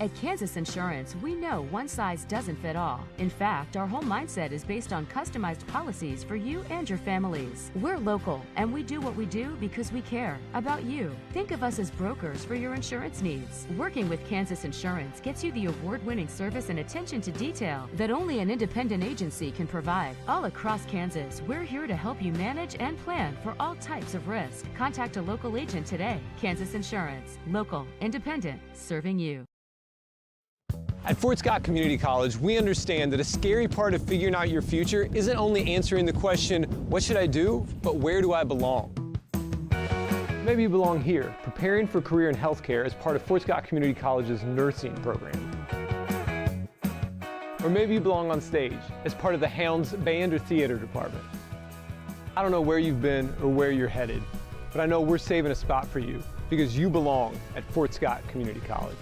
At Kansas Insurance, we know one size doesn't fit all. In fact, our whole mindset is based on customized policies for you and your families. We're local, and we do what we do because we care about you. Think of us as brokers for your insurance needs. Working with Kansas Insurance gets you the award-winning service and attention to detail that only an independent agency can provide. All across Kansas, we're here to help you manage and plan for all types of risk. Contact a local agent today. Kansas Insurance. Local, independent, serving you. At Fort Scott Community College, we understand that a scary part of figuring out your future isn't only answering the question, what should I do, but where do I belong? Maybe you belong here, preparing for a career in healthcare as part of Fort Scott Community College's nursing program. Or maybe you belong on stage as part of the Hounds band or theater department. I don't know where you've been or where you're headed, but I know we're saving a spot for you because you belong at Fort Scott Community College.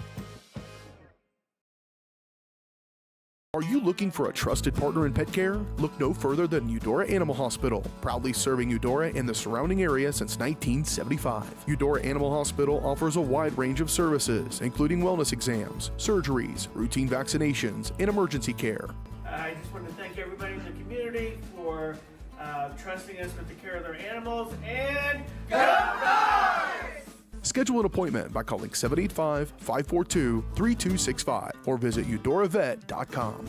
Are you looking for a trusted partner in pet care? Look no further than Eudora Animal Hospital, proudly serving Eudora and the surrounding area since 1975. Eudora Animal Hospital offers a wide range of services, including wellness exams, surgeries, routine vaccinations, and emergency care. I just want to thank everybody in the community for trusting us with the care of their animals, and go Dogs! Schedule an appointment by calling 785-542-3265 or visit eudoravet.com.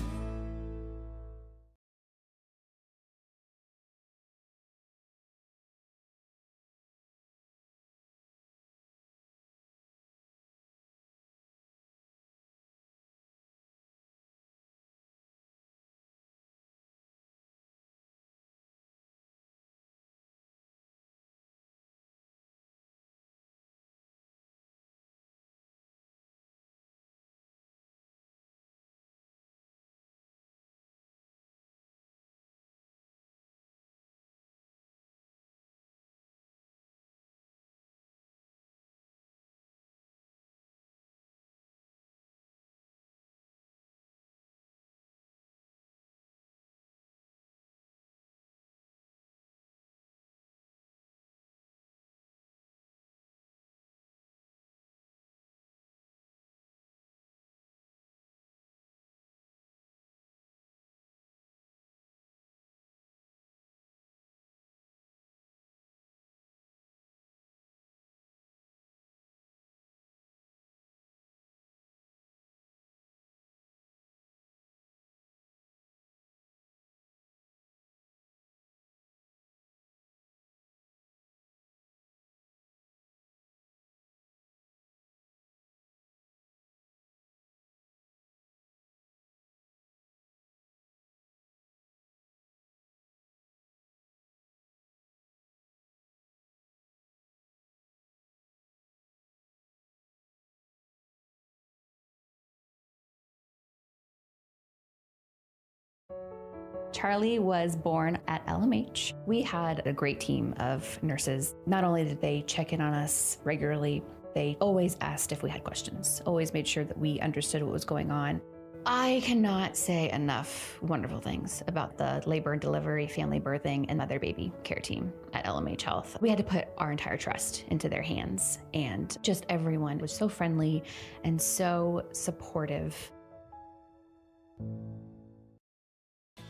Charlie was born at LMH. We had a great team of nurses. Not only did they check in on us regularly, they always asked if we had questions, always made sure that we understood what was going on. I cannot say enough wonderful things about the labor and delivery, family birthing, and mother baby care team at LMH Health. We had to put our entire trust into their hands, and just everyone was so friendly and so supportive.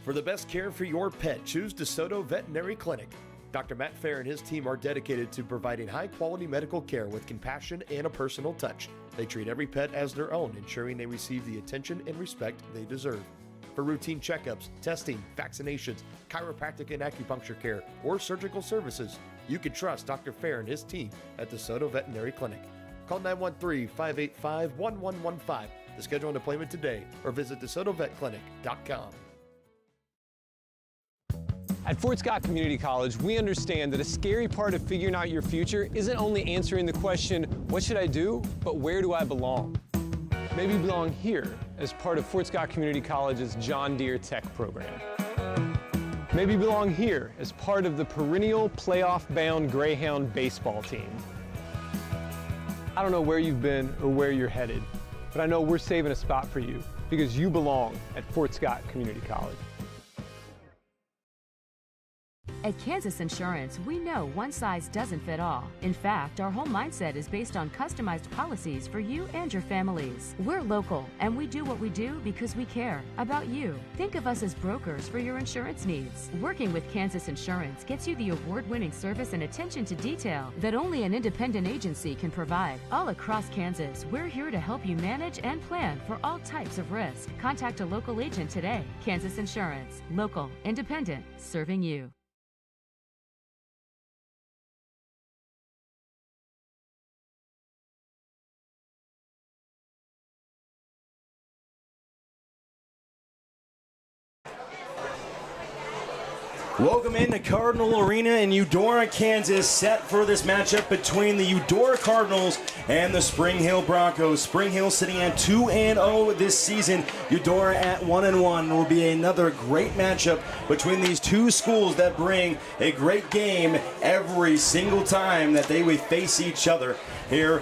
For the best care for your pet, choose DeSoto Veterinary Clinic. Dr. Matt Fair and his team are dedicated to providing high-quality medical care with compassion and a personal touch. They treat every pet as their own, ensuring they receive the attention and respect they deserve. For routine checkups, testing, vaccinations, chiropractic and acupuncture care, or surgical services, you can trust Dr. Fair and his team at DeSoto Veterinary Clinic. Call 913-585-1115 to schedule an appointment today or visit DeSotoVetClinic.com. At Fort Scott Community College, we understand that a scary part of figuring out your future isn't only answering the question, what should I do, but where do I belong? Maybe you belong here as part of Fort Scott Community College's John Deere Tech program. Maybe you belong here as part of the perennial playoff-bound Greyhound baseball team. I don't know where you've been or where you're headed, but I know we're saving a spot for you because you belong at Fort Scott Community College. At Kansas Insurance, we know one size doesn't fit all. In fact, our whole mindset is based on customized policies for you and your families. We're local, and we do what we do because we care about you. Think of us as brokers for your insurance needs. Working with Kansas Insurance gets you the award-winning service and attention to detail that only an independent agency can provide. All across Kansas, we're here to help you manage and plan for all types of risk. Contact a local agent today. Kansas Insurance. Local, independent, serving you. Welcome into Cardinal Arena in Eudora, Kansas, set for this matchup between the Eudora Cardinals and the Spring Hill Broncos. Spring Hill sitting at 2-0 this season. Eudora at 1-1. Will be another great matchup between these two schools that bring a great game every single time that they would face each other here.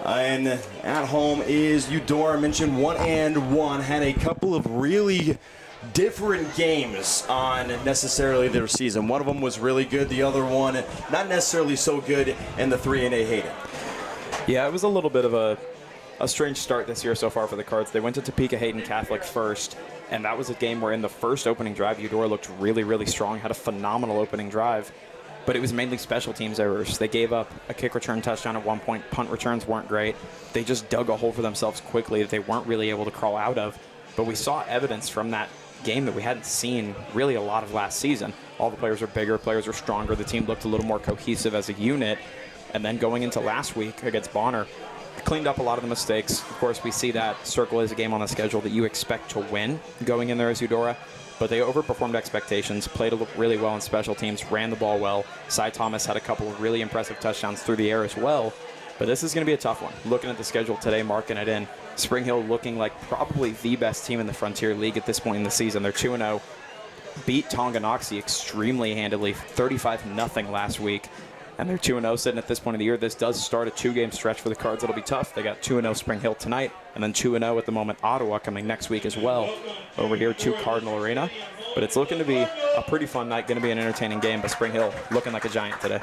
And at home is Eudora. I mentioned 1-1. Had a couple of really different games on necessarily their season. One of them was really good. The other one, not necessarily so good, and the 3-8 Hayden. Yeah, it was a little bit of a strange start this year so far for the Cards. They went to Topeka Hayden Catholic first, and that was a game where in the first opening drive, Eudora looked really, really strong, had a phenomenal opening drive, but it was mainly special teams errors. They gave up a kick return touchdown at one point. Punt returns weren't great. They just dug a hole for themselves quickly that they weren't really able to crawl out of. But we saw evidence from that game that we hadn't seen really a lot of last season. All the players are bigger, players are stronger, the team looked a little more cohesive as a unit, and then going into last week against Bonner, cleaned up a lot of the mistakes. Of course, we see that Circle is a game on the schedule that you expect to win going in there as Eudora, but they overperformed expectations, played really well in special teams, ran the ball well. Cy Thomas had a couple of really impressive touchdowns through the air as well, but this is going to be a tough one. Looking at the schedule today, marking it in, Spring Hill looking like probably the best team in the Frontier League at this point in the season. They're 2-0, beat Tonganoxie extremely handily, 35-0 last week, and they're 2-0 sitting at this point of the year. This does start a two-game stretch for the Cards. It'll be tough. They got 2-0 Spring Hill tonight, and then 2-0 at the moment Ottawa coming next week as well over here to Cardinal Arena. But it's looking to be a pretty fun night, going to be an entertaining game, but Spring Hill looking like a giant today.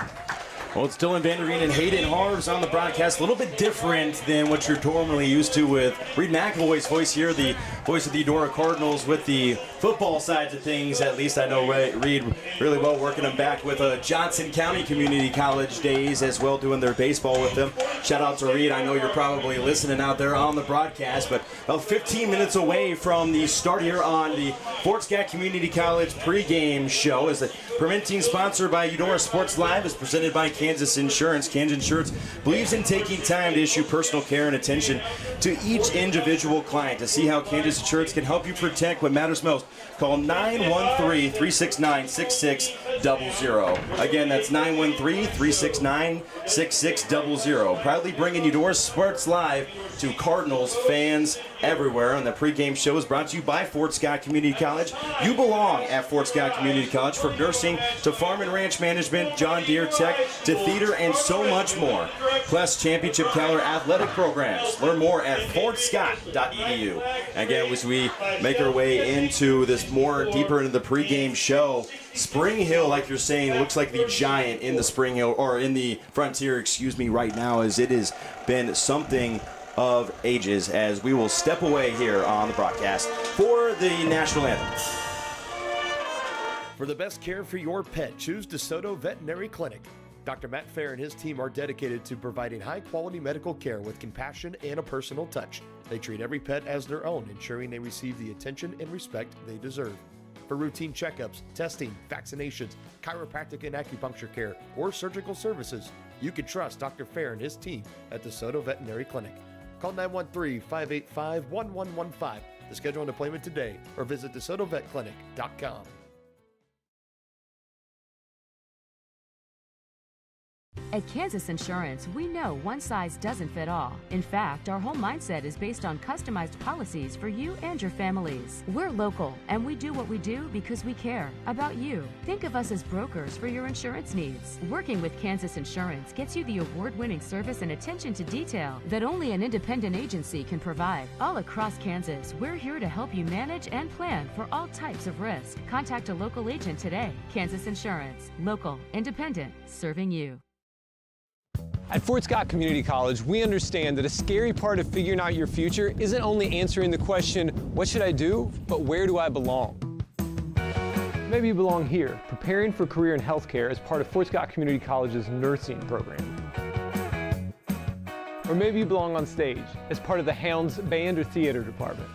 Well, it's Dylan Vanderveen and Hayden Harves on the broadcast. A little bit different than what you're normally used to with Reed McAvoy's voice here, the voice of the Eudora Cardinals with the football sides of things. At least I know Reed really well, working them back with Johnson County Community College days as well, doing their baseball with them. Shout out to Reed. I know you're probably listening out there on the broadcast, but about 15 minutes away from the start here on the Fort Scott Community College pregame show. As the presenting sponsor by Eudora Sports Live is presented by Kansas Insurance. Kansas Insurance believes in taking time to issue personal care and attention to each individual client. To see how Kansas Insurance can help you protect what matters most, call 913-369-6600. Again, that's 913-369-6600. Proudly bringing Eudora Sports Live to Cardinals fans everywhere. And the pregame show is brought to you by Fort Scott Community College. You belong at Fort Scott Community College, from nursing to farm and ranch management, John Deere Tech to theater, and so much more. Plus championship caliber athletic programs. Learn more at fortscott.edu. Again, as we make our way into this more deeper into the pregame show, Spring Hill, like you're saying, looks like the giant in the Spring Hill, or in the Frontier, right now, as it has been something of ages, as we will step away here on the broadcast for the national anthem. For the best care for your pet, choose DeSoto Veterinary Clinic. Dr. Matt Fair and his team are dedicated to providing high-quality medical care with compassion and a personal touch. They treat every pet as their own, ensuring they receive the attention and respect they deserve. For routine checkups, testing, vaccinations, chiropractic and acupuncture care, or surgical services, you can trust Dr. Fair and his team at DeSoto Veterinary Clinic. Call 913-585-1115 to schedule an appointment today, or visit DeSotoVetClinic.com. At Kansas Insurance, we know one size doesn't fit all. In fact, our whole mindset is based on customized policies for you and your families. We're local, and we do what we do because we care about you. Think of us as brokers for your insurance needs. Working with Kansas Insurance gets you the award-winning service and attention to detail that only an independent agency can provide. All across Kansas, we're here to help you manage and plan for all types of risk. Contact a local agent today. Kansas Insurance. Local, independent, serving you. At Fort Scott Community College, we understand that a scary part of figuring out your future isn't only answering the question, what should I do, but where do I belong? Maybe you belong here, preparing for a career in healthcare as part of Fort Scott Community College's nursing program. Or maybe you belong on stage as part of the Hounds band or theater department.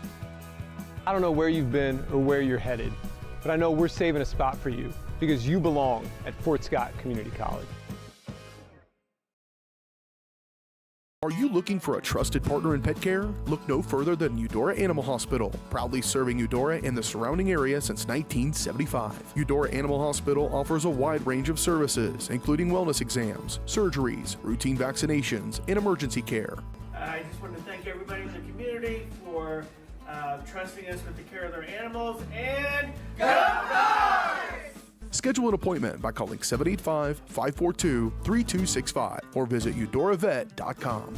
I don't know where you've been or where you're headed, but I know we're saving a spot for you because you belong at Fort Scott Community College. Are you looking for a trusted partner in pet care? Look no further than Eudora Animal Hospital, proudly serving Eudora and the surrounding area since 1975. Eudora Animal Hospital offers a wide range of services, including wellness exams, surgeries, routine vaccinations, and emergency care. I just want to thank everybody in the community for trusting us with the care of their animals, and go Dogs! Schedule an appointment by calling 785-542-3265 or visit eudoravet.com.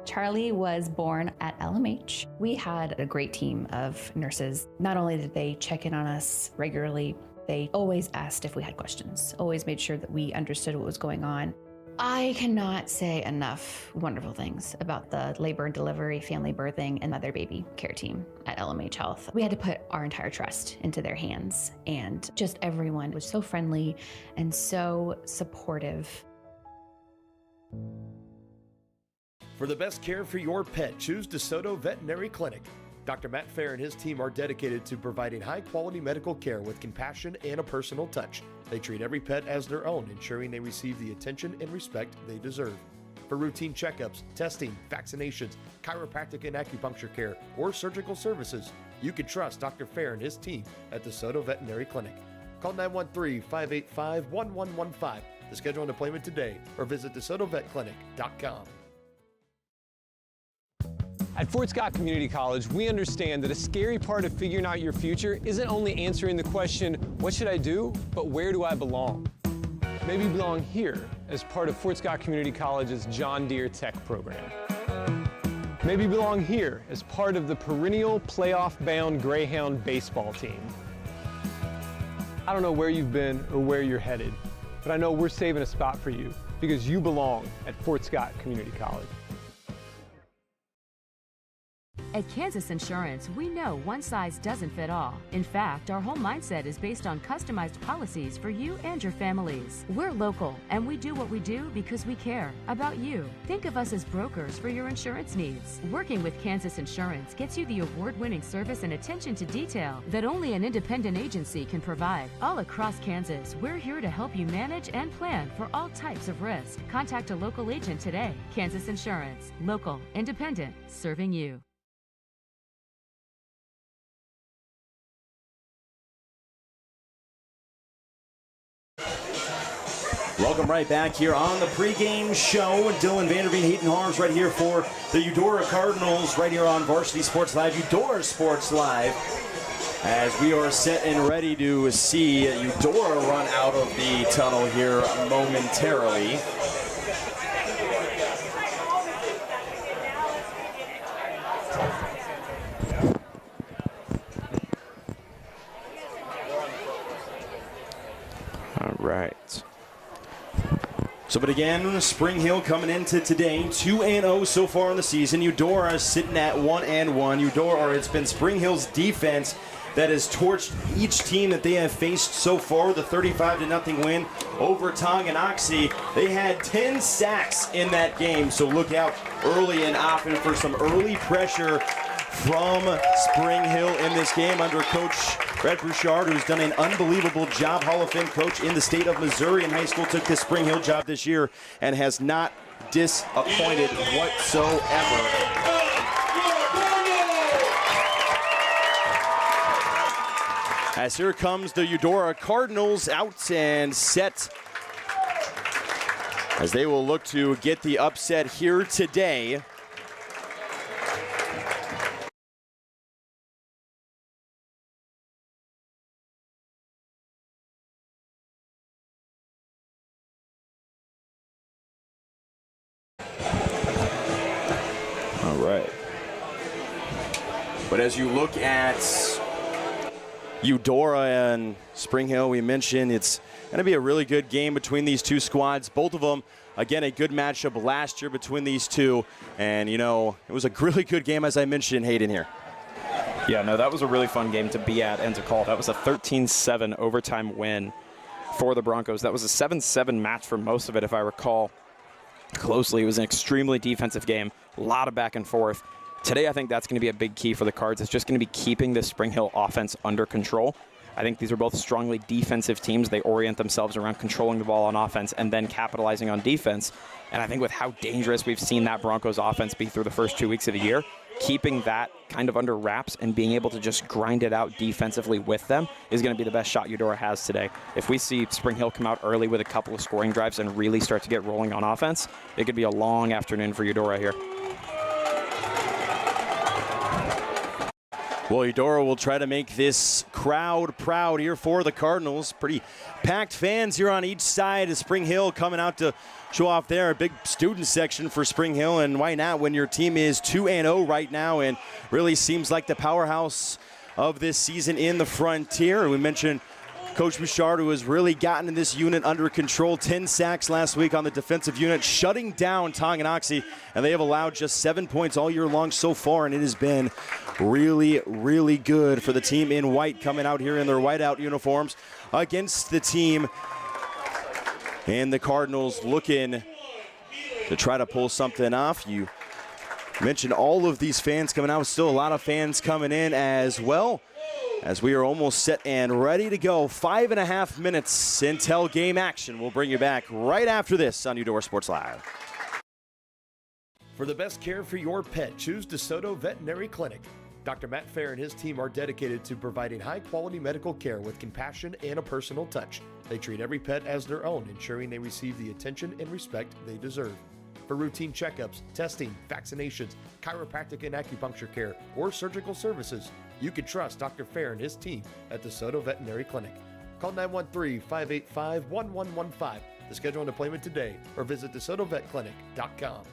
Charlie was born at LMH. We had a great team of nurses. Not only did they check in on us regularly, they always asked if we had questions, always made sure that we understood what was going on. I cannot say enough wonderful things about the labor and delivery, family birthing, and mother baby care team at LMH Health. We had to put our entire trust into their hands, and just everyone was so friendly and so supportive. For the best care for your pet, choose DeSoto Veterinary Clinic. Dr. Matt Fair and his team are dedicated to providing high-quality medical care with compassion and a personal touch. They treat every pet as their own, ensuring they receive the attention and respect they deserve. For routine checkups, testing, vaccinations, chiropractic and acupuncture care, or surgical services, you can trust Dr. Fair and his team at DeSoto Veterinary Clinic. Call 913-585-1115 to schedule an appointment today or visit DeSotoVetClinic.com. At Fort Scott Community College, we understand that a scary part of figuring out your future isn't only answering the question, what should I do, but where do I belong? Maybe you belong here as part of Fort Scott Community College's John Deere Tech program. Maybe you belong here as part of the perennial playoff-bound Greyhound baseball team. I don't know where you've been or where you're headed, but I know we're saving a spot for you because you belong at Fort Scott Community College. At Kansas Insurance, we know one size doesn't fit all. In fact, our whole mindset is based on customized policies for you and your families. We're local, and we do what we do because we care about you. Think of us as brokers for your insurance needs. Working with Kansas Insurance gets you the award-winning service and attention to detail that only an independent agency can provide. All across Kansas, we're here to help you manage and plan for all types of risk. Contact a local agent today. Kansas Insurance. Local, independent, serving you. Welcome right back here on the pregame show. Dylan Vanderveen, Hayden Harms right here for the Eudora Cardinals right here on Varsity Sports Live, Eudora Sports Live, as we are set and ready to see Eudora run out of the tunnel here momentarily. All right. So, but again, Spring Hill coming into today, 2-0 so far in the season. Eudora sitting at 1-1. Eudora, it's been Spring Hill's defense that has torched each team that they have faced so far. The 35-0 win over Tonganoxie. They had 10 sacks in that game, so look out early and often for some early pressure from Spring Hill in this game under Coach Brett Bouchard, who's done an unbelievable job. Hall of Fame coach in the state of Missouri in high school, took this Spring Hill job this year and has not disappointed whatsoever. As here comes the Eudora Cardinals out and set, as they will look to get the upset here today. All right. But as you look at Eudora and Spring Hill, we mentioned it's going to be a really good game between these two squads. Both of them, again, a good matchup last year between these two. And, you know, it was a really good game, as I mentioned, Hayden here. Yeah, no, that was a really fun game to be at and to call. That was a 13-7 overtime win for the Broncos. That was a 7-7 match for most of it, if I recall closely. It was an extremely defensive game, a lot of back and forth. Today, I think that's going to be a big key for the Cards. It's just going to be keeping the Spring Hill offense under control. I think these are both strongly defensive teams. They orient themselves around controlling the ball on offense and then capitalizing on defense. And I think with how dangerous we've seen that Broncos offense be through the first 2 weeks of the year, keeping that kind of under wraps and being able to just grind it out defensively with them is going to be the best shot Eudora has today. If we see Spring Hill come out early with a couple of scoring drives and really start to get rolling on offense, it could be a long afternoon for Eudora here. Well, Eudora will try to make this crowd proud here for the Cardinals. Pretty packed fans here on each side of Spring Hill coming out to show off there. A big student section for Spring Hill, and why not when your team is 2-0 right now and really seems like the powerhouse of this season in the Frontier. We mentioned Coach Bouchard, who has really gotten this unit under control. 10 sacks last week on the defensive unit, shutting down Tonganoxie, and they have allowed just 7 points all year long so far, and it has been really, really good for the team in white coming out here in their whiteout uniforms against the team. And the Cardinals looking to try to pull something off. You mentioned all of these fans coming out. Still a lot of fans coming in as well, as we are almost set and ready to go. 5.5 minutes until game action. We'll bring you back right after this on Eudora Sports Live. For the best care for your pet, choose DeSoto Veterinary Clinic. Dr. Matt Fair and his team are dedicated to providing high-quality medical care with compassion and a personal touch. They treat every pet as their own, ensuring they receive the attention and respect they deserve. For routine checkups, testing, vaccinations, chiropractic and acupuncture care, or surgical services, you can trust Dr. Fair and his team at DeSoto Veterinary Clinic. Call 913-585-1115 to schedule an appointment today or visit DeSotoVetClinic.com.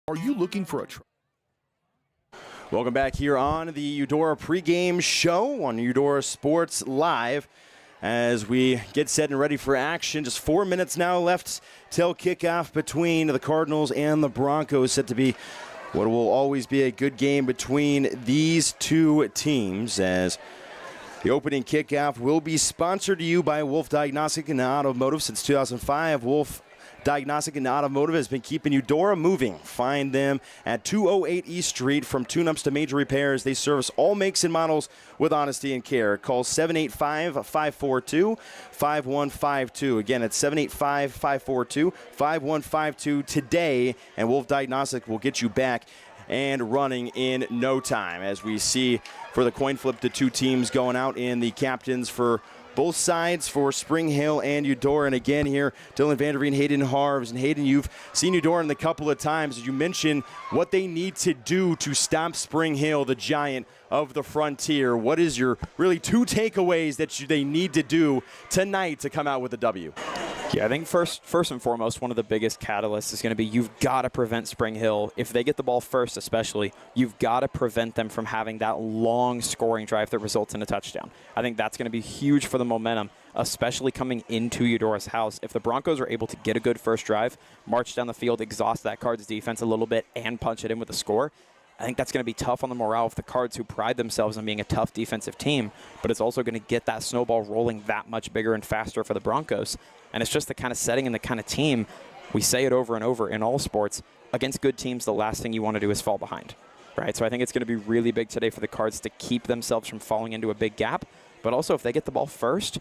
Are you looking for a Welcome back here on the Eudora pregame show on Eudora Sports Live as we get set and ready for action. Just 4 minutes now left till kickoff between the Cardinals and the Broncos, set to be what will always be a good game between these two teams, as the opening kickoff will be sponsored to you by Wolf Diagnostic and Automotive. Since 2005, Wolf Diagnostic and Automotive has been keeping Eudora moving. Find them at 208 East Street. From tune-ups to major repairs, they service all makes and models with honesty and care. Call 785-542-5152. Again, it's 785-542-5152 today, and Wolf Diagnostic will get you back and running in no time. As we see for the coin flip, the two teams going out in the captains for both sides for Spring Hill and Eudora. And again here, Dylan Vanderveen, Hayden Harves. And Hayden, you've seen Eudora in a couple of times. You mentioned what they need to do to stop Spring Hill, the giant of the Frontier. What is your really two takeaways that they need to do tonight to come out with a W? Yeah, I think first and foremost, one of the biggest catalysts is going to be you've got to prevent Spring Hill. If they get the ball first especially, you've got to prevent them from having that long scoring drive that results in a touchdown. I think that's going to be huge for the momentum especially coming into Eudora's house. If the Broncos are able to get a good first drive, march down the field, exhaust that Cards defense a little bit, and punch it in with a score, I think that's going to be tough on the morale of the Cards, who pride themselves on being a tough defensive team, but it's also going to get that snowball rolling that much bigger and faster for the Broncos. And it's just the kind of setting and the kind of team, we say it over and over in all sports, against good teams, the last thing you want to do is fall behind, right? So I think it's going to be really big today for the Cards to keep themselves from falling into a big gap, but also if they get the ball first,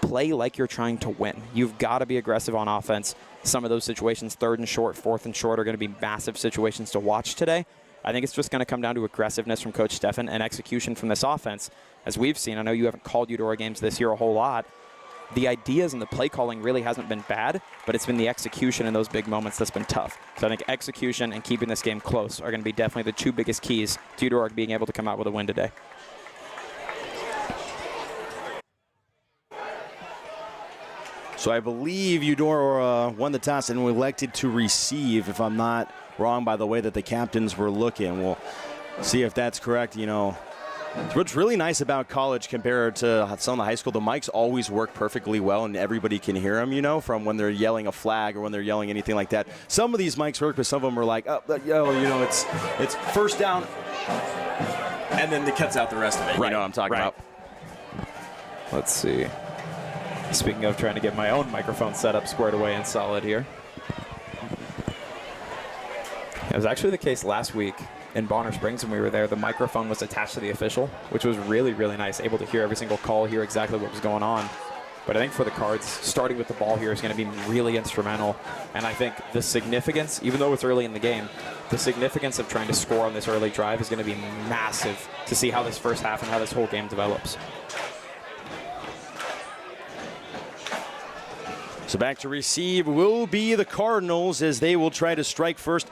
play like you're trying to win. You've got to be aggressive on offense. Some of those situations, 3rd and short, 4th and short, are going to be massive situations to watch today. I think it's just going to come down to aggressiveness from Coach Steffen and execution from this offense. As we've seen, I know you haven't called Eudora games this year a whole lot. The ideas and the play calling really hasn't been bad, but it's been the execution in those big moments that's been tough. So I think execution and keeping this game close are going to be definitely the 2 biggest keys to Eudora being able to come out with a win today. So I believe Eudora won the toss and elected to receive, if I'm not wrong by the way that the captains were looking. We'll see if that's correct. You know, what's really nice about college compared to some of the high school, the mics always work perfectly well and everybody can hear them, you know, from when they're yelling a flag or when they're yelling anything like that. Some of these mics work, but some of them are like, oh, you know, it's first down. And then it cuts out the rest of it. Right. You know what I'm talking about. Let's see. Speaking of trying to get my own microphone set up squared away and solid here. It was actually the case last week in Bonner Springs when we were there. The microphone was attached to the official, which was really, really nice. Able to hear every single call, hear exactly what was going on. But I think for the Cards, starting with the ball here is going to be really instrumental. And I think the significance, even though it's early in the game, the significance of trying to score on this early drive is going to be massive to see how this first half and how this whole game develops. So back to receive will be the Cardinals as they will try to strike first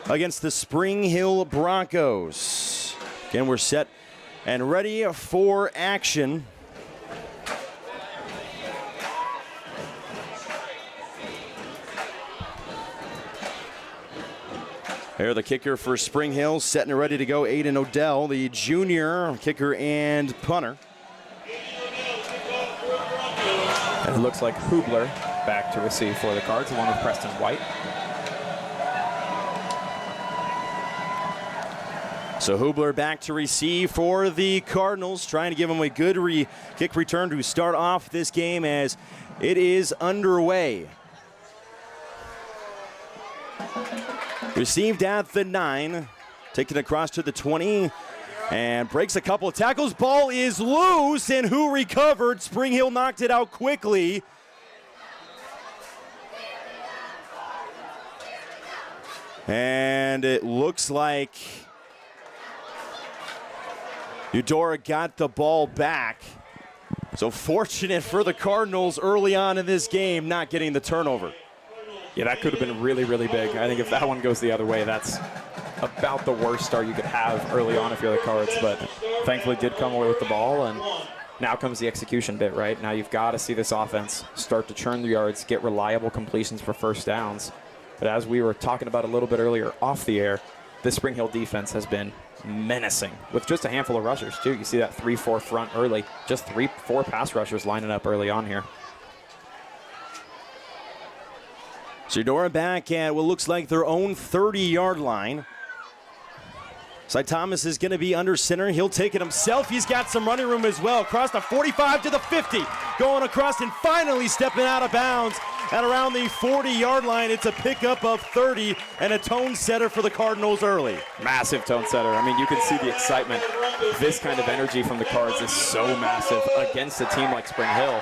against the Spring Hill Broncos. Again, we're set and ready for action. There, the kicker for Spring Hill, set and ready to go. Aiden Odell, the junior kicker and punter. And it looks like Hubler back to receive for the Cards, along with Preston White. So Hubler back to receive for the Cardinals, trying to give them a good kick return to start off this game as it is underway. Received at the 9, taken across to the 20, and breaks a couple of tackles. Ball is loose, and who recovered? Spring Hill knocked it out quickly. And it looks like Eudora got the ball back. So fortunate for the Cardinals early on in this game, not getting the turnover. Yeah, that could have been really, really big. I think if that one goes the other way, that's about the worst start you could have early on if you're the Cards. But thankfully did come away with the ball, and now comes the execution bit, right? Now you've got to see this offense start to churn the yards, get reliable completions for first downs. But as we were talking about a little bit earlier off the air, the Spring Hill defense has been menacing with just a handful of rushers, too. You see that 3-4 front early, just 3-4 pass rushers lining up early on here. So Eudora back at what looks like their own 30-yard line. Cy Thomas is going to be under center. He'll take it himself. He's got some running room as well. Across the 45 to the 50. Going across and finally stepping out of bounds at around the 40-yard line. It's a pickup of 30 and a tone setter for the Cardinals early. Massive tone setter. I mean, you can see the excitement. This kind of energy from the Cards is so massive against a team like Spring Hill.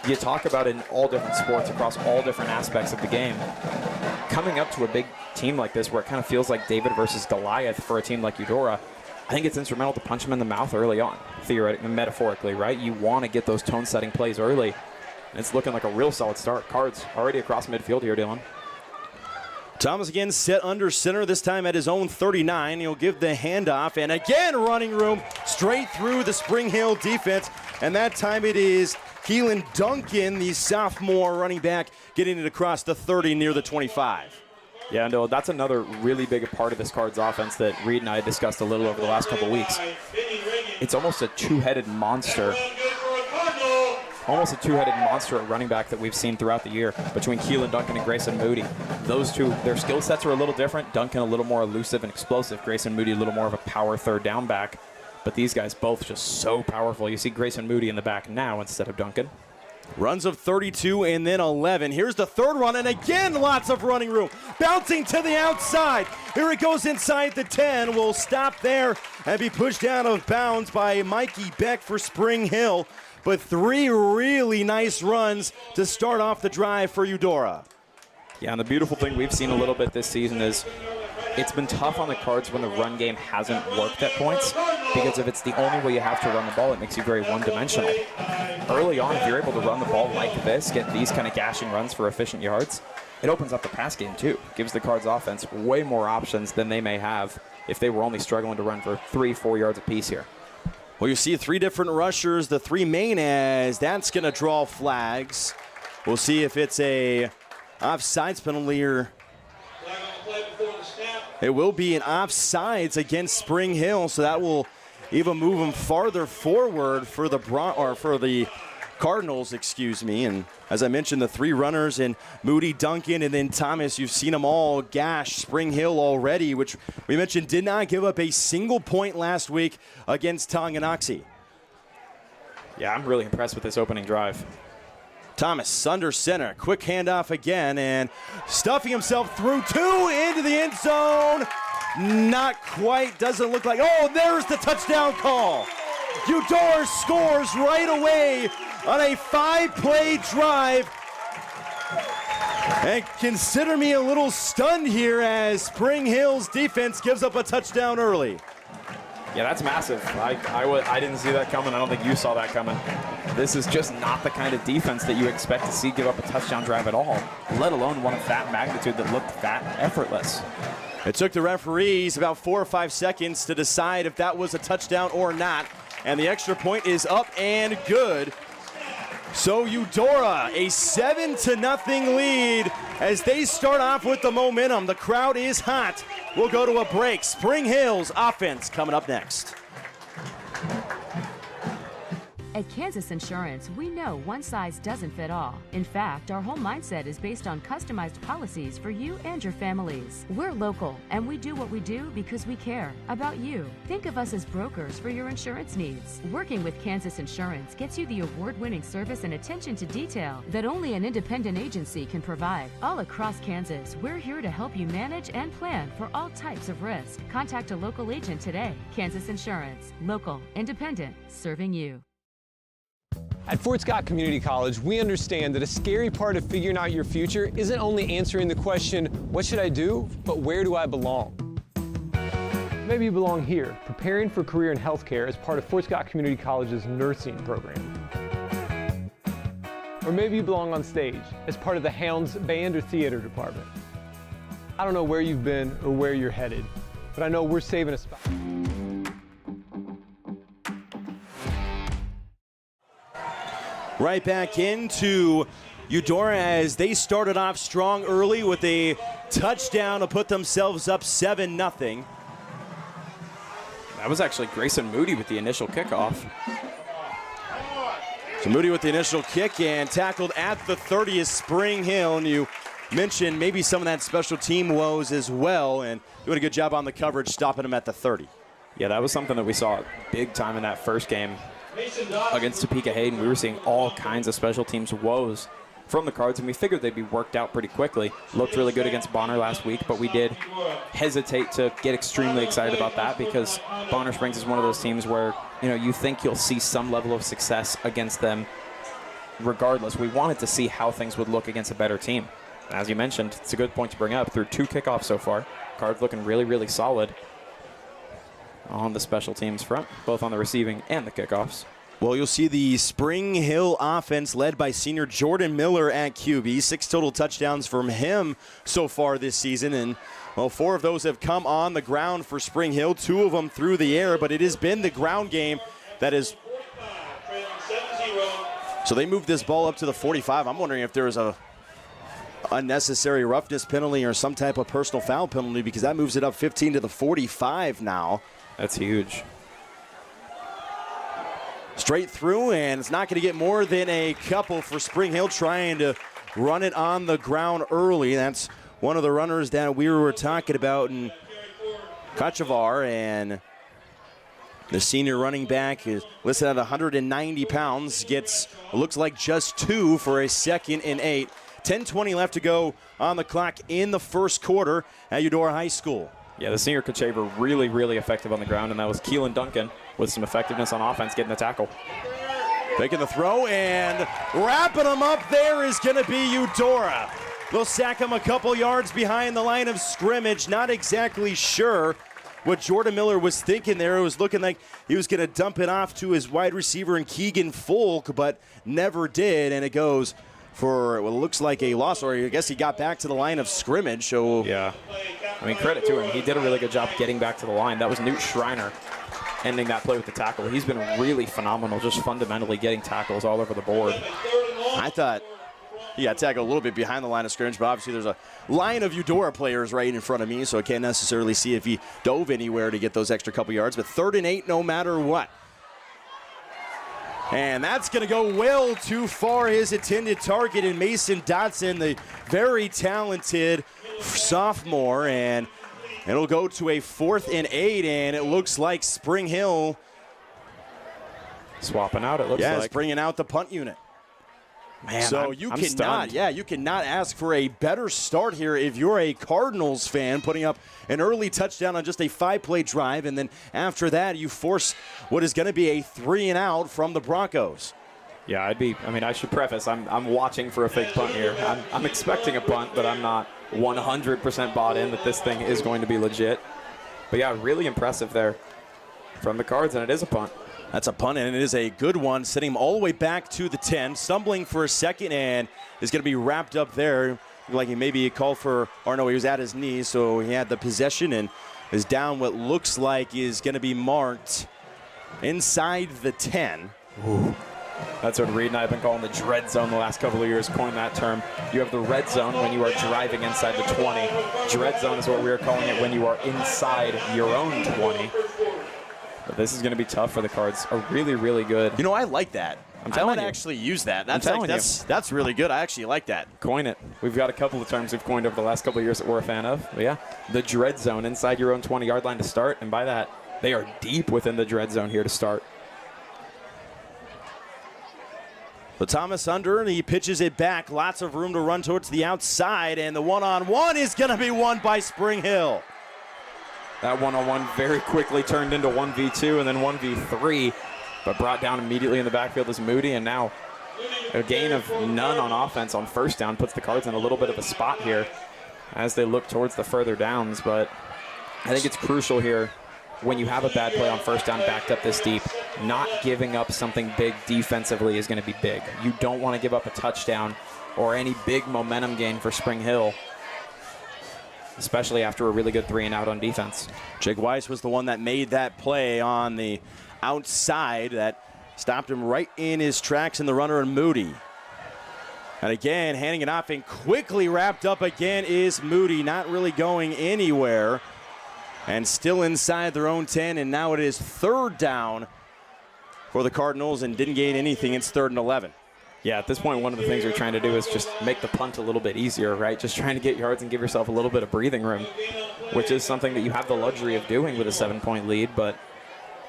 You talk about it in all different sports across all different aspects of the game. Coming up to a big team like this where it kind of feels like David versus Goliath for a team like Eudora, I think it's instrumental to punch them in the mouth early on, theoretically, metaphorically, right? You want to get those tone-setting plays early, and it's looking like a real solid start. Cards already across midfield here, Dylan. Thomas again set under center, this time at his own 39. He'll give the handoff, and again running room straight through the Spring Hill defense, and that time it is Keelan Duncan, the sophomore running back, getting it across the 30 near the 25. Yeah, no, that's another really big part of this Cards offense that Reed and I discussed a little over the last couple weeks. It's almost a two-headed monster almost a two-headed monster at running back that we've seen throughout the year between Keelan Duncan and Grayson Moody. Those two, their skill sets are a little different. Duncan a little more elusive and explosive. Grayson Moody a little more of a power third down back. But these guys both just so powerful. You see Grayson Moody in the back now instead of Duncan. Runs of 32 and then 11. Here's the third run, and again, lots of running room. Bouncing to the outside. Here it goes inside the 10. Will stop there and be pushed out of bounds by Mikey Beck for Spring Hill. But 3 really nice runs to start off the drive for Eudora. Yeah, and the beautiful thing we've seen a little bit this season is it's been tough on the Cards when the run game hasn't worked at points, because if it's the only way you have to run the ball, it makes you very one-dimensional. Early on, if you're able to run the ball like this, get these kind of gashing runs for efficient yards, it opens up the pass game too. Gives the Cards offense way more options than they may have if they were only struggling to run for 3-4 yards apiece here. Well, you see 3 different rushers, the 3 main as that's going to draw flags. We'll see if it's a offsides penalty or it will be an offsides against Spring Hill, so that will even move them farther forward for the Cardinals, excuse me. And as I mentioned, the 3 runners and Moody, Duncan, and then Thomas, you've seen them all gash Spring Hill already, which we mentioned did not give up a single point last week against Tonganoxie. Yeah, I'm really impressed with this opening drive. Thomas under center, quick handoff again, and stuffing himself through 2 into the end zone. Not quite, doesn't look like, oh, there's the touchdown call. Eudora scores right away on a 5-play drive. And consider me a little stunned here as Spring Hill's defense gives up a touchdown early. Yeah, that's massive. I didn't see that coming. I don't think you saw that coming. This is just not the kind of defense that you expect to see give up a touchdown drive at all, let alone one of that magnitude that looked that effortless. It took the referees about 4 or 5 seconds to decide if that was a touchdown or not, and the extra point is up and good. So Eudora, a 7-0 lead as they start off with the momentum. The crowd is hot. We'll go to a break. Spring Hill's offense coming up next. At Kansas Insurance, we know one size doesn't fit all. In fact, our whole mindset is based on customized policies for you and your families. We're local, and we do what we do because we care about you. Think of us as brokers for your insurance needs. Working with Kansas Insurance gets you the award-winning service and attention to detail that only an independent agency can provide. All across Kansas, we're here to help you manage and plan for all types of risk. Contact a local agent today. Kansas Insurance. Local, independent, serving you. At Fort Scott Community College, we understand that a scary part of figuring out your future isn't only answering the question, what should I do, but where do I belong? Maybe you belong here, preparing for a career in healthcare as part of Fort Scott Community College's nursing program. Or maybe you belong on stage as part of the Hounds band or theater department. I don't know where you've been or where you're headed, but I know we're saving a spot. Right back into Eudora as they started off strong early with a touchdown to put themselves up 7-0. That was actually Grayson Moody with the initial kickoff. So Moody with the initial kick and tackled at the 30 is Spring Hill. And you mentioned maybe some of that special team woes as well, and doing a good job on the coverage, stopping him at the 30. Yeah, that was something that we saw big time in that first game against Topeka Hayden. We were seeing all kinds of special teams woes from the Cards, and we figured they'd be worked out pretty quickly. Looked really good against Bonner last week, but we did hesitate to get extremely excited about that because Bonner Springs is one of those teams where, you know, you think you'll see some level of success against them regardless. We wanted to see how things would look against a better team. As you mentioned, it's a good point to bring up. Through 2 kickoffs so far, Cards looking really, really solid on the special teams front, both on the receiving and the kickoffs. Well, you'll see the Spring Hill offense led by senior Jordan Miller at QB. 6 total touchdowns from him so far this season. And, well, 4 of those have come on the ground for Spring Hill, 2 of them through the air. But it has been the ground game that is. So they moved this ball up to the 45. I'm wondering if there was a unnecessary roughness penalty or some type of personal foul penalty, because that moves it up 15 to the 45 now. That's huge. Straight through, and it's not going to get more than a couple for Spring Hill, trying to run it on the ground early. That's one of the runners that we were talking about in Kachavar, and the senior running back is listed at 190 pounds, gets, looks like just 2 for a 2nd and 8. 10:20 left to go on the clock in the first quarter at Eudora High School. Yeah, the senior Kachaver really, really effective on the ground, and that was Keelan Duncan with some effectiveness on offense getting the tackle. Taking the throw, and wrapping him up there is going to be Eudora. They'll sack him a couple yards behind the line of scrimmage. Not exactly sure what Jordan Miller was thinking there. It was looking like he was going to dump it off to his wide receiver in Keegan Folk, but never did, and it goes for what looks like a loss, or I guess he got back to the line of scrimmage. So yeah, I mean, credit to him. He did a really good job getting back to the line. That was Newt Schreiner ending that play with the tackle. He's been really phenomenal, just fundamentally getting tackles all over the board. I thought he got tackled a little bit behind the line of scrimmage, but obviously there's a line of Eudora players right in front of me, so I can't necessarily see if he dove anywhere to get those extra couple yards, but 3rd and 8 no matter what. And that's going to go well too far, his intended target in Mason Dotson, the very talented sophomore, and it'll go to a 4th and 8, and it looks like Spring Hill swapping out, it looks like. Yeah, it's bringing out the punt unit. Man, so you cannot ask for a better start here if you're a Cardinals fan, putting up an early touchdown on just a 5-play drive, and then after that you force what is going to be a 3-and-out from the Broncos. Yeah, I should preface, I'm watching for a fake punt here. I'm expecting a punt, but I'm not 100% bought in that this thing is going to be legit. But yeah, really impressive there from the Cards, and it is a punt. That's a punt, and it is a good one, sending him all the way back to the 10, stumbling for a second, and is going to be wrapped up there. Like he maybe called for, or no, he was at his knees, so he had the possession and is down what looks like is going to be marked inside the 10. Ooh. That's what Reed and I have been calling the dread zone the last couple of years, coined that term. You have the red zone when you are driving inside the 20. Dread zone is what we are calling it when you are inside your own 20. But this is going to be tough for the Cards. A really, really good. You know, I like that. I might actually use that. That's really good. I actually like that. Coin it. We've got a couple of terms we've coined over the last couple of years that we're a fan of. But yeah, the dread zone inside your own 20-yard line to start. And by that, they are deep within the dread zone here to start. But Thomas under, and he pitches it back. Lots of room to run towards the outside, and the one-on-one is going to be won by Spring Hill. That one-on-one very quickly turned into 1v2 and then 1v3, but brought down immediately in the backfield is Moody, and now a gain of none on offense on first down puts the Cards in a little bit of a spot here as they look towards the further downs. But I think it's crucial here when you have a bad play on first down backed up this deep, not giving up something big defensively is going to be big. You don't want to give up a touchdown or any big momentum gain for Spring Hill, especially after a really good 3-and-out on defense. Jake Weiss was the one that made that play on the outside that stopped him right in his tracks, in the runner and Moody. And again, handing it off and quickly wrapped up again is Moody, not really going anywhere. And still inside their own 10, and now it is 3rd down for the Cardinals, and didn't gain anything. It's 3rd and 11. Yeah, at this point, one of the things you're trying to do is just make the punt a little bit easier, right? Just trying to get yards and give yourself a little bit of breathing room, which is something that you have the luxury of doing with a 7-point lead. But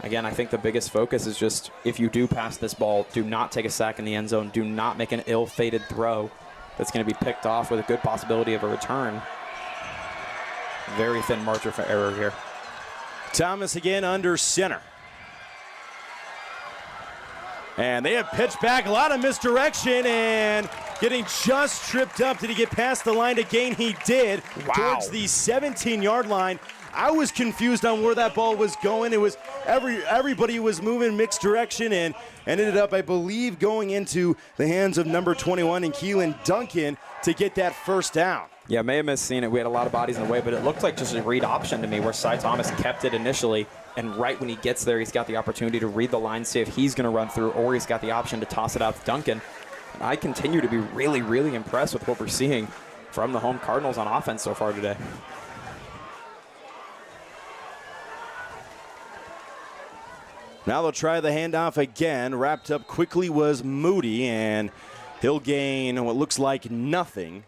again, I think the biggest focus is just, if you do pass this ball, do not take a sack in the end zone. Do not make an ill-fated throw that's going to be picked off with a good possibility of a return. Very thin margin for error here. Thomas again under center. And they have pitched back, a lot of misdirection, and getting just tripped up. Did he get past the line to gain? He did. Wow. Towards the 17-yard line. I was confused on where that ball was going. It was everybody was moving mixed direction, and ended up, I believe, going into the hands of number 21 and Keelan Duncan to get that first down. Yeah, may have misseen it. We had a lot of bodies in the way, but it looked like just a read option to me where Cy Thomas kept it initially, and right when he gets there, he's got the opportunity to read the line, see if he's going to run through, or he's got the option to toss it out to Duncan. And I continue to be really, really impressed with what we're seeing from the home Cardinals on offense so far today. Now they'll try the handoff again. Wrapped up quickly was Moody, and he'll gain what looks like nothing.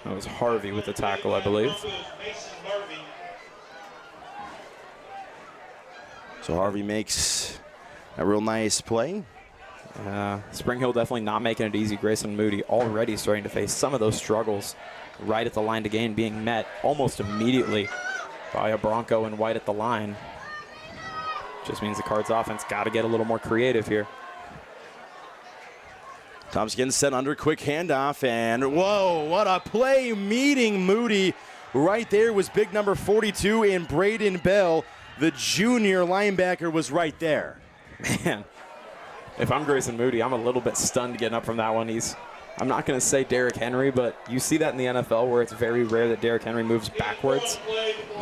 That was Harvey with the tackle, I believe. So Harvey makes a real nice play. Spring Hill definitely not making it easy. Grayson Moody already starting to face some of those struggles right at the line to gain, being met almost immediately by a Bronco in white at the line. Just means the Cards offense got to get a little more creative here. Tom's getting set under, quick handoff, and whoa, what a play meeting Moody. Right there was big number 42 in Braden Bell. The junior linebacker was right there. Man, if I'm Grayson Moody, I'm a little bit stunned getting up from that one. I'm not going to say Derrick Henry, but you see that in the NFL where it's very rare that Derrick Henry moves backwards.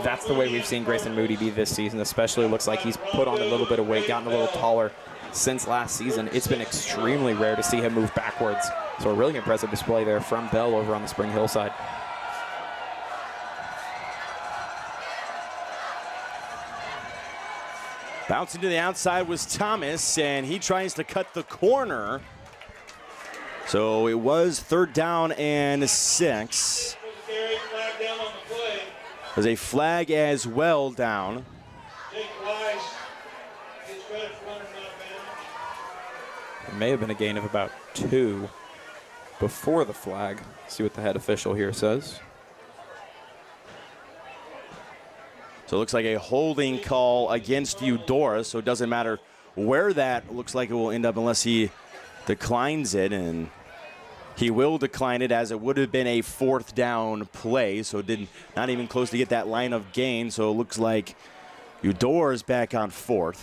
That's the way we've seen Grayson Moody be this season, especially looks like he's put on a little bit of weight, gotten a little taller since last season. It's been extremely rare to see him move backwards. So a really impressive display there from Bell over on the Spring Hill side. Bouncing to the outside was Thomas, and he tries to cut the corner. So it was 3rd down and 6. There's a flag as well down. It may have been a gain of about 2 before the flag. See what the head official here says. So it looks like a holding call against Eudora, so it doesn't matter where that looks like it will end up unless he declines it, and he will decline it as it would have been a 4th down play, so not even close to get that line of gain. So it looks like Eudora is back on 4th.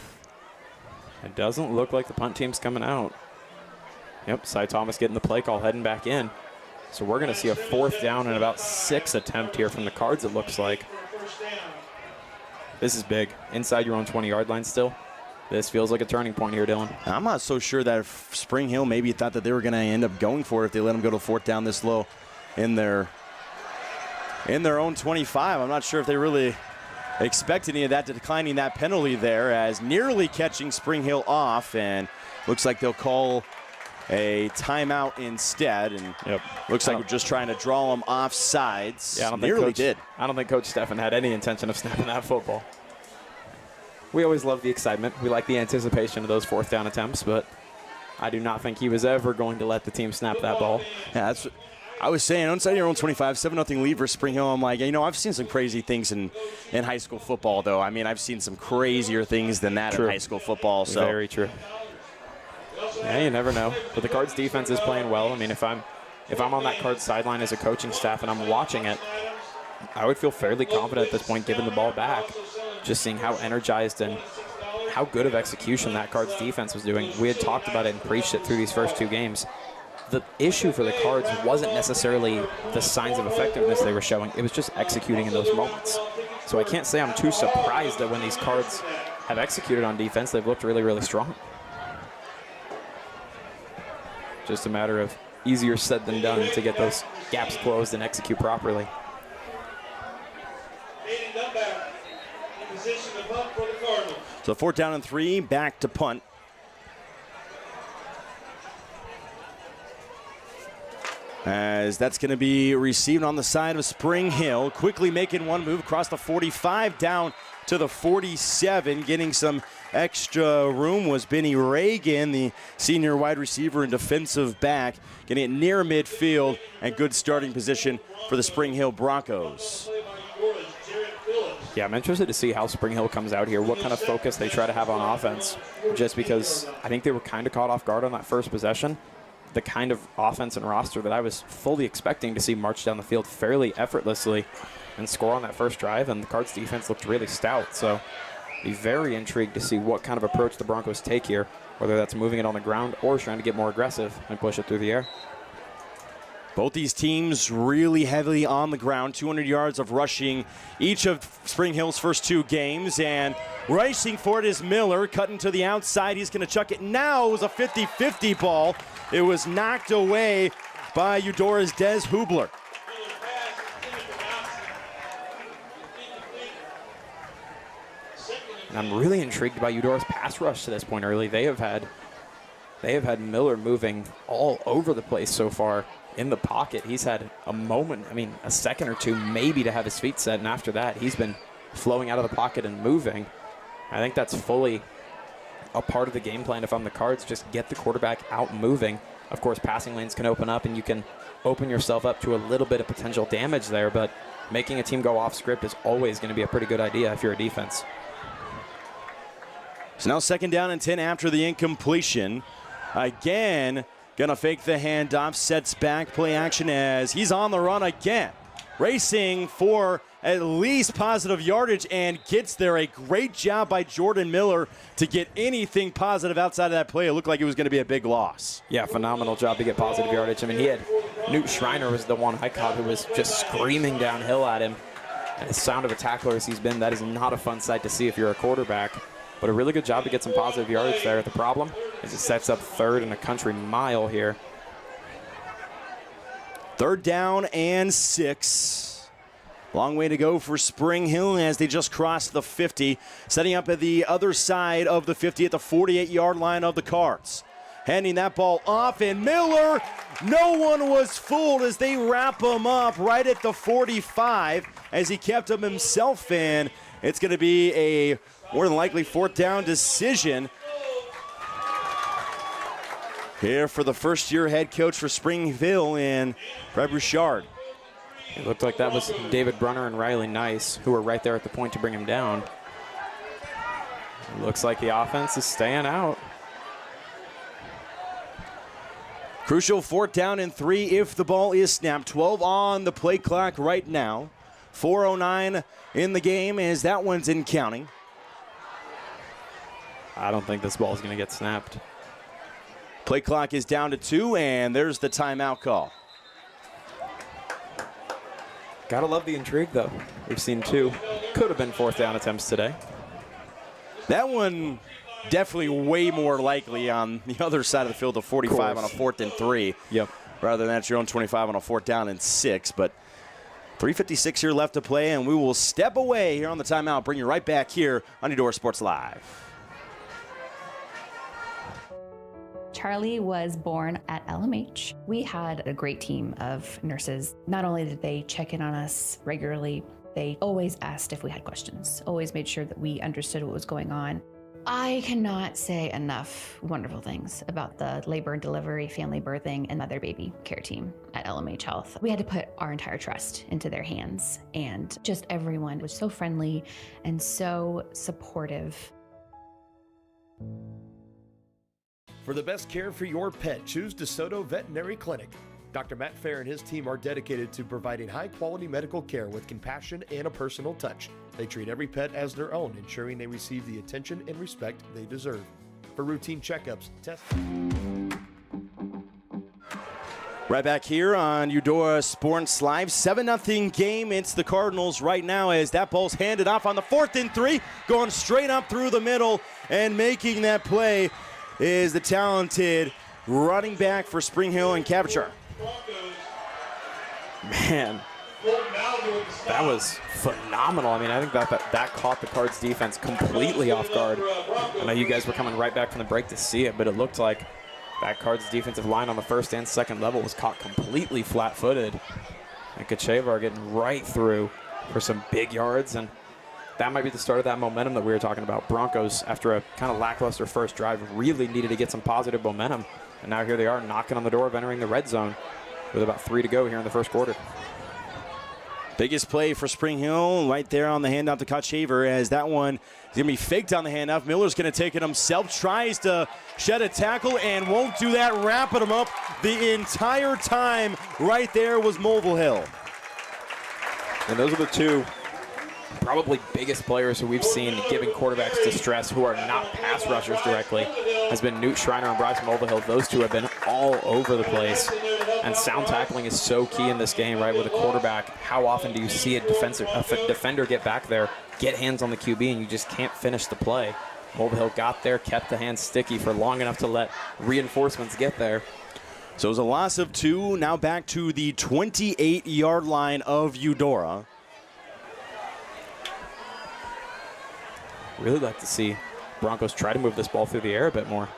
It doesn't look like the punt team's coming out. Yep, Cy Thomas getting the play call, heading back in. So we're going to see a 4th down and about 6 attempt here from the Cards, it looks like. This is big. Inside your own 20-yard line still. This feels like a turning point here, Dylan. I'm not so sure that Spring Hill maybe thought that they were going to end up going for it if they let them go to 4th down this low in their own 25. I'm not sure if they really expected any of that, declining that penalty there as nearly catching Spring Hill off, and looks like they'll call a timeout instead, and looks like we're just trying to draw them off sides. Yeah, I don't think Coach Steffen had any intention of snapping that football. We always love the excitement. We like the anticipation of those 4th down attempts, but I do not think he was ever going to let the team snap that ball. Yeah, that's what I was saying. Inside your own 25, 7-0 lead for Spring Hill. I'm like, I've seen some crazy things in high school football, though. I mean, I've seen some crazier things than that in high school football. So very true. Yeah, you never know. But the Cards defense is playing well. I mean, if I'm on that Cards sideline as a coaching staff and I'm watching it, I would feel fairly confident at this point giving the ball back. Just seeing how energized and how good of execution that Cards defense was doing. We had talked about it and preached it through these first 2 games. The issue for the Cards wasn't necessarily the signs of effectiveness they were showing. It was just executing in those moments. So I can't say I'm too surprised that when these Cards have executed on defense, they've looked really, really strong. Just a matter of easier said than done to get those gaps closed and execute properly. So 4th down and 3, back to punt. As that's going to be received on the side of Spring Hill. Quickly making one move across the 45 down to the 47. Getting some extra room was Benny Reagan, the senior wide receiver and defensive back. Getting it near midfield and good starting position for the Spring Hill Broncos. Yeah, I'm interested to see how Spring Hill comes out here, what kind of focus they try to have on offense, just because I think they were kind of caught off guard on that first possession. The kind of offense and roster that I was fully expecting to see march down the field fairly effortlessly and score on that first drive, and the Cards defense looked really stout. So be very intrigued to see what kind of approach the Broncos take here, whether that's moving it on the ground or trying to get more aggressive and push it through the air. Both these teams really heavily on the ground, 200 yards of rushing each of Spring Hill's first 2 games, and racing for it is Miller, cutting to the outside. He's going to chuck it now. It was a 50-50 ball. It was knocked away by Eudora's Des Hubler. I'm really intrigued by Eudora's pass rush to this point early. They have had Miller moving all over the place so far in the pocket. He's had a moment, a second or two maybe to have his feet set, and after that he's been flowing out of the pocket and moving. I think that's fully a part of the game plan if I'm the Cards. Just get the quarterback out moving. Of course, passing lanes can open up and you can open yourself up to a little bit of potential damage there, but making a team go off script is always going to be a pretty good idea if you're a defense. So now 2nd down and 10 after the incompletion. Again, gonna fake the handoff, sets back, play action as he's on the run again. Racing for at least positive yardage and gets there. A great job by Jordan Miller to get anything positive outside of that play. It looked like it was going to be a big loss. Yeah, phenomenal job to get positive yardage. He had Newt Schreiner was the one I caught who was just screaming downhill at him. And the sound of a tackler as he's been, that is not a fun sight to see if you're a quarterback. But a really good job to get some positive yardage there. The problem is it sets up 3rd and a country mile here. 3rd down and 6. Long way to go for Spring Hill as they just crossed the 50. Setting up at the other side of the 50 at the 48-yard line of the Cards. Handing that ball off, and Miller, no one was fooled as they wrap him up right at the 45 as he kept him himself in. It's going to be a more than likely 4th down decision here for the first-year head coach for Spring Hill in Brad Bouchard. It looked like that was David Brunner and Riley Nice who were right there at the point to bring him down. It looks like the offense is staying out. Crucial 4th down and 3 if the ball is snapped. 12 on the play clock right now. 4:09 in the game as that one's in counting. I don't think this ball is going to get snapped. Play clock is down to 2, and there's the timeout call. Gotta love the intrigue, though. We've seen 2. Could have been 4th down attempts today. That one definitely way more likely on the other side of the field, the 45 on a 4th and 3. Yep. Rather than at your own 25 on a 4th down and 6. But 3:56 here left to play, and we will step away here on the timeout. Bring you right back here on Eudora Sports Live. Charlie was born at LMH. We had a great team of nurses. Not only did they check in on us regularly, they always asked if we had questions, always made sure that we understood what was going on. I cannot say enough wonderful things about the labor and delivery, family birthing, and mother baby care team at LMH Health. We had to put our entire trust into their hands, and just everyone was so friendly and so supportive. For the best care for your pet, choose DeSoto Veterinary Clinic. Dr. Matt Fair and his team are dedicated to providing high-quality medical care with compassion and a personal touch. They treat every pet as their own, ensuring they receive the attention and respect they deserve. For routine checkups, tests. Right back here on Eudora Sports Live. 7-0 game. It's the Cardinals right now as that ball's handed off on the 4th and 3, going straight up through the middle, and making that play is the talented running back for Spring Hill and Capture. Man, that was phenomenal. I think that caught the Cards defense completely off guard. I know you guys were coming right back from the break to see it, but it looked like that Cards defensive line on the 1st and 2nd level was caught completely flat-footed. And Kachevar getting right through for some big yards, and that might be the start of that momentum that we were talking about. Broncos, after a kind of lackluster first drive, really needed to get some positive momentum. And now here they are knocking on the door of entering the red zone with about 3 to go here in the first quarter. Biggest play for Spring Hill right there on the handoff to Kachevar as that one is going to be faked on the handoff. Miller's going to take it himself, tries to shed a tackle and won't do that, wrapping him up the entire time. Right there was Mobile Hill. And those are the 2 probably biggest players who we've seen giving quarterbacks distress who are not pass rushers directly has been Newt Schreiner and Bryce Mulvihill. Those 2 have been all over the place. And sound tackling is so key in this game, right? With a quarterback, how often do you see a defender get back there, get hands on the QB, and you just can't finish the play? Mulvihill got there, kept the hands sticky for long enough to let reinforcements get there. So it was a loss of 2. Now back to the 28-yard line of Eudora. Really like to see Broncos try to move this ball through the air a bit more.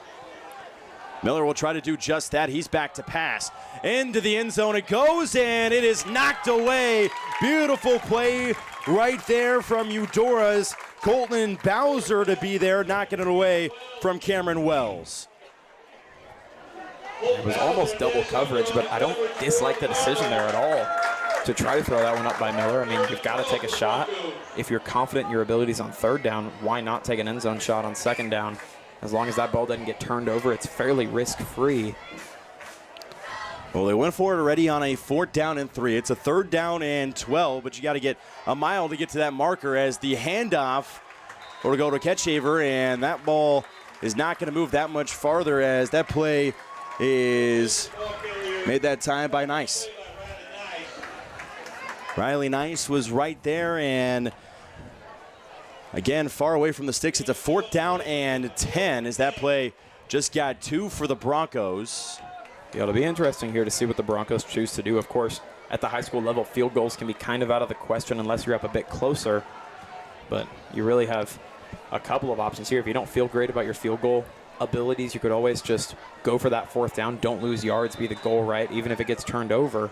Miller will try to do just that. He's back to pass. Into the end zone it goes, and it is knocked away. Beautiful play right there from Eudora's Colton Bowser to be there, knocking it away from Cameron Wells. It was almost double coverage, but I don't dislike the decision there at all to try to throw that one up by Miller. I mean, you've got to take a shot. If you're confident in your abilities on third down, why not take an end zone shot on second down? As long as that ball doesn't get turned over, it's fairly risk-free. Well, they went for it already on a 4th down and 3. It's a 3rd down and 12, but you got to get a mile to get to that marker as the handoff will go to Ketchaver, and that ball is not going to move that much farther as that play is made that time by Nice. Riley Nice was right there, and again, far away from the sticks. It's a 4th down and 10 as that play just got 2 for the Broncos. Yeah, it'll be interesting here to see what the Broncos choose to do. Of course, at the high school level, field goals can be kind of out of the question unless you're up a bit closer. But you really have a couple of options here. If you don't feel great about your field goal abilities, you could always just go for that 4th down. Don't lose yards, be the goal right, even if it gets turned over.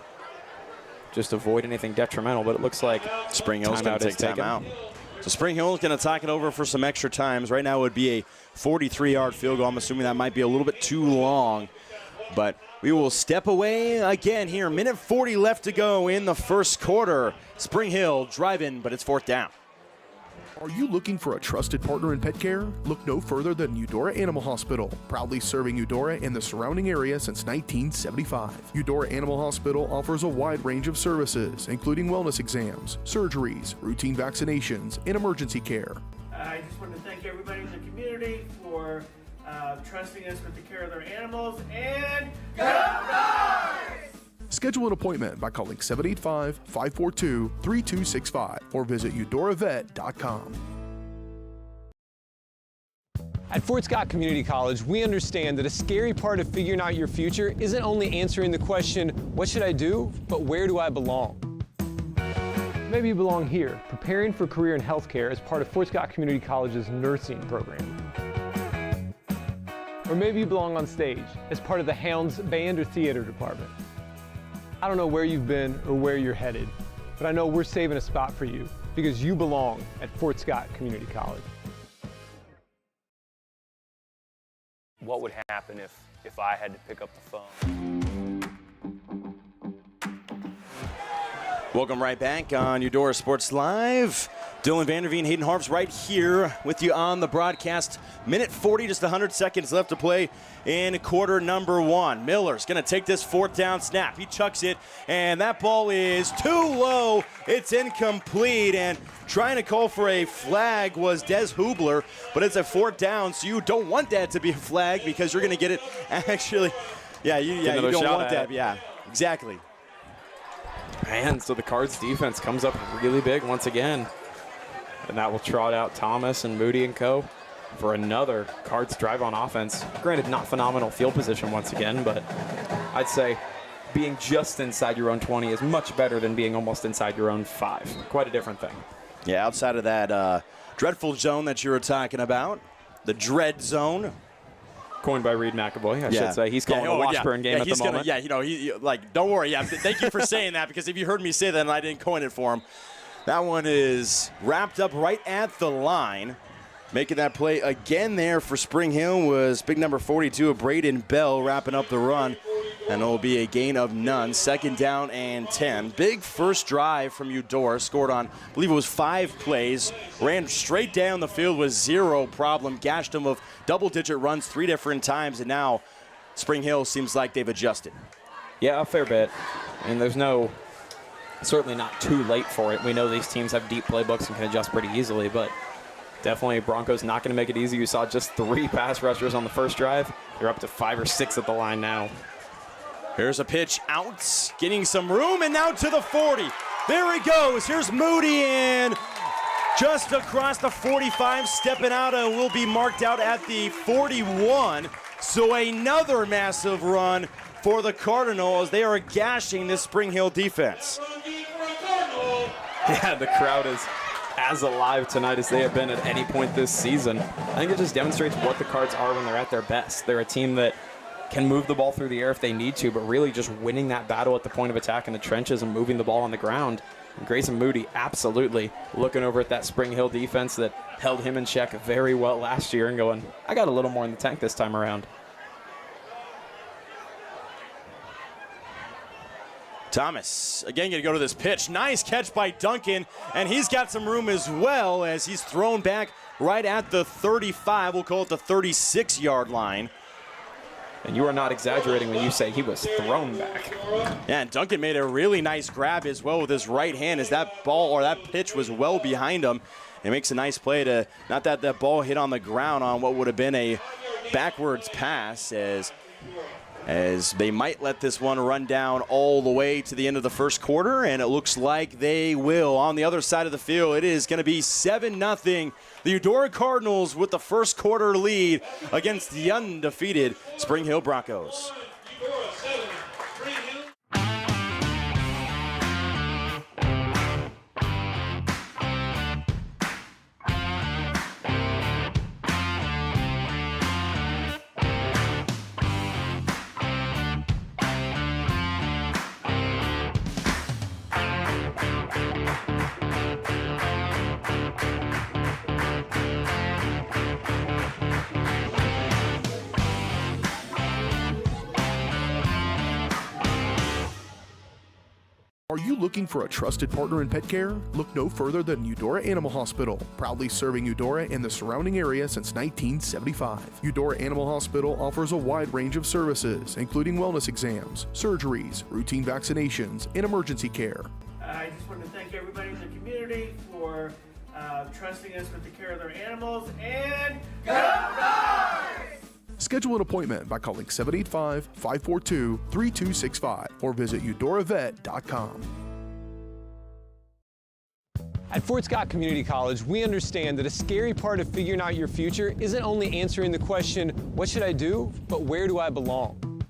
Just avoid anything detrimental. But it looks like Spring Hill's going to take timeout. So Spring Hill's going to talk it over for some extra times. Right now it would be a 43-yard field goal. I'm assuming that might be a little bit too long. But we will step away again here. Minute 40 left to go in the first quarter. Spring Hill driving, but it's 4th down. Are you looking for a trusted partner in pet care? Look no further than Eudora Animal Hospital, proudly serving Eudora and the surrounding area since 1975. Eudora Animal Hospital offers a wide range of services, including wellness exams, surgeries, routine vaccinations, and emergency care. I just want to thank everybody in the community for trusting us with the care of their animals, and go Dogs! Schedule an appointment by calling 785-542-3265 or visit eudoravet.com. At Fort Scott Community College, we understand that a scary part of figuring out your future isn't only answering the question, what should I do, but where do I belong? Maybe you belong here, preparing for a career in healthcare as part of Fort Scott Community College's nursing program. Or maybe you belong on stage as part of the Hounds band or theater department. I don't know where you've been or where you're headed, but I know we're saving a spot for you because you belong at Fort Scott Community College. What would happen if I had to pick up the phone? Welcome right back on Eudora Sports Live. Dylan Vanderveen, Hayden Harps right here with you on the broadcast. Minute 40, just 100 seconds left to play in quarter number 1. Miller's going to take this 4th down snap. He chucks it, and that ball is too low. It's incomplete, and trying to call for a flag was Des Hubler, but it's a 4th down, so you don't want that to be a flag because you're going to get it actually. You don't want that. Yeah, exactly. Man, so the Cards defense comes up really big once again. And that will trot out Thomas and Moody and co. for another Cards drive on offense. Granted, not phenomenal field position once again, but I'd say being just inside your own 20 is much better than being almost inside your own 5. Quite a different thing. Yeah, outside of that dreadful zone that you were talking about, the dread zone. Coined by Reed McAvoy, I should say. He's calling a Washburn game at the moment. Don't worry. Yeah, thank you for saying that, because if you heard me say that and I didn't coin it for him, that one is wrapped up right at the line. Making that play again there for Spring Hill was big number 42 of Braden Bell wrapping up the run. And it will be a gain of none. 2nd down and 10. Big first drive from Eudora. Scored on, I believe it was 5 plays. Ran straight down the field with 0 problem. Gashed them with double-digit runs 3 different times. And now Spring Hill seems like they've adjusted. Yeah, a fair bit. And there's certainly not too late for it. We know these teams have deep playbooks and can adjust pretty easily, but definitely Broncos not going to make it easy. You saw just 3 pass rushers on the first drive. They're up to 5 or 6 at the line now. Here's a pitch out, getting some room, and now to the 40. There he goes. Here's Moody in just across the 45, stepping out, and will be marked out at the 41. So another massive run for the Cardinals. They are gashing this Spring Hill defense. Yeah, the crowd is as alive tonight as they have been at any point this season. I think it just demonstrates what the Cards are when they're at their best. They're a team that can move the ball through the air if they need to, but really just winning that battle at the point of attack in the trenches and moving the ball on the ground. And Grayson Moody absolutely looking over at that Spring Hill defense that held him in check very well last year and going, I got a little more in the tank this time around. Thomas, again, going to go to this pitch. Nice catch by Duncan, and he's got some room as well as he's thrown back right at the 35. We'll call it the 36-yard line. And you are not exaggerating when you say he was thrown back. Yeah, and Duncan made a really nice grab as well with his right hand as that ball or that pitch was well behind him. It makes a nice play to, not that that ball hit on the ground on what would have been a backwards pass as they might let this one run down all the way to the end of the first quarter, and it looks like they will. On the other side of the field, it is going to be 7-0. The Eudora Cardinals with the first quarter lead against the undefeated Spring Hill Broncos. Are you looking for a trusted partner in pet care? Look no further than Eudora Animal Hospital, proudly serving Eudora and the surrounding area since 1975. Eudora Animal Hospital offers a wide range of services, including wellness exams, surgeries, routine vaccinations, and emergency care. I just want to thank everybody in the community for trusting us with the care of their animals, and go Cards! Schedule an appointment by calling 785-542-3265 or visit eudoravet.com. At Fort Scott Community College, we understand that a scary part of figuring out your future isn't only answering the question, what should I do, but where do I belong?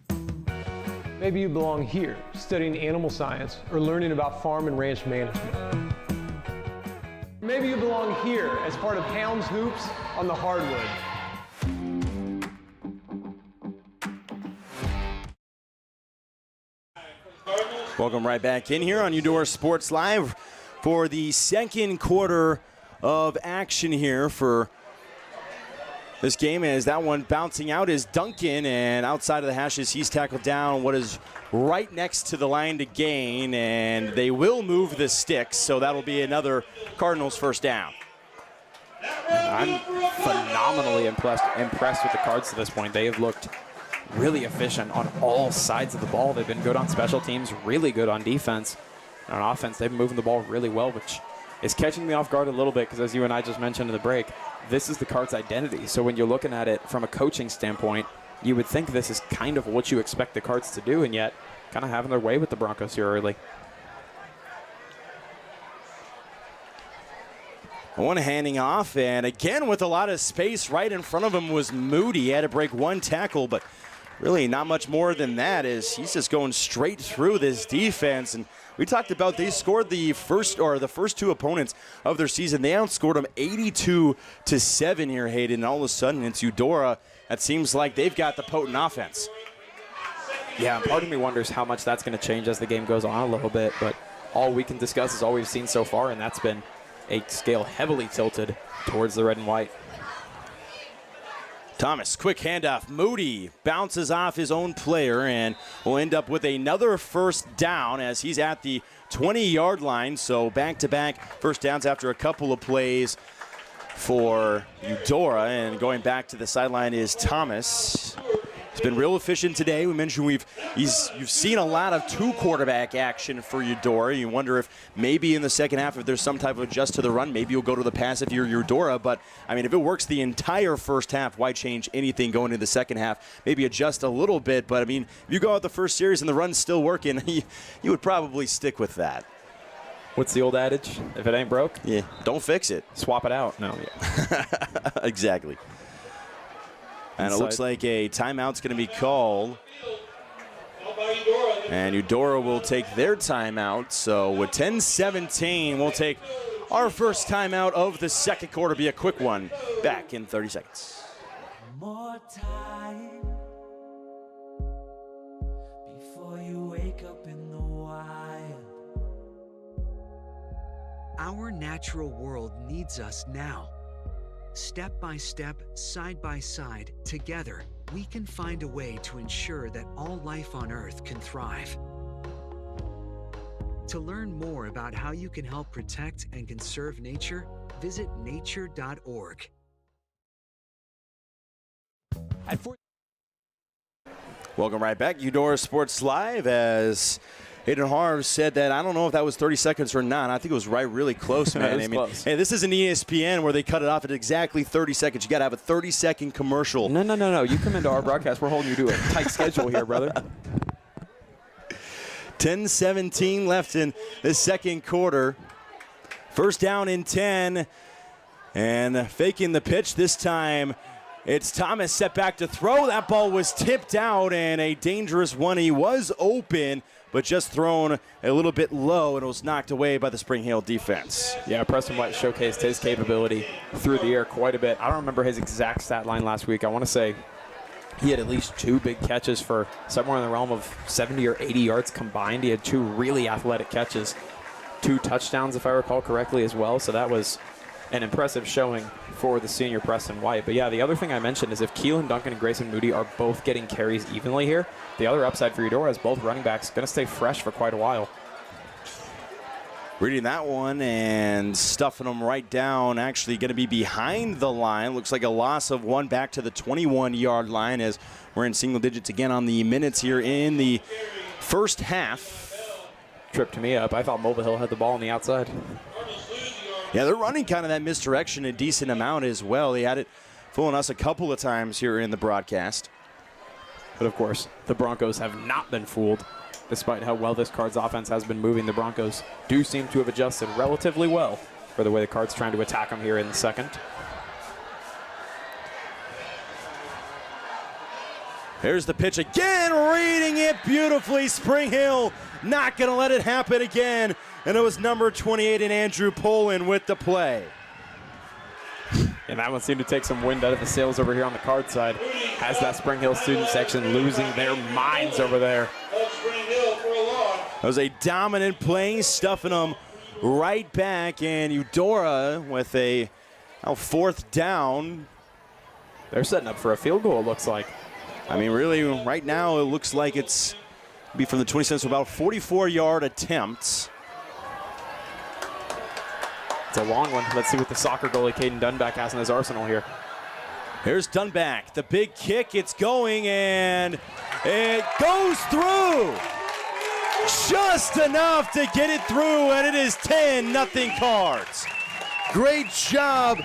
Maybe you belong here, studying animal science or learning about farm and ranch management. Maybe you belong here as part of Hounds Hoops on the hardwood. Welcome right back in here on Eudora Sports Live for the second quarter of action here for this game. As that one bouncing out is Duncan, and outside of the hashes, he's tackled down what is right next to the line to gain, and they will move the sticks, so that'll be another Cardinals first down. I'm phenomenally impressed with the Cards to this point. They have looked really efficient on all sides of the ball. They've been good on special teams, really good on defense. And on offense, they've been moving the ball really well, which is catching me off guard a little bit because, as you and I just mentioned in the break, this is the Cards' identity. So when you're looking at it from a coaching standpoint, you would think this is kind of what you expect the Cards to do, and yet kind of having their way with the Broncos here early. One handing off, and again with a lot of space right in front of him was Moody. He had to break one tackle, but really not much more than that, as he's just going straight through this defense. And we talked about they scored the first two opponents of their season. They outscored them 82-7 here, Hayden. And all of a sudden it's Eudora. That seems like they've got the potent offense. Yeah, part of me wonders how much that's going to change as the game goes on a little bit. But all we can discuss is all we've seen so far, and that's been a scale heavily tilted towards the red and white. Thomas, quick handoff. Moody bounces off his own player and will end up with another first down as he's at the 20-yard line. So back-to-back first downs after a couple of plays for Eudora. And going back to the sideline is Thomas. He's been real efficient today. We mentioned you've seen a lot of two-quarterback action for Eudora. You wonder if maybe in the second half, if there's some type of adjust to the run, maybe you'll go to the pass if you're Eudora. But, I mean, if it works the entire first half, why change anything going into the second half? Maybe adjust a little bit. But, I mean, if you go out the first series and the run's still working, you would probably stick with that. What's the old adage? If it ain't broke? Yeah, don't fix it. Swap it out. No. Yeah. Exactly. And it looks like a timeout's going to be called. And Eudora will take their timeout. So with 10-17, we'll take our first timeout of the second quarter. Be a quick one. Back in 30 seconds. More time before you wake up in the wild. Our natural world needs us now. Step by step, side by side, together, we can find a way to ensure that all life on Earth can thrive. To learn more about how you can help protect and conserve nature, visit nature.org. Welcome right back. Eudora Sports Live, as Hayden Harv said that, I don't know if that was 30 seconds or not. I think it was really close, man. Close. Hey, this isn't ESPN where they cut it off at exactly 30 seconds. You got to have a 30-second commercial. No. You come into our broadcast, we're holding you to a tight schedule here, brother. 10:17 left in the second quarter. First down and 10. And faking the pitch this time. It's Thomas set back to throw. That ball was tipped out, and a dangerous one. He was open, but just thrown a little bit low, and it was knocked away by the Spring Hill defense. Yeah, Preston White showcased his capability through the air quite a bit. I don't remember his exact stat line last week. I want to say he had at least 2 big catches for somewhere in the realm of 70 or 80 yards combined. He had 2 really athletic catches, 2 touchdowns, if I recall correctly, as well. So that was an impressive showing for the senior Preston White. But yeah, the other thing I mentioned is if Keelan Duncan and Grayson Moody are both getting carries evenly here, the other upside for Eudora is both running backs going to stay fresh for quite a while. Reading that one and stuffing them right down, actually going to be behind the line. Looks like a loss of 1 back to the 21-yard line as we're in single digits again on the minutes here in the first half. Tripped me up. I thought Mobile Hill had the ball on the outside. Yeah, they're running kind of that misdirection a decent amount as well. They had it fooling us a couple of times here in the broadcast. But of course, the Broncos have not been fooled. Despite how well this Cards offense has been moving, the Broncos do seem to have adjusted relatively well for the way the Cards trying to attack them here in the second. Here's the pitch again, reading it beautifully. Spring Hill not going to let it happen again. And it was number 28 in Andrew Poland with the play. And that one seemed to take some wind out of the sails over here on the Card side. Has that Spring Hill student section losing their minds over there. That was a dominant play, stuffing them right back. And Eudora with a 4th down. They're setting up for a field goal, it looks like. I mean, really, right now it looks like it's be from the 20 cents, so about 44-yard attempts. It's a long one. Let's see what the soccer goalie Caden Dunback has in his arsenal here. Here's Dunback, the big kick, it's going, and it goes through. Just enough to get it through, and it is 10-0 Cards. Great job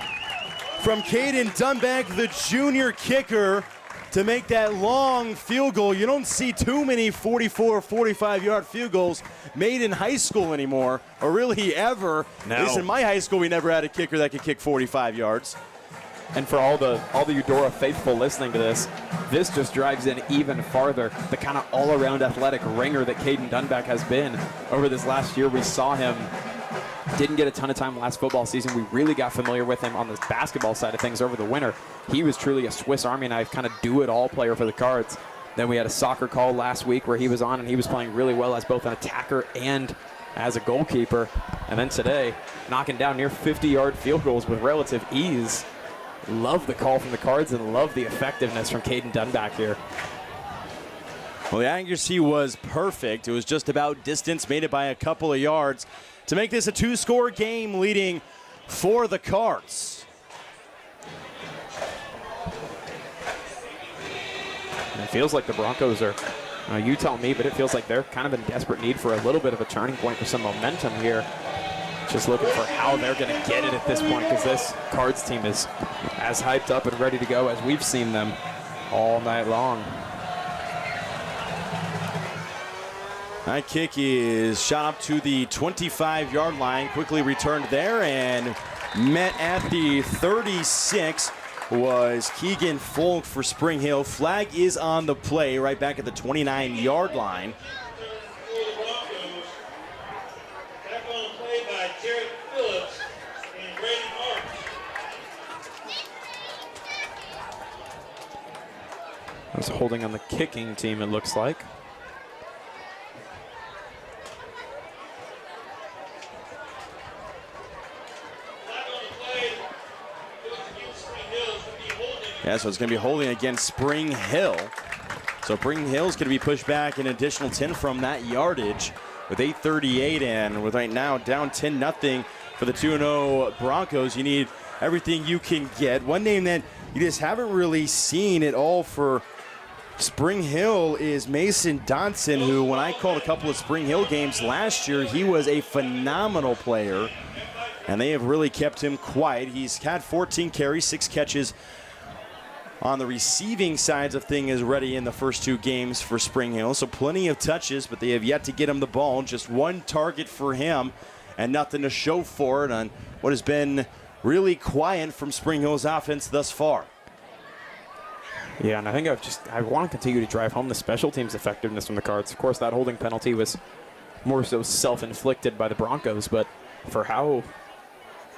from Caden Dunback, the junior kicker, to make that long field goal. You don't see too many 44 or 45-yard field goals made in high school anymore, or really ever. No. At least in my high school, we never had a kicker that could kick 45 yards. And for all the Eudora faithful listening to this just drives in even farther the kind of all-around athletic ringer that Caden Dunback has been over this last year. We saw him, didn't get a ton of time last football season. We really got familiar with him on the basketball side of things over the winter. He was truly a Swiss Army knife, kind of do-it-all player for the Cards. Then we had a soccer call last week where he was on, and he was playing really well as both an attacker and as a goalkeeper. And then today, knocking down near 50-yard field goals with relative ease. Love the call from the Cards and love the effectiveness from Caden Dunback here. Well, the accuracy was perfect. It was just about distance, made it by a couple of yards to make this a 2-score game, leading for the Cards. And it feels like the Broncos are, you tell me, but it feels like they're kind of in desperate need for a little bit of a turning point for some momentum here. Just looking for how they're going to get it at this point, because this Cards team is as hyped up and ready to go as we've seen them all night long. That kick is shot up to the 25-yard line, quickly returned there, and met at the 36 was Keegan Folk for Spring Hill. Flag is on the play right back at the 29-yard line. He's holding on the kicking team, it looks like. Yeah, so it's going to be holding against Spring Hill. So Spring Hill's going to be pushed back an additional 10 from that yardage with 8:38 in. With right now down 10-0 for the 2-0 Broncos. You need everything you can get. One name that you just haven't really seen at all for Spring Hill is Mason Dotson, who when I called a couple of Spring Hill games last year, he was a phenomenal player. And they have really kept him quiet. He's had 14 carries, 6 catches on the receiving sides of things already in the first 2 games for Spring Hill. So plenty of touches, but they have yet to get him the ball. Just 1 target for him and nothing to show for it on what has been really quiet from Spring Hill's offense thus far. Yeah, and I think I want to continue to drive home the special teams effectiveness from the Cards. Of course, that holding penalty was more so self-inflicted by the Broncos, but for how,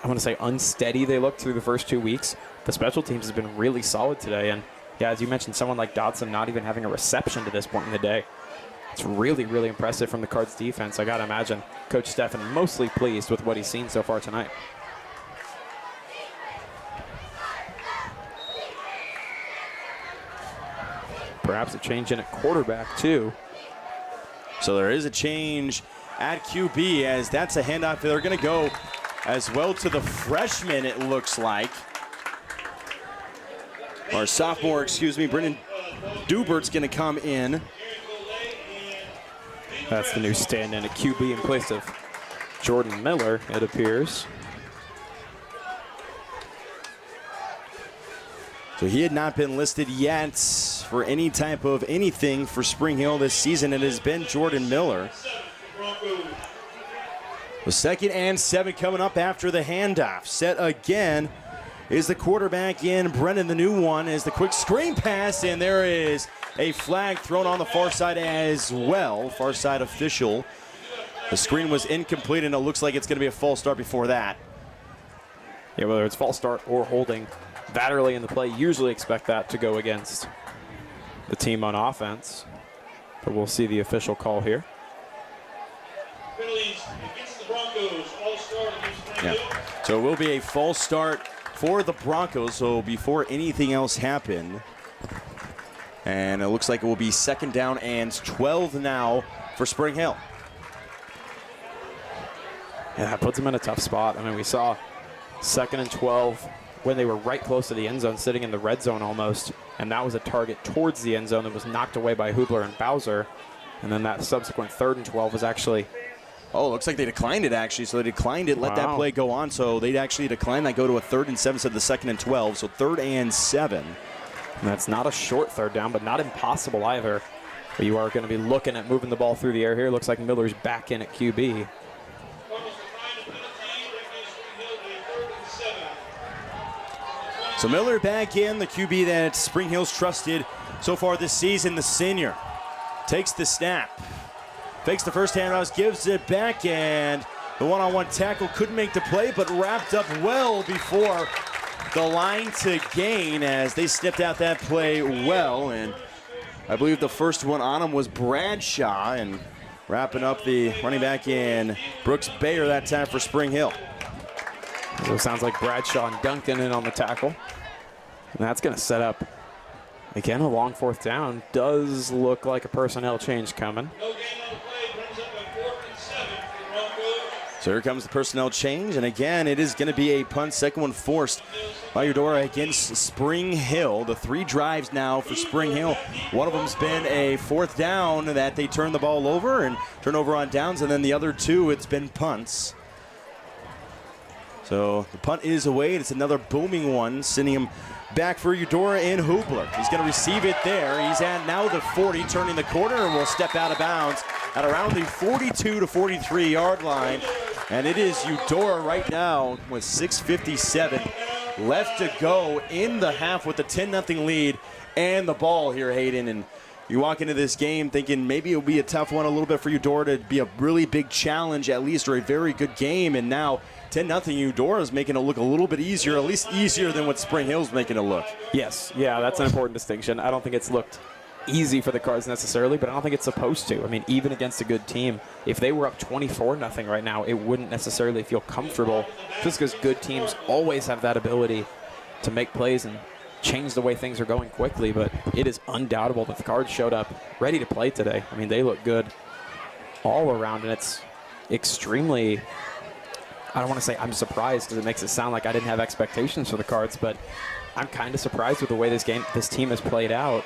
I want to say, unsteady they looked through the first 2 weeks, the special teams has been really solid today. And yeah, as you mentioned, someone like Dotson not even having a reception to this point in the day. It's really, really impressive from the Cards defense. I got to imagine Coach Steffen mostly pleased with what he's seen so far tonight. Perhaps a change in at quarterback, too. So there is a change at QB, as that's a handoff. They're going to go as well to the freshman, it looks like. Or sophomore, excuse me. Brendan Dubert's going to come in. That's the new stand-in at QB in place of Jordan Miller, it appears. So he had not been listed yet for any type of anything for Spring Hill this season. It has been Jordan Miller. The 2nd and 7 coming up after the handoff. Set again is the quarterback in. Brennan, the new one, is the quick screen pass, and there is a flag thrown on the far side as well. Far side official. The screen was incomplete, and it looks like it's going to be a false start before that. Yeah, whether it's false start or holding that early in the play, usually expect that to go against the team on offense. But we'll see the official call here. Yeah. So it will be a false start for the Broncos, so before anything else happened. And it looks like it will be 2nd down and 12 now for Spring Hill. Yeah, that puts them in a tough spot. I mean, we saw 2nd and 12 when they were right close to the end zone, sitting in the red zone almost. And that was a target towards the end zone that was knocked away by Hubler and Bowser. And then that subsequent 3rd and 12 was actually... Oh, looks like they declined it, actually. So they declined it, let that play go on. So they'd actually decline that, go to a 3rd and 7 instead of the 2nd and 12. So 3rd and 7. And that's not a short 3rd down, but not impossible either. But you are going to be looking at moving the ball through the air here. Looks like Miller's back in at QB. So Miller back in, the QB that Spring Hill's trusted so far this season. The senior takes the snap, fakes the first handoff, gives it back, and the one-on-one tackle couldn't make the play, but wrapped up well before the line to gain as they snipped out that play well. And I believe the first one on him was Bradshaw, and wrapping up the running back in Brooks Bayer that time for Spring Hill. So it sounds like Bradshaw and Duncan in on the tackle. And that's going to set up, again, a long 4th down. Does look like a personnel change coming. So here comes the personnel change, and again, it is going to be a punt, 2nd one forced by Eudora against Spring Hill. The 3 drives now for Spring Hill. One of them's been a 4th down that they turn the ball over and turn over on downs, and then the other 2, it's been punts. So the punt is away. It's another booming one, sending him back for Eudora and Hubler. He's going to receive it there. He's at now the 40, turning the corner, and will step out of bounds at around the 42 to 43 yard line. And it is Eudora right now with 6:57 left to go in the half with a 10-0 lead and the ball here, Hayden. And you walk into this game thinking maybe it'll be a tough one a little bit for Eudora to be a really big challenge at least, or a very good game. And now 10-0 Eudora is making it look a little bit easier, at least easier than what Spring Hill's making it look. Yes, yeah, that's an important distinction. I don't think it's looked easy for the Cards necessarily, but I don't think it's supposed to. I mean, even against a good team, if they were up 24-0 right now, it wouldn't necessarily feel comfortable, just because good teams always have that ability to make plays and change the way things are going quickly. But it is undoubtable that the Cards showed up ready to play today. I mean, they look good all around, and it's extremely, I don't want to say I'm surprised because it makes it sound like I didn't have expectations for the Cards, but I'm kind of surprised with the way this team has played out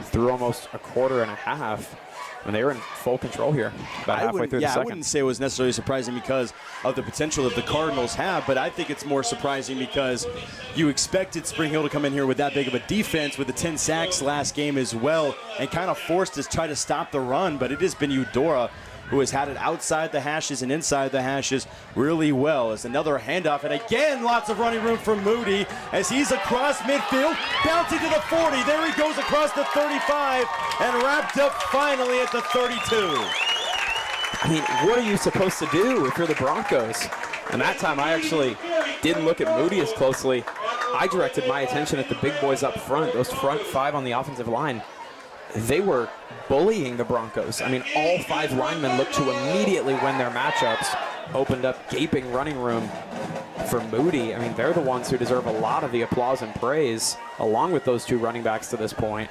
through almost a quarter and a half. And they were in full control here about halfway through the second. I wouldn't say it was necessarily surprising because of the potential that the Cardinals have, but I think it's more surprising because you expected Spring Hill to come in here with that big of a defense with the 10 sacks last game as well and kind of forced to try to stop the run, but it has been Eudora who has had it outside the hashes and inside the hashes really well. As another handoff, and again, lots of running room for Moody as he's across midfield, bouncing to the 40. There he goes across the 35 and wrapped up finally at the 32. I mean, what are you supposed to do if you're the Broncos? And that time I actually didn't look at Moody as closely. I directed my attention at the big boys up front, those front five on the offensive line. They were bullying the Broncos. I mean, all five linemen looked to immediately win their matchups, opened up gaping running room for Moody. I mean, they're the ones who deserve a lot of the applause and praise, along with those two running backs to this point.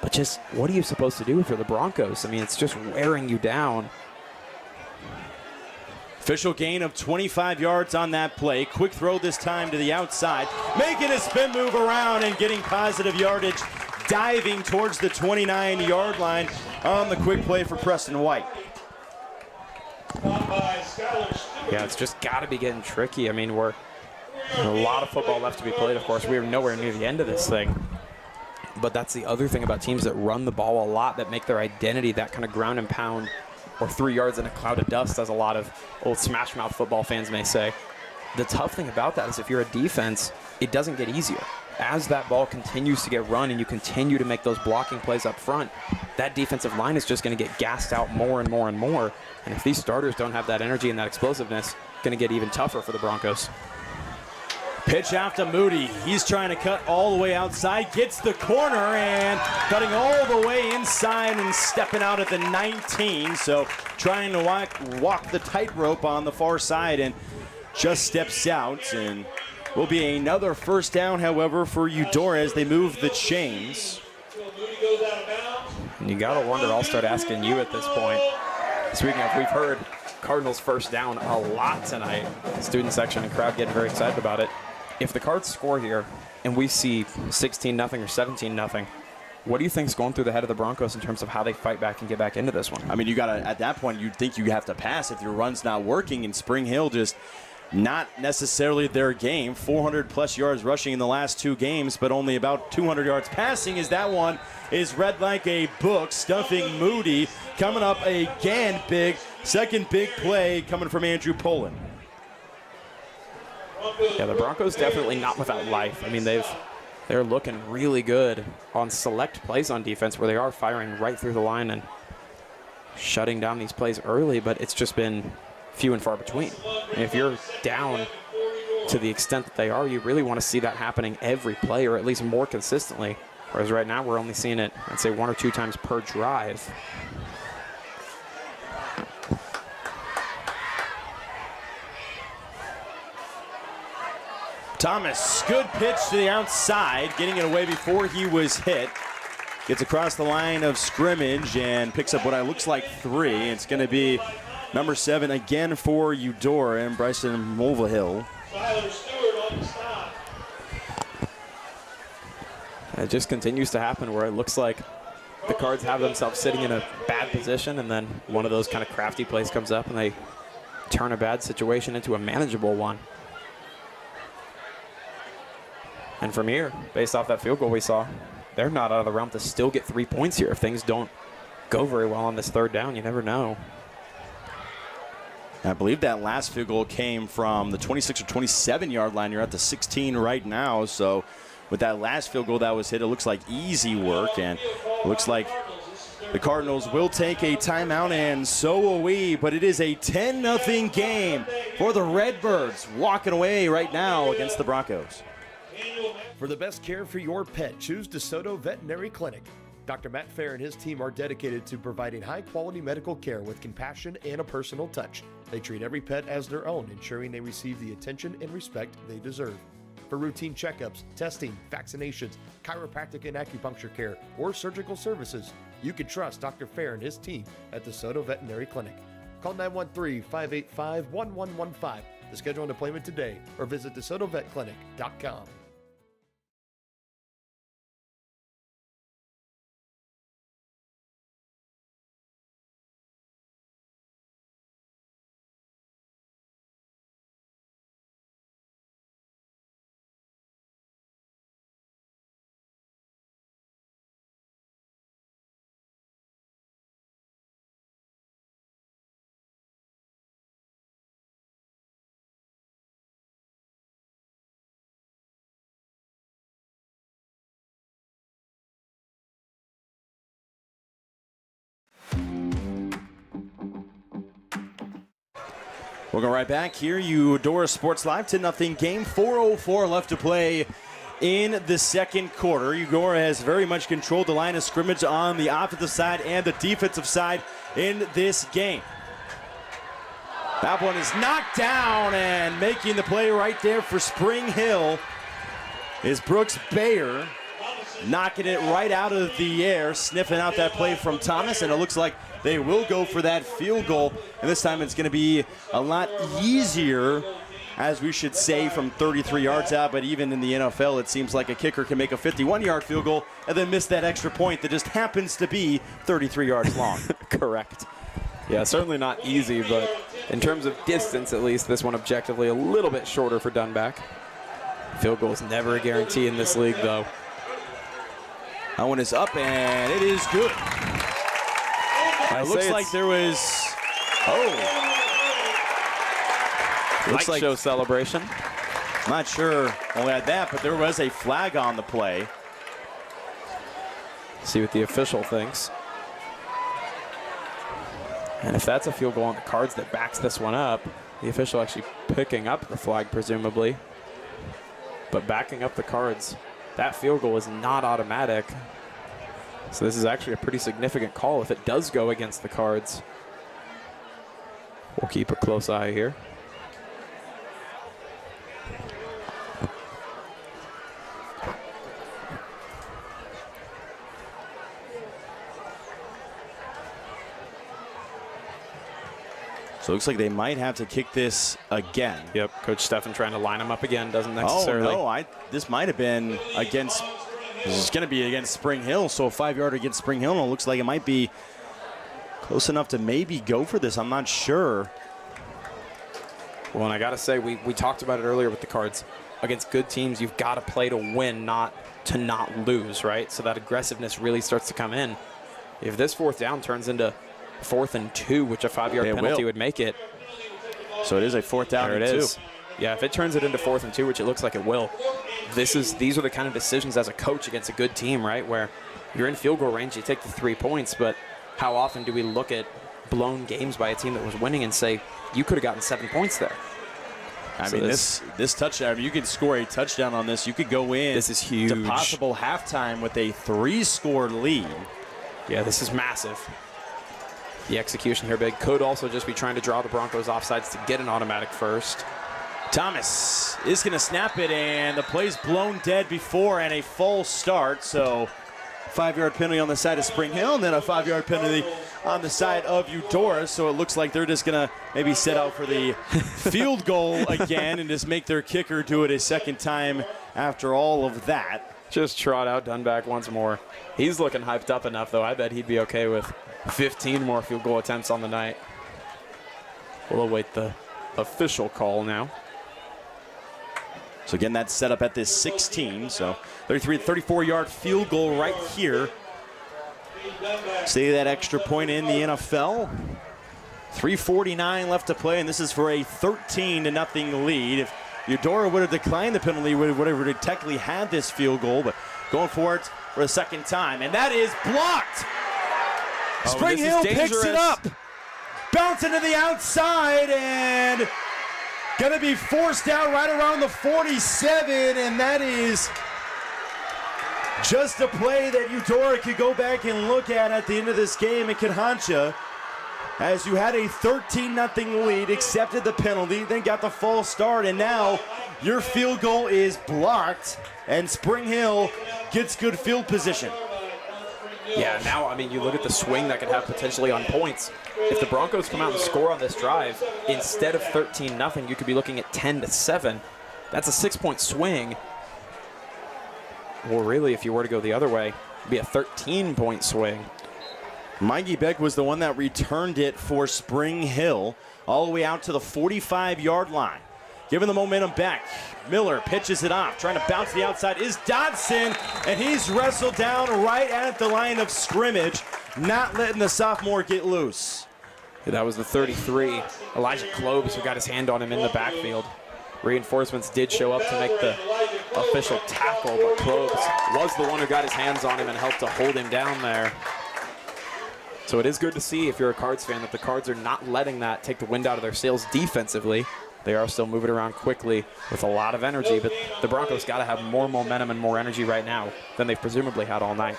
But just, what are you supposed to do if you're the Broncos? I mean, it's just wearing you down. Official gain of 25 yards on that play. Quick throw this time to the outside, making a spin move around and getting positive yardage, diving towards the 29-yard line on the quick play for Preston White. Yeah, it's just got to be getting tricky. I mean, we're a lot of football left to be played, of course. We're nowhere near the end of this thing. But that's the other thing about teams that run the ball a lot, that make their identity that kind of ground and pound, or 3 yards in a cloud of dust, as a lot of old Smash Mouth football fans may say. The tough thing about that is if you're a defense, it doesn't get easier. As that ball continues to get run and you continue to make those blocking plays up front, that defensive line is just going to get gassed out more and more and more. And if these starters don't have that energy and that explosiveness, it's going to get even tougher for the Broncos. Pitch out to Moody. He's trying to cut all the way outside, gets the corner, and cutting all the way inside and stepping out at the 19. So trying to walk the tightrope on the far side and just steps out. And will be another first down, however, for Eudora as they move the chains. And you got to wonder, I'll start asking you at this point. Speaking of, we've heard Cardinals first down a lot tonight. Student section and crowd getting very excited about it. If the Cards score here and we see 16-0 or 17-0, what do you think is going through the head of the Broncos in terms of how they fight back and get back into this one? I mean, you got to, at that point, you'd think you have to pass if your run's not working, and Spring Hill just not necessarily their game. 400-plus yards rushing in the last two games, but only about 200 yards passing, as that one is read like a book, stuffing Moody. Coming up again big, second big play coming from Andrew Poland. Yeah, the Broncos definitely not without life. I mean, they're looking really good on select plays on defense where they are firing right through the line and shutting down these plays early, but it's just been few and far between. And if you're down to the extent that they are, you really want to see that happening every play, or at least more consistently. Whereas right now we're only seeing it, I'd say, 1 or 2 times per drive. Thomas, good pitch to the outside, getting it away before he was hit. Gets across the line of scrimmage and picks up what looks like 3. It's going to be number 7 again for Eudora and Bryson Mulvihill. It just continues to happen where it looks like the Cards have themselves sitting in a bad position, and then one of those kind of crafty plays comes up and they turn a bad situation into a manageable one. And from here, based off that field goal we saw, they're not out of the realm to still get 3 points here if things don't go very well on this third down. You never know. I believe that last field goal came from the 26 or 27-yard line. You're at the 16 right now. So with that last field goal that was hit, it looks like easy work. And it looks like the Cardinals will take a timeout, and so will we. But it is a 10-0 game for the Redbirds, walking away right now against the Broncos. For the best care for your pet, choose DeSoto Veterinary Clinic. Dr. Matt Fair and his team are dedicated to providing high-quality medical care with compassion and a personal touch. They treat every pet as their own, ensuring they receive the attention and respect they deserve. For routine checkups, testing, vaccinations, chiropractic and acupuncture care, or surgical services, you can trust Dr. Fair and his team at DeSoto Veterinary Clinic. Call 913-585-1115 to schedule an appointment today or visit DeSotoVetClinic.com. We'll go right back here. Eudora Sports Live, 10-0 game. 4:04 left to play in the second quarter. Eudora has very much controlled the line of scrimmage on the offensive side and the defensive side in this game. That one is knocked down, and making the play right there for Spring Hill is Brooks Bayer, knocking it right out of the air, sniffing out that play from Thomas, and it looks like they will go for that field goal, and this time it's going to be a lot easier, as we should say, from 33 yards out. But even in the NFL, it seems like a kicker can make a 51-yard field goal and then miss that extra point that just happens to be 33 yards long. Correct. Yeah, certainly not easy, but in terms of distance, at least, this one objectively a little bit shorter for Dunback. Field goal is never a guarantee in this league, though. That one is up, and it is good. It looks like there was, light show celebration. Not sure only had that, but there was a flag on the play. See what the official thinks. And if that's a field goal on the cards that backs this one up, the official actually picking up the flag, presumably. But backing up the cards, that field goal is not automatic. So this is actually a pretty significant call if it does go against the cards. We'll keep a close eye here. So it looks like they might have to kick this again. Yep, Coach Steffen trying to line them up again, doesn't necessarily. Oh, no, this might have been against, this is going to be against Spring Hill, so a 5-yarder against Spring Hill, and it looks like it might be close enough to maybe go for this. I'm not sure. Well, and I got to say, we talked about it earlier with the cards. Against good teams, you've got to play to win, not to not lose, right? So that aggressiveness really starts to come in. If this fourth down turns into 4th and 2, which a 5-yard penalty would make it. So it is a 4th down and 2. Yeah, if it turns it into 4th and 2, which it looks like it will, these are the kind of decisions as a coach against a good team, right? Where you're in field goal range, you take the 3 points, but how often do we look at blown games by a team that was winning and say, you could have gotten 7 points there? I mean, this touchdown, I mean, you could score a touchdown on this. You could go in. This is huge. To possible halftime with a 3-score lead. Yeah, this is massive. The execution here big. Could also just be trying to draw the Broncos offsides to get an automatic first. Thomas is going to snap it, and the play's blown dead before and a full start. So 5-yard penalty on the side of Spring Hill, and then a 5-yard penalty on the side of Eudora. So it looks like they're just going to maybe set out for the field goal again and just make their kicker do it a second time after all of that. Just trot out Dunback once more. He's looking hyped up enough, though. I bet he'd be okay with 15 more field goal attempts on the night. We'll await the official call now. So again, that's set up at this 16. So 34-yard field goal right here. Stay that extra point in the NFL. 3:49 left to play, and this is for a 13-0 lead. If Eudora would have declined the penalty, would have technically had this field goal, but going for it for a second time, and that is blocked. Spring Hill picks it up, bouncing to the outside, and going to be forced out right around the 47, and that is Just a play that Eudora could go back and look at the end of this game, and could haunt you. As you had a 13-0 lead, accepted the penalty, then got the false start, and now your field goal is blocked, and Spring Hill gets good field position. Yeah, now, I mean, you look at the swing that could have potentially on points. If the Broncos come out and score on this drive, instead of 13-0, you could be looking at 10-7. That's a 6-point swing. Well, really, if you were to go the other way, it'd be a 13-point swing. Mikey Beck was the one that returned it for Spring Hill all the way out to the 45-yard line. Giving the momentum back. Miller pitches it off. Trying to bounce to the outside is Dodson, and he's wrestled down right at the line of scrimmage, not letting the sophomore get loose. Yeah, that was the 33, Elijah Klobes, who got his hand on him in the backfield. Reinforcements did show up to make the official tackle, but Klobes was the one who got his hands on him and helped to hold him down there. So it is good to see, if you're a Cards fan, that the Cards are not letting that take the wind out of their sails defensively. They are still moving around quickly with a lot of energy, but the Broncos got to have more momentum and more energy right now than they've presumably had all night.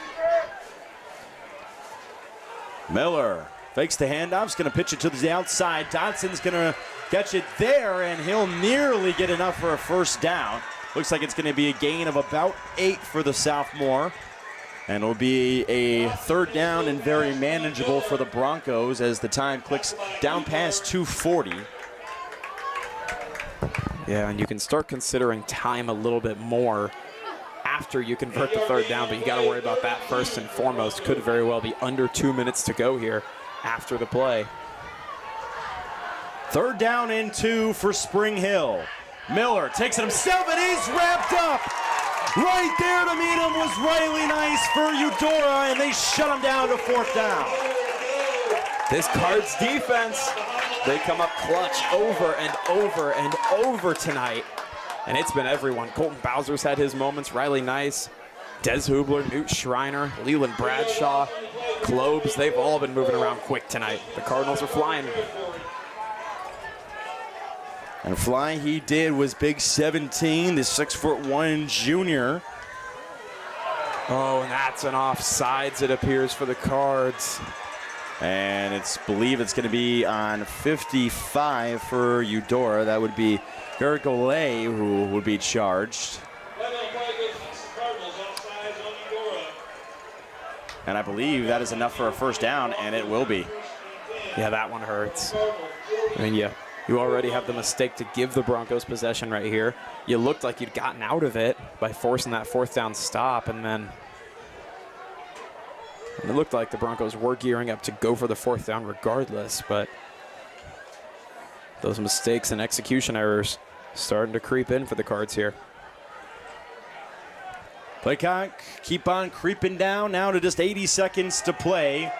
Miller fakes the handoff, is going to pitch it to the outside. Dodson's going to catch it there, and he'll nearly get enough for a first down. Looks like it's going to be a gain of about 8 for the sophomore. And it'll be a third down and very manageable for the Broncos as the time clicks down past 2:40. Yeah, and you can start considering time a little bit more after you convert the third down, but you got to worry about that first and foremost. Could very well be under 2 minutes to go here after the play. Third down and 2 for Spring Hill. Miller takes it himself, and he's wrapped up. Right there to meet him was Riley Nice for Eudora, and they shut him down to fourth down. This Cards defense, they come up clutch over and over and over tonight. And it's been everyone. Colton Bowser's had his moments. Riley Nice, Des Hubler, Newt Schreiner, Leland Bradshaw, Klobes. They've all been moving around quick tonight. The Cardinals are flying. And fly he did was big 17, the 6'1" junior. Oh, and that's an offsides, it appears, for the Cards. And believe it's going to be on 55 for Eudora. That would be Eric Olay who would be charged. And I believe that is enough for a first down, and it will be. Yeah, that one hurts. I mean, yeah. You already have the mistake to give the Broncos possession right here. You looked like you'd gotten out of it by forcing that fourth down stop, and then it looked like the Broncos were gearing up to go for the fourth down regardless, but those mistakes and execution errors starting to creep in for the Cards here. Play clock keep on creeping down now to just 80 seconds to play.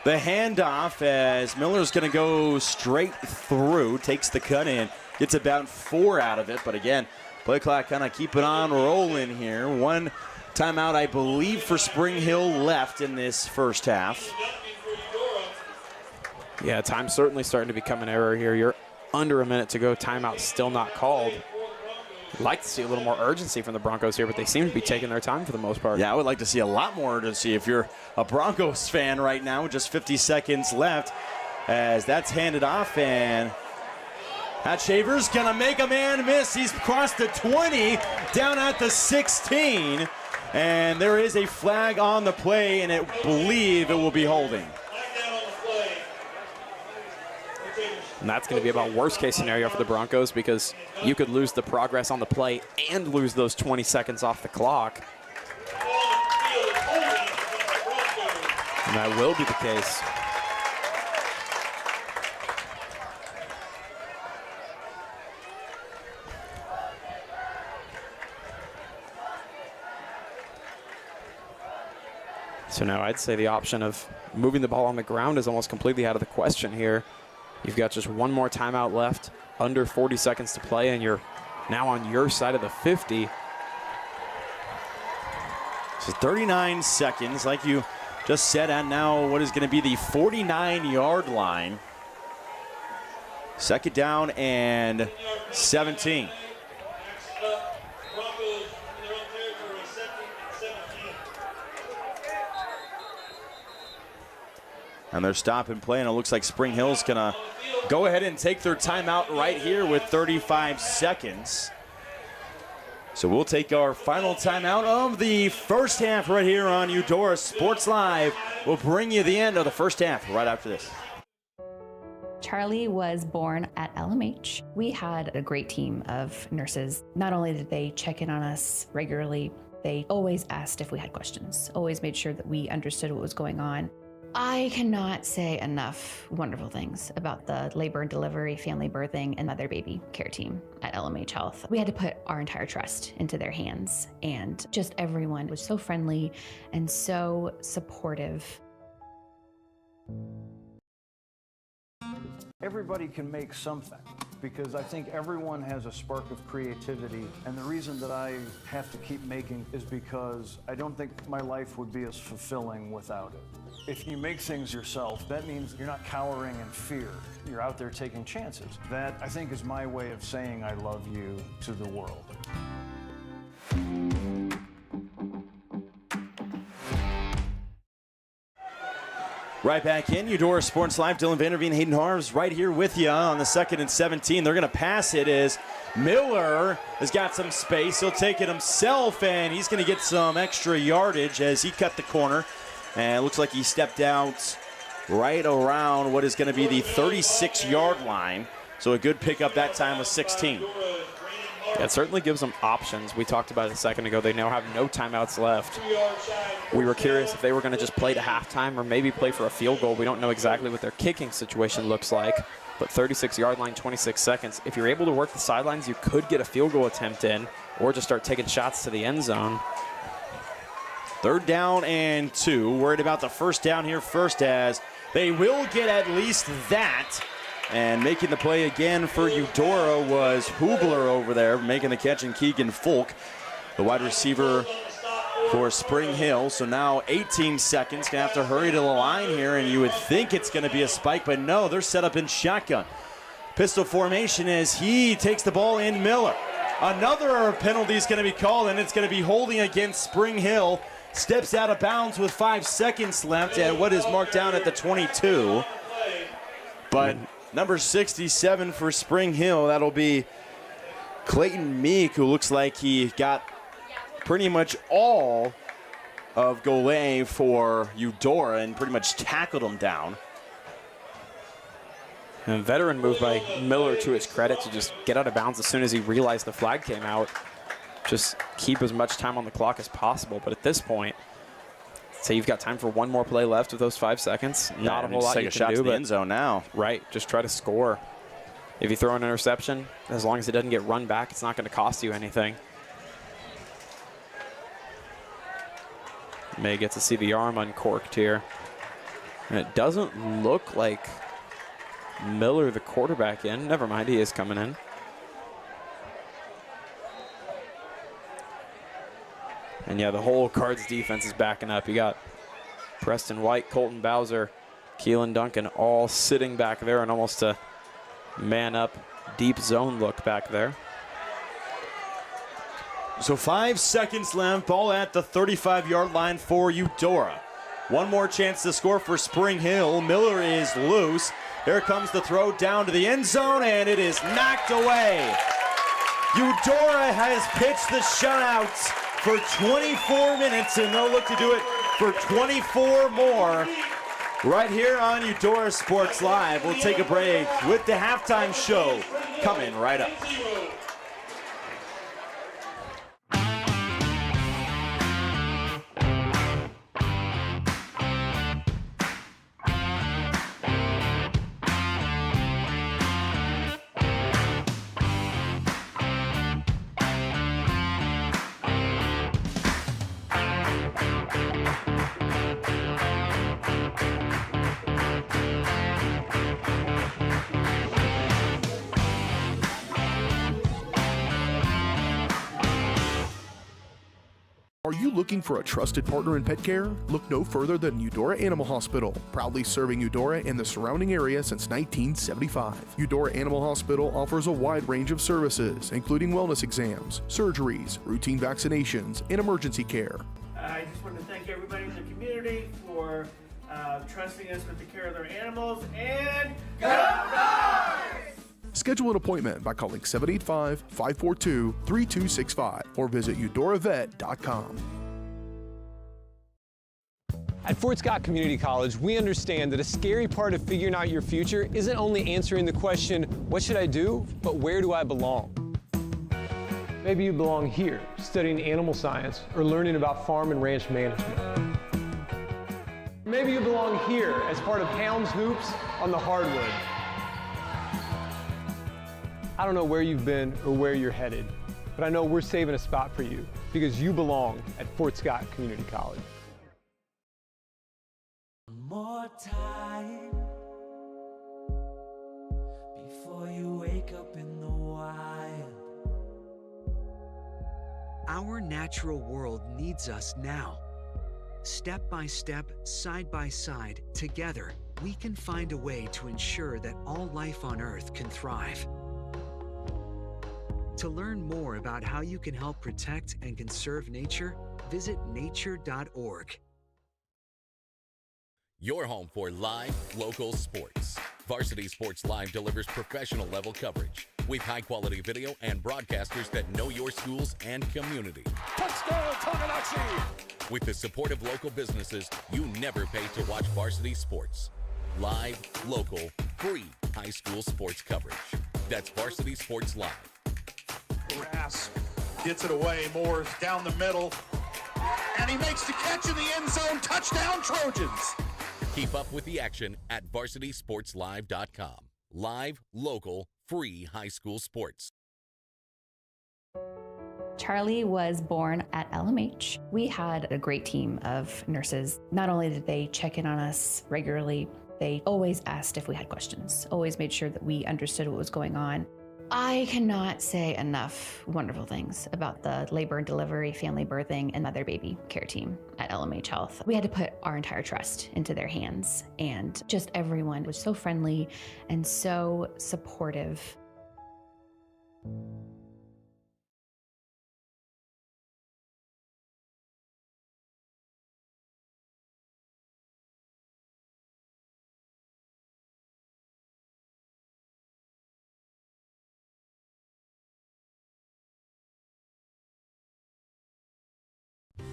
The handoff as Miller's going to go straight through, takes the cut in, gets about 4 out of it. But again, play clock kind of keeping on rolling here. One timeout, I believe, for Spring Hill left in this first half. Yeah, time's certainly starting to become an error here. You're under a minute to go. Timeout still not called. I'd like to see a little more urgency from the Broncos here, but they seem to be taking their time for the most part. Yeah, I would like to see a lot more urgency if you're a Broncos fan right now with just 50 seconds left as that's handed off, and Hatshaver's going to make a man miss. He's crossed the 20, down at the 16, and there is a flag on the play, and I believe it will be holding. And that's going to be about worst case scenario for the Broncos because you could lose the progress on the play and lose those 20 seconds off the clock. And that will be the case. So now I'd say the option of moving the ball on the ground is almost completely out of the question here. You've got just one more timeout left, under 40 seconds to play, and you're now on your side of the 50. So 39 seconds, like you just said, and now what is going to be the 49-yard line. Second down and 17. And they're stopping play, and it looks like Spring Hill's going to go ahead and take their timeout right here with 35 seconds. So we'll take our final timeout of the first half right here on Eudora Sports Live. We'll bring you the end of the first half right after this. Charlie was born at LMH. We had a great team of nurses. Not only did they check in on us regularly, they always asked if we had questions, always made sure that we understood what was going on. I cannot say enough wonderful things about the labor and delivery, family birthing, and mother baby care team at LMH Health. We had to put our entire trust into their hands, and just everyone was so friendly and so supportive. Everybody can make something, because I think everyone has a spark of creativity, and the reason that I have to keep making is because I don't think my life would be as fulfilling without it. If you make things yourself, that means you're not cowering in fear. You're out there taking chances. That, I think, is my way of saying I love you to the world. Right back in Eudora Sports Live. Dylan Vanderveen, Hayden Harves right here with you on the 2nd and 17. They're going to pass it as Miller has got some space. He'll take it himself, and he's going to get some extra yardage as he cut the corner. And it looks like he stepped out right around what is going to be the 36-yard line. So a good pickup that time with 16. Yeah, it certainly gives them options. We talked about it a second ago. They now have no timeouts left. We were curious if they were going to just play to halftime or maybe play for a field goal. We don't know exactly what their kicking situation looks like, but 36-yard line, 26 seconds. If you're able to work the sidelines, you could get a field goal attempt in or just start taking shots to the end zone. 3rd down and 2. Worried about the first down here first, as they will get at least that. And making the play again for Eudora was Hubler over there, making the catch, and Keegan Folk, the wide receiver for Spring Hill. So now 18 seconds. Gonna have to hurry to the line here, and you would think it's gonna be a spike, but no, they're set up in shotgun. Pistol formation as he takes the ball in. Miller. Another penalty is gonna be called, and it's gonna be holding against Spring Hill. Steps out of bounds with 5 seconds left at what is marked down at the 22. But number 67 for Spring Hill, that'll be Clayton Meek, who looks like he got pretty much all of Golay for Eudora and pretty much tackled him down. And a veteran move by Miller, to his credit, to just get out of bounds as soon as he realized the flag came out. Just keep as much time on the clock as possible. But at this point, say you've got time for one more play left with those 5 seconds. Not a whole lot you can do. To the end zone now. Right, just try to score. If you throw an interception, as long as it doesn't get run back, it's not going to cost you anything. May get to see the arm uncorked here. And it doesn't look like Miller, the quarterback, in. Never mind, he is coming in. And yeah, the whole Cards defense is backing up. You got Preston White, Colton Bowser, Keelan Duncan all sitting back there in almost a man-up, deep zone look back there. So 5 seconds left, ball at the 35-yard line for Eudora. One more chance to score for Spring Hill. Miller is loose. Here comes the throw down to the end zone, and it is knocked away. Eudora has pitched the shutouts for 24 minutes, and they'll look to do it for 24 more right here on Eudora Sports Live. We'll take a break with the halftime show coming right up. Are you looking for a trusted partner in pet care? Look no further than Eudora Animal Hospital, proudly serving Eudora and the surrounding area since 1975. Eudora Animal Hospital offers a wide range of services, including wellness exams, surgeries, routine vaccinations, and emergency care. I just want to thank everybody in the community for trusting us with the care of their animals, and go Dogs! Schedule an appointment by calling 785-542-3265 or visit eudoravet.com. At Fort Scott Community College, we understand that a scary part of figuring out your future isn't only answering the question, what should I do, but where do I belong? Maybe you belong here, studying animal science or learning about farm and ranch management. Maybe you belong here as part of Hounds Hoops on the hardwood. I don't know where you've been or where you're headed, but I know we're saving a spot for you because you belong at Fort Scott Community College. More time before you wake up in the wild. Our natural world needs us now. Step by step, side by side, together, we can find a way to ensure that all life on Earth can thrive. To learn more about how you can help protect and conserve nature, visit nature.org. Your home for live, local sports. Varsity Sports Live delivers professional level coverage with high-quality video and broadcasters that know your schools and community. Touchdown, Tonganoxie! With the support of local businesses, you never pay to watch varsity sports. Live, local, free high school sports coverage. That's Varsity Sports Live. Grass gets it away. Moore's down the middle. And he makes the catch in the end zone. Touchdown, Trojans! Keep up with the action at varsitysportslive.com. Live, local, free high school sports. Charlie was born at LMH. We had a great team of nurses. Not only did they check in on us regularly, they always asked if we had questions, always made sure that we understood what was going on. I cannot say enough wonderful things about the labor and delivery, family birthing, and mother baby care team at LMH Health. We had to put our entire trust into their hands, and just everyone was so friendly and so supportive.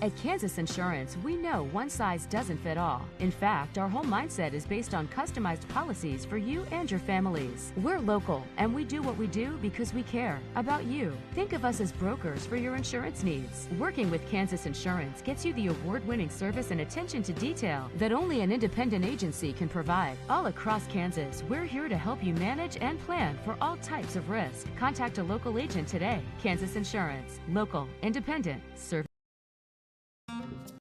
At Kansas Insurance, we know one size doesn't fit all. In fact, our whole mindset is based on customized policies for you and your families. We're local, and we do what we do because we care about you. Think of us as brokers for your insurance needs. Working with Kansas Insurance gets you the award-winning service and attention to detail that only an independent agency can provide. All across Kansas, we're here to help you manage and plan for all types of risk. Contact a local agent today. Kansas Insurance. Local, independent, service.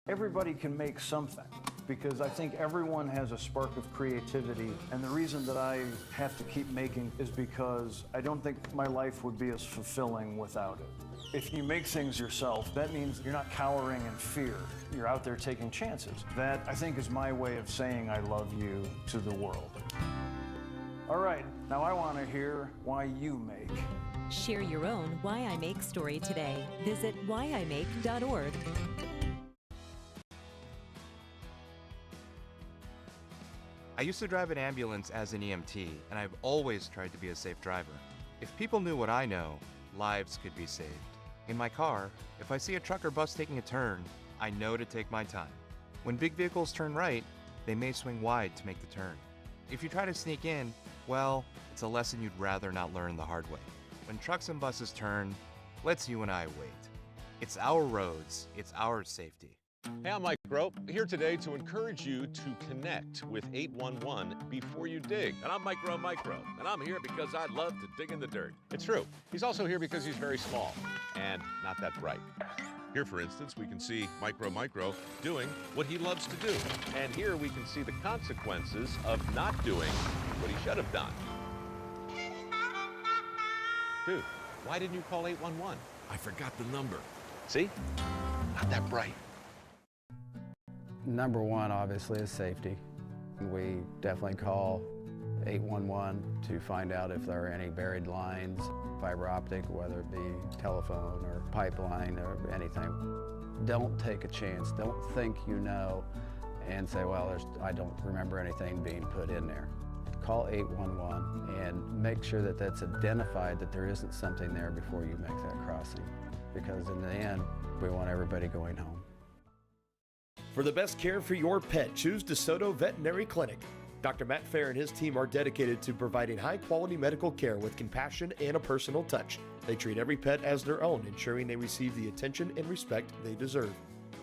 Everybody can make something because I think everyone has a spark of creativity, and the reason that I have to keep making is because I don't think my life would be as fulfilling without it. If you make things yourself, that means you're not cowering in fear. You're out there taking chances. That, I think, is my way of saying I love you to the world. All right, now I want to hear why you make. Share your own Why I Make story today. Visit whyimake.org. I used to drive an ambulance as an EMT, and I've always tried to be a safe driver. If people knew what I know, lives could be saved. In my car, if I see a truck or bus taking a turn, I know to take my time. When big vehicles turn right, they may swing wide to make the turn. If you try to sneak in, well, it's a lesson you'd rather not learn the hard way. When trucks and buses turn, let's you and I wait. It's our roads, it's our safety. Hey, I'm Mike Grope, here today to encourage you to connect with 811 before you dig. And I'm Micro, and I'm here because I love to dig in the dirt. It's true. He's also here because he's very small and not that bright. Here, for instance, we can see Micro doing what he loves to do. And here we can see the consequences of not doing what he should have done. Dude, why didn't you call 811? I forgot the number. See? Not that bright. Number one, obviously, is safety. We definitely call 811 to find out if there are any buried lines, fiber optic, whether it be telephone or pipeline or anything. Don't take a chance. Don't think you know and say, well, I don't remember anything being put in there. Call 811 and make sure that that's identified, that there isn't something there before you make that crossing. Because in the end, we want everybody going home. For the best care for your pet, choose DeSoto Veterinary Clinic. Dr. Matt Fair and his team are dedicated to providing high-quality medical care with compassion and a personal touch. They treat every pet as their own, ensuring they receive the attention and respect they deserve.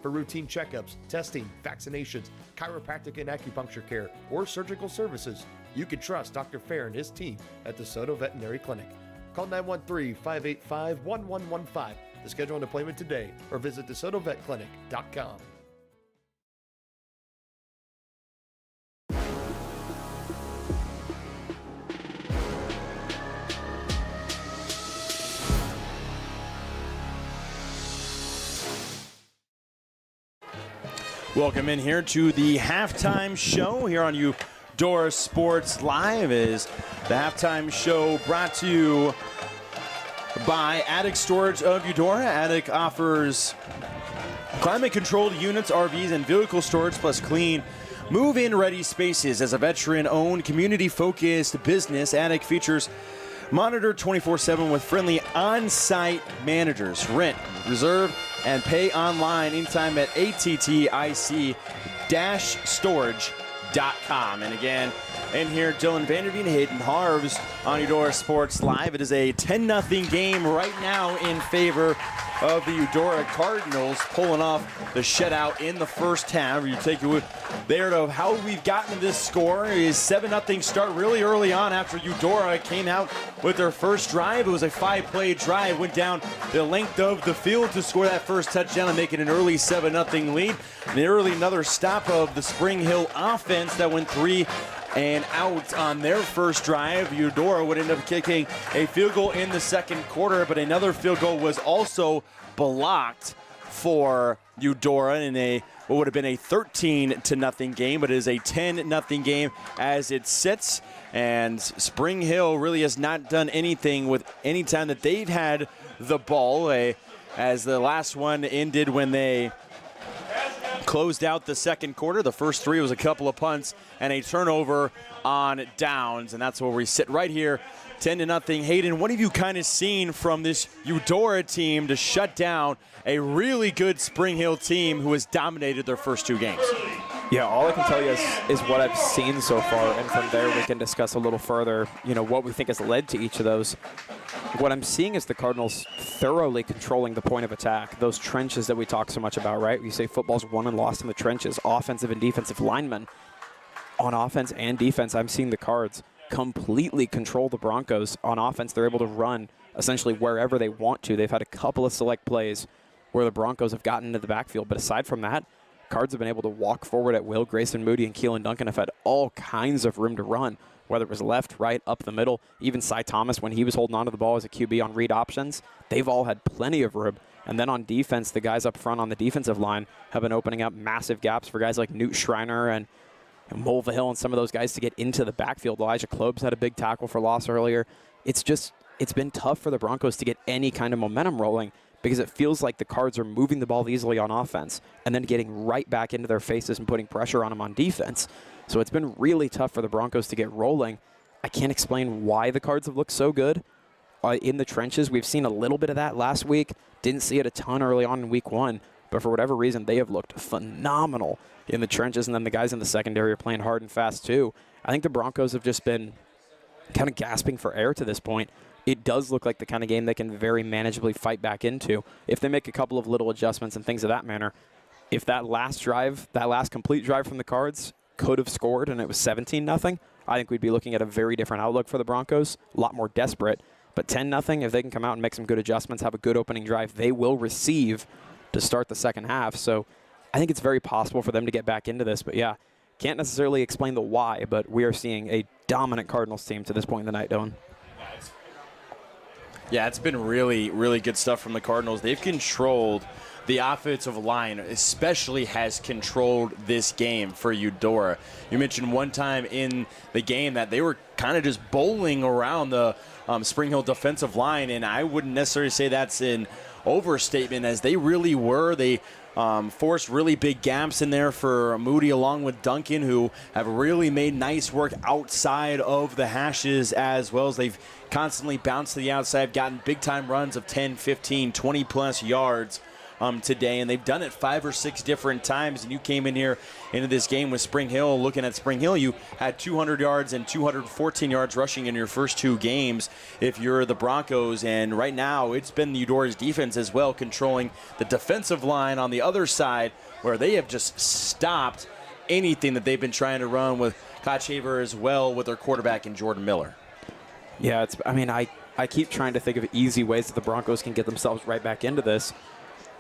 For routine checkups, testing, vaccinations, chiropractic and acupuncture care, or surgical services, you can trust Dr. Fair and his team at DeSoto Veterinary Clinic. Call 913-585-1115 to schedule an appointment today or visit DeSotoVetClinic.com. Welcome in here to the halftime show here on Eudora Sports Live. Is the halftime show brought to you by Attic Storage of Eudora. Attic offers climate-controlled units, RVs, and vehicle storage, plus clean, move-in ready spaces. As a veteran-owned, community-focused business, Attic features monitored 24/7 with friendly on-site managers. Rent, reserve, and pay online anytime at att-storage.com. And again, in here, Dylan Vanderveen, Hayden Harves on Eudora Sports Live. It is a 10-0 game right now in favor of the Eudora Cardinals, pulling off the shutout in the first half. You take it there to how we've gotten to this score. Is 7-0 start really early on after Eudora came out with their first drive. It was a 5-play drive, went down the length of the field to score that first touchdown and make it an early 7-0 lead. Nearly another stop of the Spring Hill offense that went 3 and out on their first drive. Eudora would end up kicking a field goal in the second quarter, but another field goal was also blocked for Eudora in what would have been a 13-0 game, but it is a 10-0 game as it sits. And Spring Hill really has not done anything with any time that they've had the ball, as the last one ended when they closed out the second quarter. The first 3 was a couple of punts and a turnover on downs, and that's where we sit right here, 10-0. Hayden, what have you kind of seen from this Eudora team to shut down a really good Spring Hill team who has dominated their first 2 games? Yeah, all I can tell you is what I've seen so far, and from there we can discuss a little further, what we think has led to each of those. What I'm seeing is the Cardinals thoroughly controlling the point of attack, those trenches that we talk so much about, right? You say football's won and lost in the trenches, offensive and defensive linemen. On offense and defense, I'm seeing the Cards completely control the Broncos. On offense, they're able to run essentially wherever they want to. They've had a couple of select plays where the Broncos have gotten into the backfield, but aside from that, Cards have been able to walk forward at will. Grayson Moody and Keelan Duncan have had all kinds of room to run, whether it was left, right, up the middle. Even Cy Thomas, when he was holding on to the ball as a QB on read options, they've all had plenty of room. And then on defense, the guys up front on the defensive line have been opening up massive gaps for guys like Newt Schreiner and Mulvihill and some of those guys to get into the backfield. Elijah Klobes had a big tackle for loss earlier. It's been tough for the Broncos to get any kind of momentum rolling because it feels like the Cards are moving the ball easily on offense and then getting right back into their faces and putting pressure on them on defense. So it's been really tough for the Broncos to get rolling. I can't explain why the Cards have looked so good in the trenches. We've seen a little bit of that last week. Didn't see it a ton early on in week 1, but for whatever reason, they have looked phenomenal in the trenches, and then the guys in the secondary are playing hard and fast too. I think the Broncos have just been kind of gasping for air to this point. It does look like the kind of game they can very manageably fight back into if they make a couple of little adjustments and things of that manner. If that last complete drive from the Cards could have scored and it was 17-0, I think we'd be looking at a very different outlook for the Broncos, a lot more desperate. But 10-0, if they can come out and make some good adjustments, have a good opening drive, they will receive to start the second half. So I think it's very possible for them to get back into this. But yeah, can't necessarily explain the why, but we are seeing a dominant Cardinals team to this point in the night, Dylan. Yeah, it's been really, really good stuff from the Cardinals. They've controlled the offensive line, especially has controlled this game for Eudora. You mentioned one time in the game that they were kind of just bowling around the Spring Hill defensive line, and I wouldn't necessarily say that's an overstatement, as they really were. They forced really big gaps in there for Moody along with Duncan, who have really made nice work outside of the hashes as well as they've constantly bounced to the outside, gotten big-time runs of 10, 15, 20-plus yards today, and they've done it 5 or 6 different times. And you came in here into this game with Spring Hill. Looking at Spring Hill, you had 200 yards and 214 yards rushing in your first 2 games if you're the Broncos. And right now, it's been the Eudora's defense as well, controlling the defensive line on the other side, where they have just stopped anything that they've been trying to run with Kochaver as well, with their quarterback in Jordan Miller. Yeah, I keep trying to think of easy ways that the Broncos can get themselves right back into this.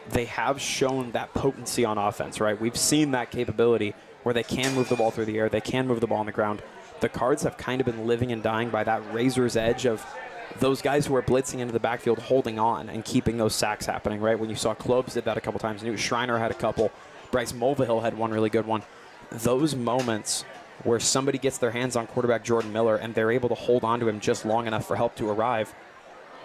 They have shown that potency on offense, right? We've seen that capability where they can move the ball through the air, they can move the ball on the ground. The Cards have kind of been living and dying by that razor's edge of those guys who are blitzing into the backfield, holding on and keeping those sacks happening, right? When you saw Klobes did that a couple times, Newt Schreiner had a couple, Bryce Mulvihill had one really good one. Those moments where somebody gets their hands on quarterback Jordan Miller and they're able to hold on to him just long enough for help to arrive,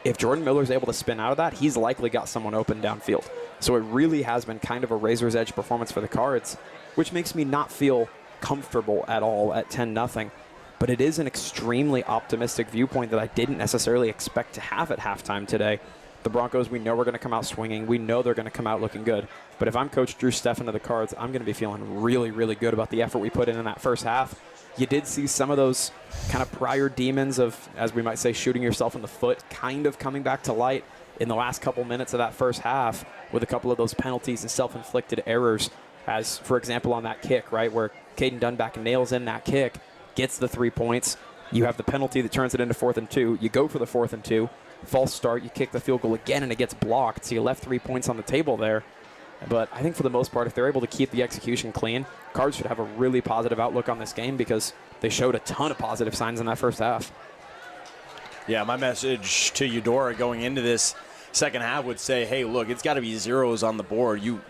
if Jordan Miller's able to spin out of that, he's likely got someone open downfield. So it really has been kind of a razor's edge performance for the Cards, which makes me not feel comfortable at all at 10-0. But it is an extremely optimistic viewpoint that I didn't necessarily expect to have at halftime today. The Broncos, we know we're going to come out swinging. We know they're going to come out looking good. But if I'm Coach Drew Steffen of the Cards, I'm going to be feeling really, really good about the effort we put in that first half. You did see some of those kind of prior demons of, as we might say, shooting yourself in the foot kind of coming back to light in the last couple minutes of that first half with a couple of those penalties and self-inflicted errors, as, for example, on that kick, right, where Caden Dunback nails in that kick, gets the 3 points. You have the penalty that turns it into 4th and 2. You go for the 4th and 2. False start. You kick the field goal again, and it gets blocked. So you left 3 points on the table there. But I think for the most part, if they're able to keep the execution clean, Cards should have a really positive outlook on this game because they showed a ton of positive signs in that first half. Yeah, my message to Eudora going into this second half would say, hey, look, it's got to be zeros on the board. You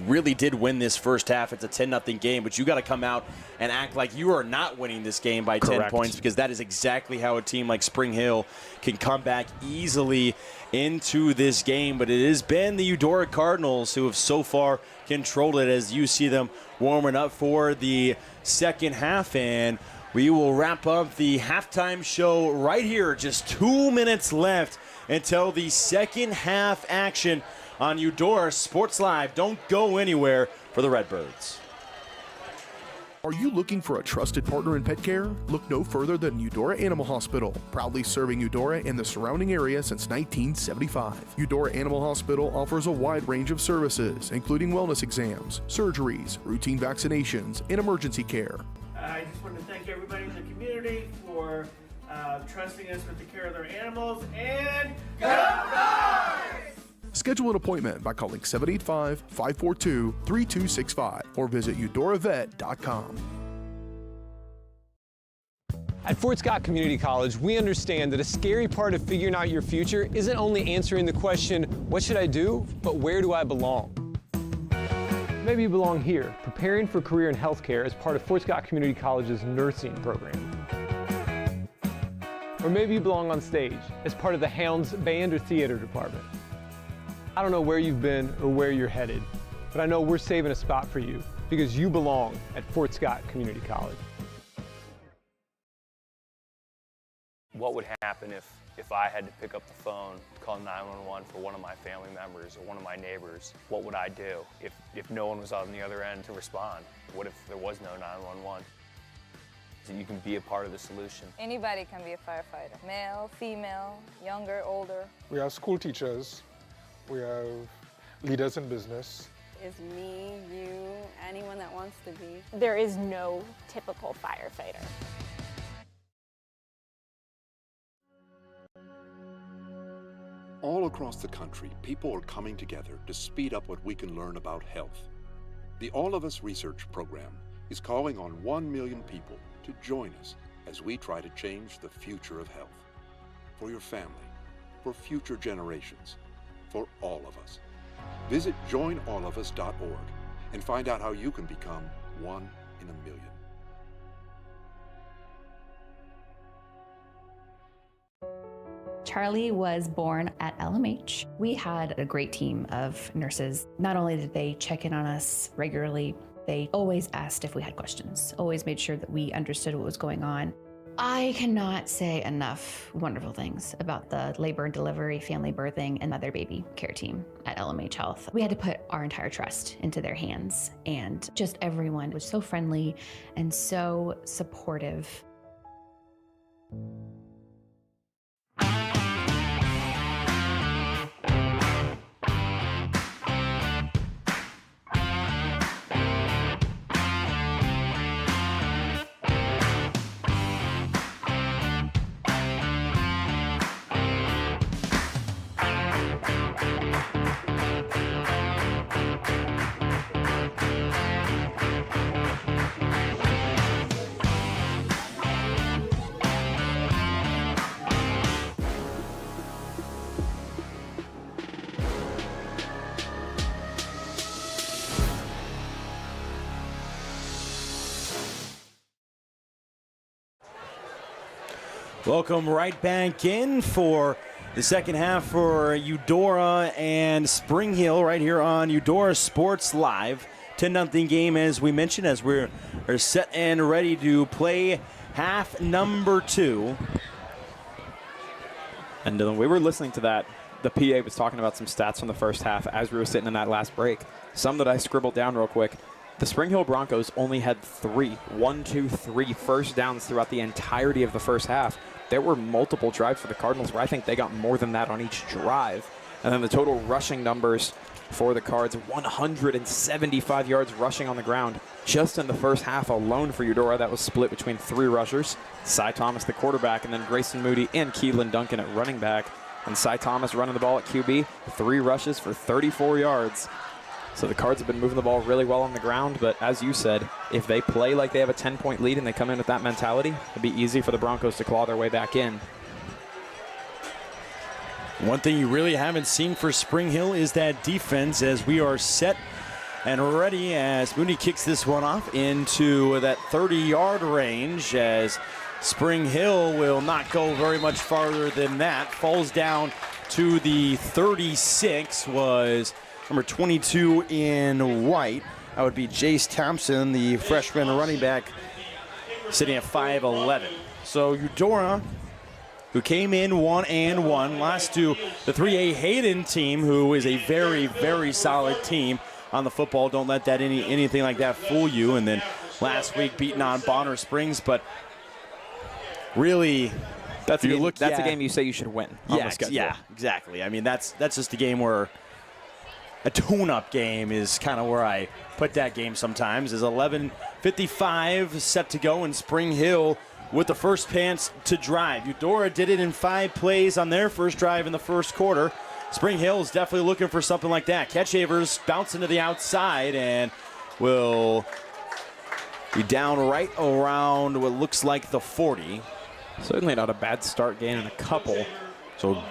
really did win this first half. It's a 10-0 game, but you got to come out and act like you are not winning this game by 10 points, because that is exactly how a team like Spring Hill can come back easily into this game. But it has been the Eudora Cardinals who have so far controlled it as you see them warming up for the second half. And we will wrap up the halftime show right here. Just 2 minutes left until the second half action on Eudora Sports Live. Don't go anywhere for the Redbirds. Are you looking for a trusted partner in pet care? Look no further than Eudora Animal Hospital, proudly serving Eudora and the surrounding area since 1975. Eudora Animal Hospital offers a wide range of services, including wellness exams, surgeries, routine vaccinations, and emergency care. I just want to thank everybody in the community for trusting us with the care of their animals, and go Cards! Schedule an appointment by calling 785-542-3265 or visit eudoravet.com. At Fort Scott Community College, we understand that a scary part of figuring out your future isn't only answering the question, what should I do, but where do I belong? Maybe you belong here, preparing for a career in healthcare as part of Fort Scott Community College's nursing program. Or maybe you belong on stage as part of the Hounds band or theater department. I don't know where you've been or where you're headed, but I know we're saving a spot for you because you belong at Fort Scott Community College. What would happen if I had to pick up the phone, call 911 for one of my family members or one of my neighbors? What would I do if no one was on the other end to respond? What if there was no 911? So you can be a part of the solution. Anybody can be a firefighter. Male, female, younger, older. We have school teachers. We have leaders in business. Is me, you, anyone that wants to be. There is no typical firefighter. All across the country, people are coming together to speed up what we can learn about health. The All of Us Research Program is calling on 1 million people to join us as we try to change the future of health. For your family, for future generations, for all of us. Visit joinallofus.org and find out how you can become 1 in a million. Charlie was born at LMH. We had a great team of nurses. Not only did they check in on us regularly, they always asked if we had questions, always made sure that we understood what was going on. I cannot say enough wonderful things about the labor and delivery, family birthing, and mother baby care team at LMH Health. We had to put our entire trust into their hands, and just everyone was so friendly and so supportive. Welcome right back in for the second half for Eudora and Spring Hill right here on Eudora Sports Live. 10-0 game, as we mentioned, as we're set and ready to play half number 2. And we were listening to that. The PA was talking about some stats from the first half as we were sitting in that last break. Some that I scribbled down real quick. The Spring Hill Broncos only had 3 first downs throughout the entirety of the first half. There were multiple drives for the Cardinals where I think they got more than that on each drive. And then the total rushing numbers for the Cards, 175 yards rushing on the ground just in the first half alone for Eudora. That was split between 3 rushers, Cy Thomas, the quarterback, and then Grayson Moody and Keelan Duncan at running back. And Cy Thomas running the ball at QB, 3 rushes for 34 yards. So the Cards have been moving the ball really well on the ground, but as you said, if they play like they have a 10-point lead and they come in with that mentality, it'd be easy for the Broncos to claw their way back in. One thing you really haven't seen for Spring Hill is that defense, as we are set and ready as Mooney kicks this one off into that 30-yard range, as Spring Hill will not go very much farther than that. Falls down to the 36, was number 22 in white. That would be Jace Thompson, the freshman running back, sitting at 5'11". So Eudora, who came in 1-1, lost to the 3A Hayden team, who is a very, very solid team on the football. Don't let that anything like that fool you. And then last week beating on Bonner Springs, but really, that's a game you say you should win. Yeah, exactly. I mean, that's just a game where a tune-up game is kind of where I put that game sometimes. Is 11:55 set to go, and Spring Hill with the first chance to drive. Eudora did it in 5 plays on their first drive in the first quarter. Spring Hill is definitely looking for something like that. Ketchavers bouncing to the outside and will be down right around what looks like the 40. Certainly not a bad start, gaining a couple. So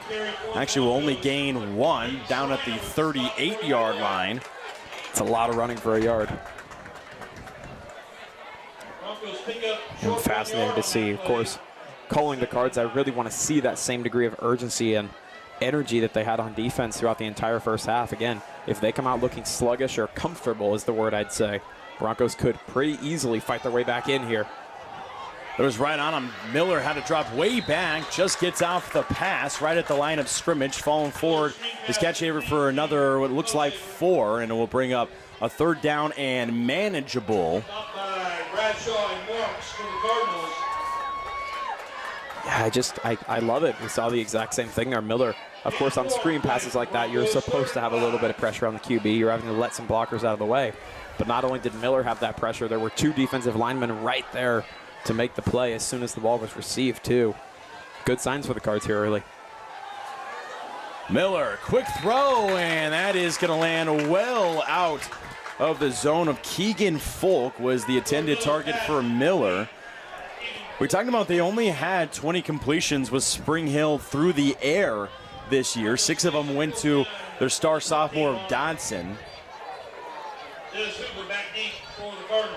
actually we'll only gain 1 down at the 38-yard line. It's a lot of running for a yard. I'm fascinated to see, of course, calling the Cards. I really want to see that same degree of urgency and energy that they had on defense throughout the entire first half. Again, if they come out looking sluggish or comfortable is the word I'd say, Broncos could pretty easily fight their way back in here. It was right on him. Miller had to drop way back, just gets off the pass right at the line of scrimmage. Falling forward is Ketchaver for another, what looks like 4, and it will bring up a 3rd down and manageable. Yeah, I love it. We saw the exact same thing there. Miller, of course, on screen passes like that, you're supposed to have a little bit of pressure on the QB. You're having to let some blockers out of the way. But not only did Miller have that pressure, there were 2 defensive linemen right there to make the play as soon as the ball was received, too. Good signs for the Cards here early. Miller, quick throw, and that is going to land well out of the zone of Keegan Folk, was the intended target for Miller. We're talking about they only had 20 completions with Spring Hill through the air this year. 6 of them went to their star sophomore Dodson.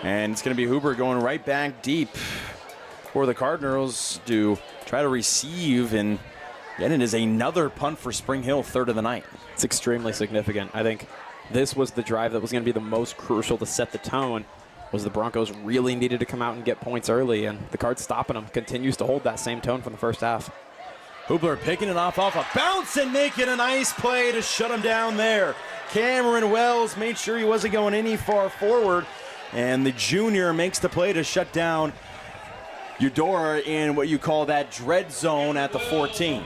And it's going to be Huber going right back deep for the Cardinals to try to receive, and And it is another punt for Spring Hill, third of the night. It's extremely significant. I think this was the drive that was going to be the most crucial to set the tone, was the Broncos really needed to come out and get points early, and the Cards stopping them continues to hold that same tone from the first half. Hubler picking it off a bounce and making a nice play to shut him down there. Cameron Wells made sure he wasn't going any far forward, and the junior makes the play to shut down Eudora in what you call that dread zone at the 14.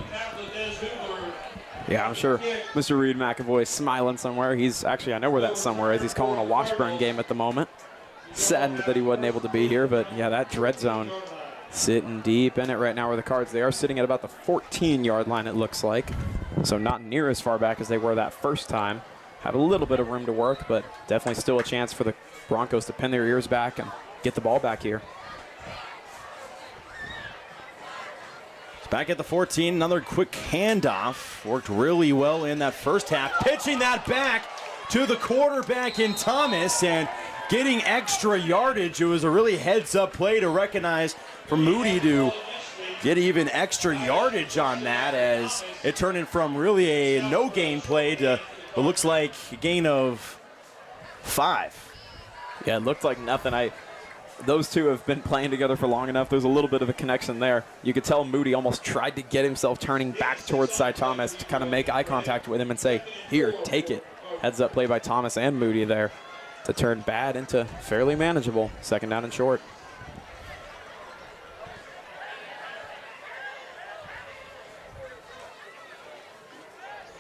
Yeah, I'm sure Mr. Reed McAvoy is smiling somewhere. He's actually, I know where that somewhere is. He's calling a Washburn game at the moment. Saddened that he wasn't able to be here, but yeah, that dread zone sitting deep in it right now where the Cards, they are sitting at about the 14-yard line, it looks like. So not near as far back as they were that first time. Have a little bit of room to work, but definitely still a chance for the Broncos to pin their ears back and get the ball back here. Back at the 14, another quick handoff. Worked really well in that first half. Pitching that back to the quarterback in Thomas and getting extra yardage. It was a really heads-up play to recognize for Moody to get even extra yardage on that, as it turned in from really a no-gain play to what looks like a gain of 5. Yeah, it looked like nothing. Those two have been playing together for long enough. There's a little bit of a connection there. You could tell Moody almost tried to get himself turning back towards Cy Thomas to kind of make eye contact with him and say, here, take it. Heads up play by Thomas and Moody there to turn bad into fairly manageable. Second down and short.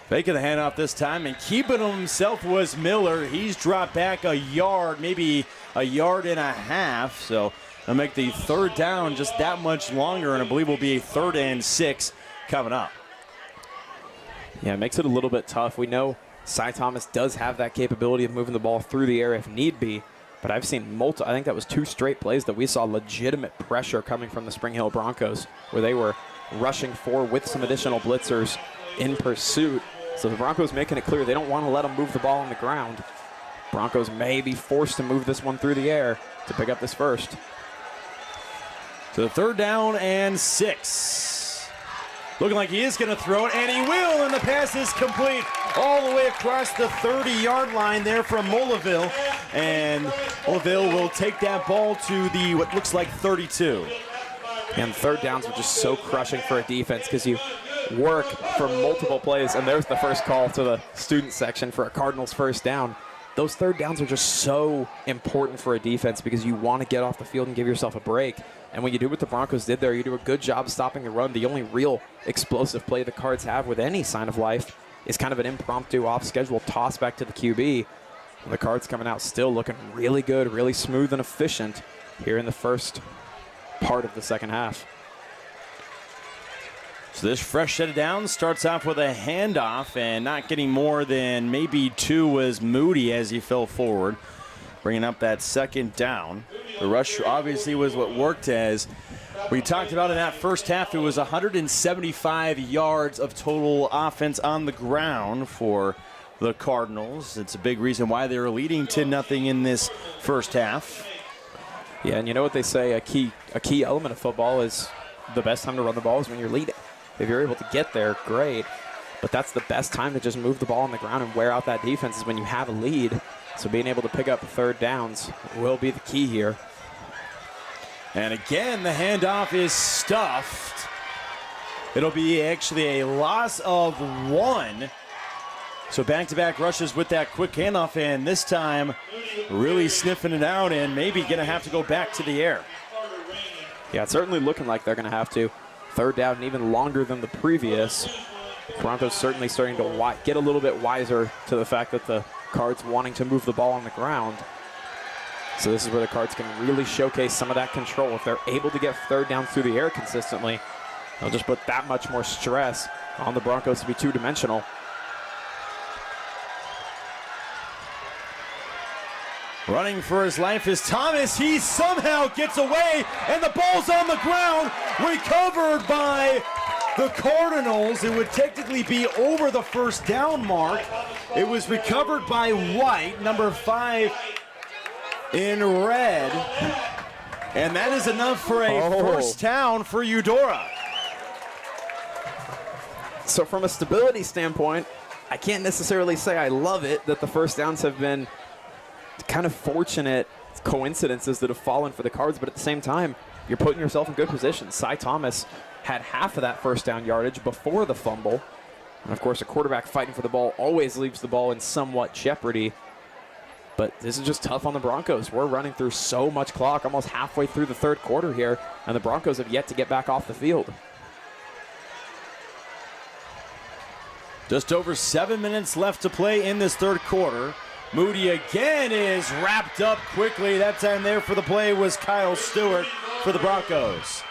Faking the handoff this time, and keeping himself was Miller. He's dropped back a yard, maybe a yard and a half. So they'll make the third down just that much longer, and I believe will be a 3rd and 6 coming up. Yeah, it makes it a little bit tough. We know Cy Thomas does have that capability of moving the ball through the air if need be, but I've seen I think that was 2 straight plays that we saw legitimate pressure coming from the Spring Hill Broncos, where they were rushing forward with some additional blitzers in pursuit. So the Broncos making it clear they don't want to let them move the ball on the ground. Broncos may be forced to move this one through the air to pick up this first. So 3rd down and 6. Looking like he is going to throw it, and he will, and the pass is complete all the way across the 30-yard line there from Molleville. And Molleville will take that ball to the, what looks like 32. And 3rd downs are just so crushing for a defense because you work for multiple plays, and there's the first call to the student section for a Cardinals first down. Those 3rd downs are just so important for a defense because you want to get off the field and give yourself a break. And when you do what the Broncos did there, you do a good job stopping the run. The only real explosive play the Cards have with any sign of life is kind of an impromptu off-schedule toss back to the QB. And the Cards coming out still looking really good, really smooth and efficient here in the first part of the second half. So this fresh set of downs starts off with a handoff, and not getting more than maybe 2 was Moody as he fell forward, bringing up that 2nd down. The rush obviously was what worked, as we talked about in that first half. It was 175 yards of total offense on the ground for the Cardinals. It's a big reason why they were leading 10-0 in this first half. Yeah, and you know what they say, a key element of football is the best time to run the ball is when you're leading. If you're able to get there, great. But that's the best time to just move the ball on the ground and wear out that defense is when you have a lead. So being able to pick up 3rd downs will be the key here. And again, the handoff is stuffed. It'll be actually a loss of 1. So back-to-back rushes with that quick handoff, and this time really sniffing it out and maybe going to have to go back to the air. Yeah, it's certainly looking like they're going to have to. 3rd down and even longer than the previous. Broncos certainly starting to get a little bit wiser to the fact that the Cards wanting to move the ball on the ground. So this is where the Cards can really showcase some of that control. If they're able to get 3rd down through the air consistently, they'll just put that much more stress on the Broncos to be two-dimensional. Running for his life is Thomas. He somehow gets away, and the ball's on the ground, recovered by the Cardinals. It would technically be over the 1st down mark. It was recovered by White, number 5 in red. And that is enough for a 1st down for Eudora. So from a stability standpoint, I can't necessarily say I love it that the first downs have been kind of fortunate coincidences that have fallen for the Cards, but at the same time, you're putting yourself in good position. Cy Thomas had half of that first down yardage before the fumble. And of course, a quarterback fighting for the ball always leaves the ball in somewhat jeopardy. But this is just tough on the Broncos. We're running through so much clock, almost halfway through the third quarter here, and the Broncos have yet to get back off the field. Just over 7 minutes left to play in this third quarter. Moody again is wrapped up quickly. That time there for the play was Kyle Stewart for the Broncos.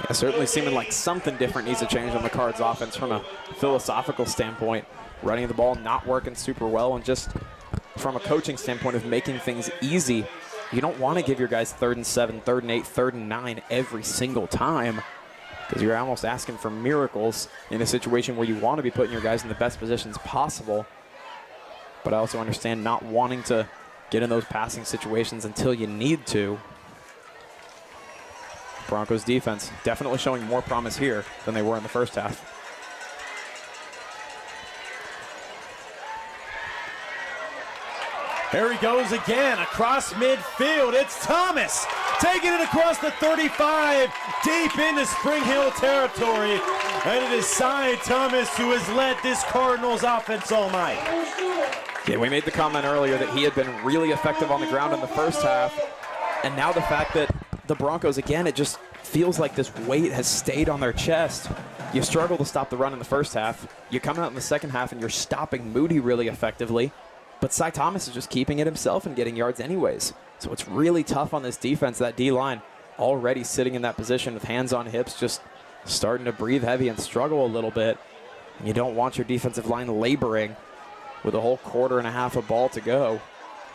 Yeah, certainly seeming like something different needs to change on the Cards offense from a philosophical standpoint. Running the ball not working super well, and just from a coaching standpoint of making things easy. You don't want to give your guys 3rd and 7, 3rd and 8, 3rd and 9 every single time, because you're almost asking for miracles in a situation where you want to be putting your guys in the best positions possible. But I also understand not wanting to get in those passing situations until you need to. Broncos defense definitely showing more promise here than they were in the first half. Here he goes again, across midfield. It's Thomas taking it across the 35, deep into Spring Hill territory. And it is Cy Thomas who has led this Cardinals offense all night. Yeah, we made the comment earlier that he had been really effective on the ground in the first half. And now the fact that the Broncos, again, it just feels like this weight has stayed on their chest. You struggle to stop the run in the first half. You come out in the second half and you're stopping Moody really effectively. But Cy Thomas is just keeping it himself and getting yards anyways. So it's really tough on this defense. That D-line already sitting in that position with hands on hips, just starting to breathe heavy and struggle a little bit. And you don't want your defensive line laboring with a whole quarter and a half of ball to go.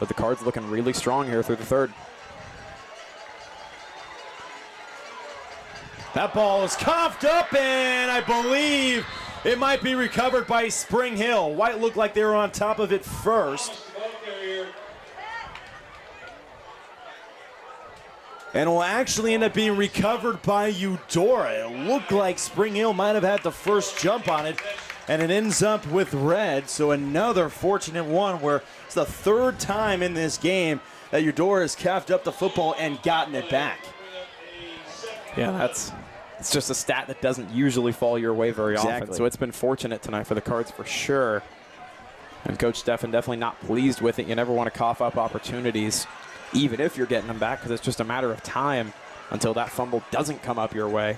But the Cards looking really strong here through the third. That ball is coughed up, and I believe it might be recovered by Spring Hill. White looked like they were on top of it first. And will actually end up being recovered by Eudora. It looked like Spring Hill might have had the first jump on it, and it ends up with red. So another fortunate one where it's the third time in this game that Eudora has coughed up the football and gotten it back. Yeah, it's just a stat that doesn't usually fall your way very often. So it's been fortunate tonight for the Cards for sure. And Coach Stephan definitely not pleased with it. You never want to cough up opportunities, even if you're getting them back, because it's just a matter of time until that fumble doesn't come up your way.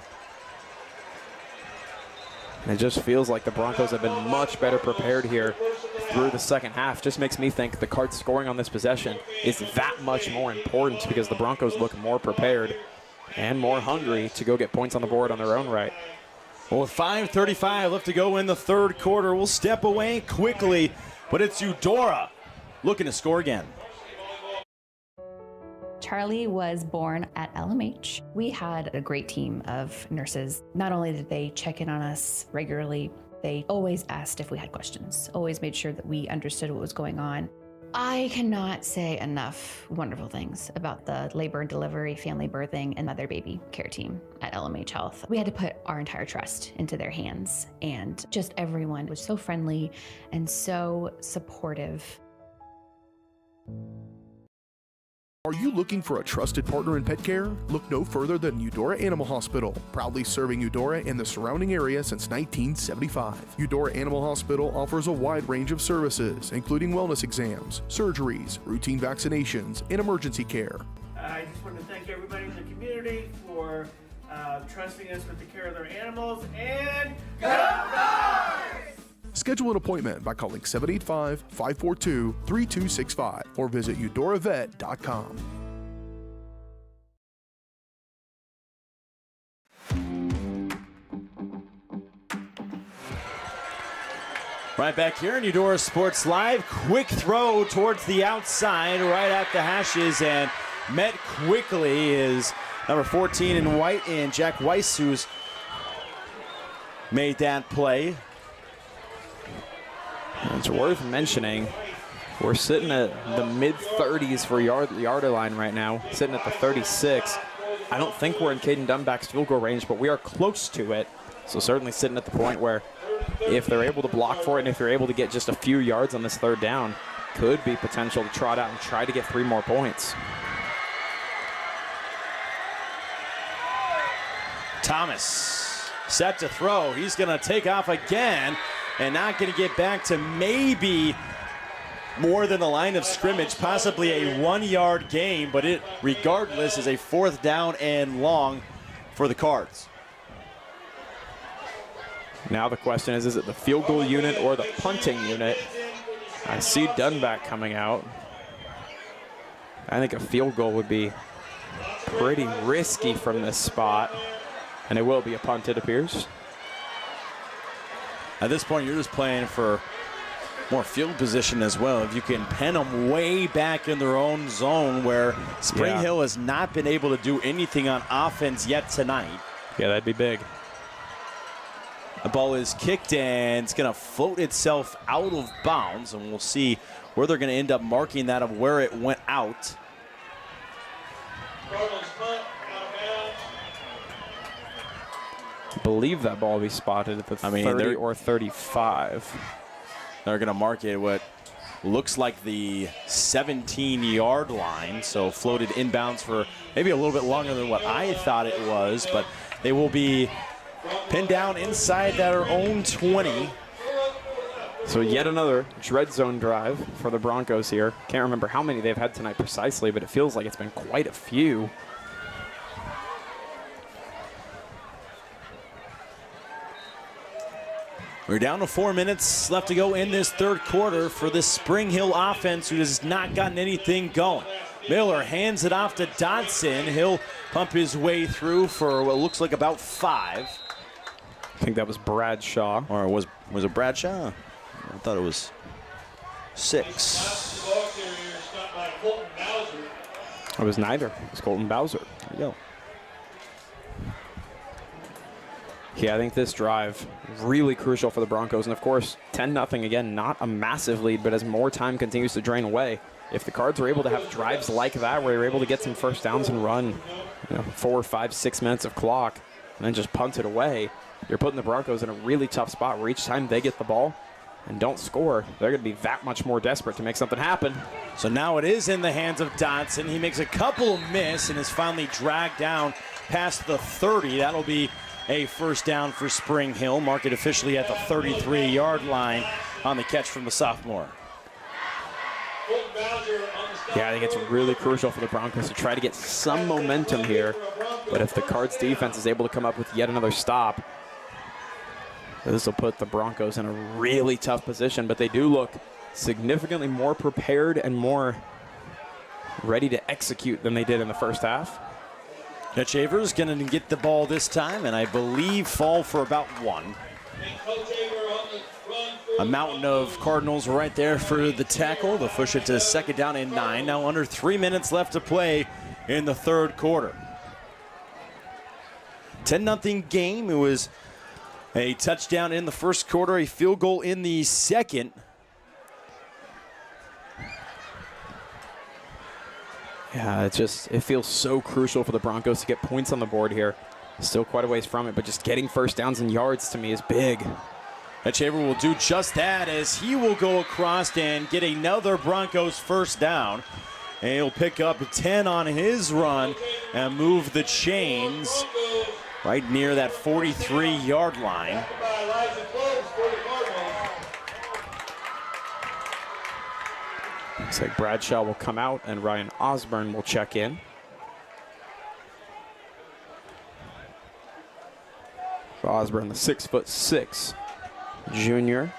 And it just feels like the Broncos have been much better prepared here through the second half. Just makes me think the Cards scoring on this possession is that much more important, because the Broncos look more prepared and more hungry to go get points on the board on their own right. Well, with 5:35 left to go in the third quarter, we'll step away quickly, but it's Eudora looking to score again. Charlie was born at LMH. We had a great team of nurses. Not only did they check in on us regularly, they always asked if we had questions, always made sure that we understood what was going on. I cannot say enough wonderful things about the labor and delivery, family birthing, and mother baby care team at LMH Health. We had to put our entire trust into their hands, and just everyone was so friendly and so supportive. Are you looking for a trusted partner in pet care? Look no further than Eudora Animal Hospital, proudly serving Eudora and the surrounding area since 1975. Eudora Animal Hospital offers a wide range of services, including wellness exams, surgeries, routine vaccinations, and emergency care. I just want to thank everybody in the community for trusting us with the care of their animals, and go Cards! Schedule an appointment by calling 785-542-3265 or visit eudoravet.com. Right back here in Eudora Sports Live. Quick throw towards the outside, right at the hashes, and met quickly is number 14 in white, and Jack Weiss, who's made that play. It's worth mentioning, we're sitting at the mid-30s for yarder line right now, sitting at the 36. I don't think we're in Caden Dunback's field goal range, but we are close to it. So certainly sitting at the point where if they're able to block for it and if they're able to get just a few yards on this third down, could be potential to trot out and try to get 3 more points. Thomas set to throw. He's going to take off again and not going to get back to maybe more than the line of scrimmage, possibly a 1-yard gain, but it regardless is a 4th down and long for the Cards. Now the question is it the field goal unit or the punting unit? I see Dunback coming out. I think a field goal would be pretty risky from this spot, and it will be a punt, it appears. At this point, you're just playing for more field position as well. If you can pen them way back in their own zone where Spring Hill has not been able to do anything on offense yet tonight. Yeah, that'd be big. The ball is kicked and it's going to float itself out of bounds, and we'll see where they're going to end up marking that of where it went out. I believe that ball will be spotted at the 30 or 35. They're going to mark it what looks like the 17-yard line, so floated inbounds for maybe a little bit longer than what I thought it was, but they will be pinned down inside their own 20. So yet another dread zone drive for the Broncos here. Can't remember how many they've had tonight precisely, but it feels like it's been quite a few. We're down to 4 minutes left to go in this third quarter for this Spring Hill offense, who has not gotten anything going. Miller hands it off to Dodson. He'll pump his way through for what looks like about 5. I think that was Bradshaw. Or was it Bradshaw? I thought it was 6. It was neither. It was Colton Bowser. There you go. Yeah, I think this drive really crucial for the Broncos. And of course, 10-0 again, not a massive lead, but as more time continues to drain away, if the Cards are able to have drives like that where you're able to get some first downs and run 4, 5, 6 minutes of clock and then just punt it away, you're putting the Broncos in a really tough spot where each time they get the ball and don't score, they're going to be that much more desperate to make something happen. So now it is in the hands of Dodson. He makes a couple miss and is finally dragged down past the 30. That'll be a first down for Spring Hill. Mark it officially at the 33-yard line on the catch from the sophomore. Yeah, I think it's really crucial for the Broncos to try to get some momentum here. But if the Cards defense is able to come up with yet another stop, this will put the Broncos in a really tough position. But they do look significantly more prepared and more ready to execute than they did in the first half. Dutch Avers going to get the ball this time, and I believe fall for about 1. A mountain of Cardinals right there for the tackle. They'll push it to 2nd down and 9. Now under 3 minutes left to play in the third quarter. 10-0 game. It was a touchdown in the first quarter, a field goal in the second. Yeah, it feels so crucial for the Broncos to get points on the board here. Still quite a ways from it, but just getting first downs and yards to me is big. Shaver will do just that as he will go across and get another Broncos first down. And he'll pick up 10 on his run and move the chains right near that 43-yard line. Looks like Bradshaw will come out and Ryan Osborne will check in. So Osborne, the 6'6" junior.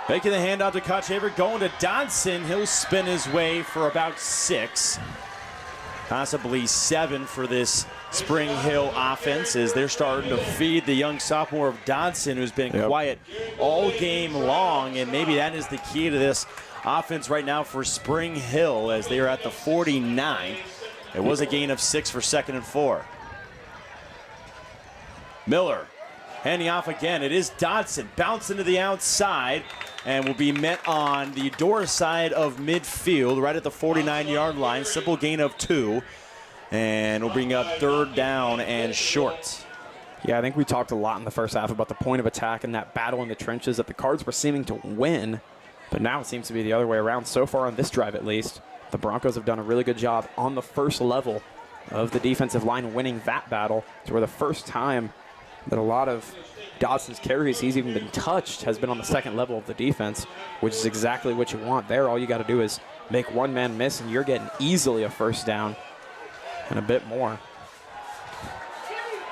Making the handout to Kochaver, going to Dodson. He'll spin his way for about 6, possibly 7 for this Spring Hill offense as they're starting to feed the young sophomore of Dodson, who's been quiet all game long, and maybe that is the key to this offense right now for Spring Hill as they are at the 49. It was a gain of 6 for 2nd and 4. Miller handing off again. It is Dodson, bouncing to the outside and will be met on the Eudora side of midfield right at the 49-yard line. Simple gain of 2. And we'll bring up 3rd down and short. Yeah, I think we talked a lot in the first half about the point of attack and that battle in the trenches that the Cards were seeming to win, but now it seems to be the other way around. So far on this drive, at least, the Broncos have done a really good job on the first level of the defensive line winning that battle, to where the first time that a lot of Dodson's carries he's even been touched has been on the second level of the defense, which is exactly what you want there. All you got to do is make one man miss, and you're getting easily a 1st down and a bit more.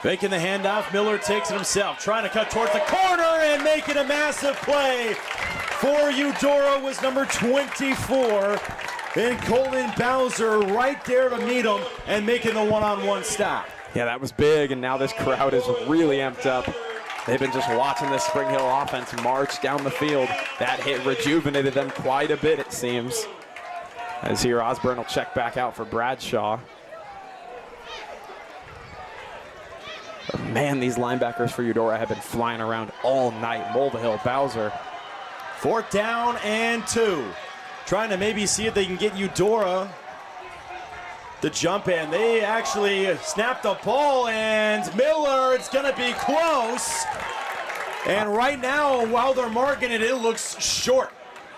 Making the handoff, Miller takes it himself, trying to cut towards the corner and making a massive play for Eudora was number 24. And Colin Bowser right there to meet him and making the one-on-one stop. Yeah, that was big, and now this crowd is really amped up. They've been just watching this Spring Hill offense march down the field. That hit rejuvenated them quite a bit, it seems. As here, Osborne will check back out for Bradshaw. But man, these linebackers for Eudora have been flying around all night. Mulvihill, Bowser. 4th down and 2. Trying to maybe see if they can get Eudora the jump in. They actually snapped the ball, and Miller, it's going to be close. And right now, while they're marking it, it looks short.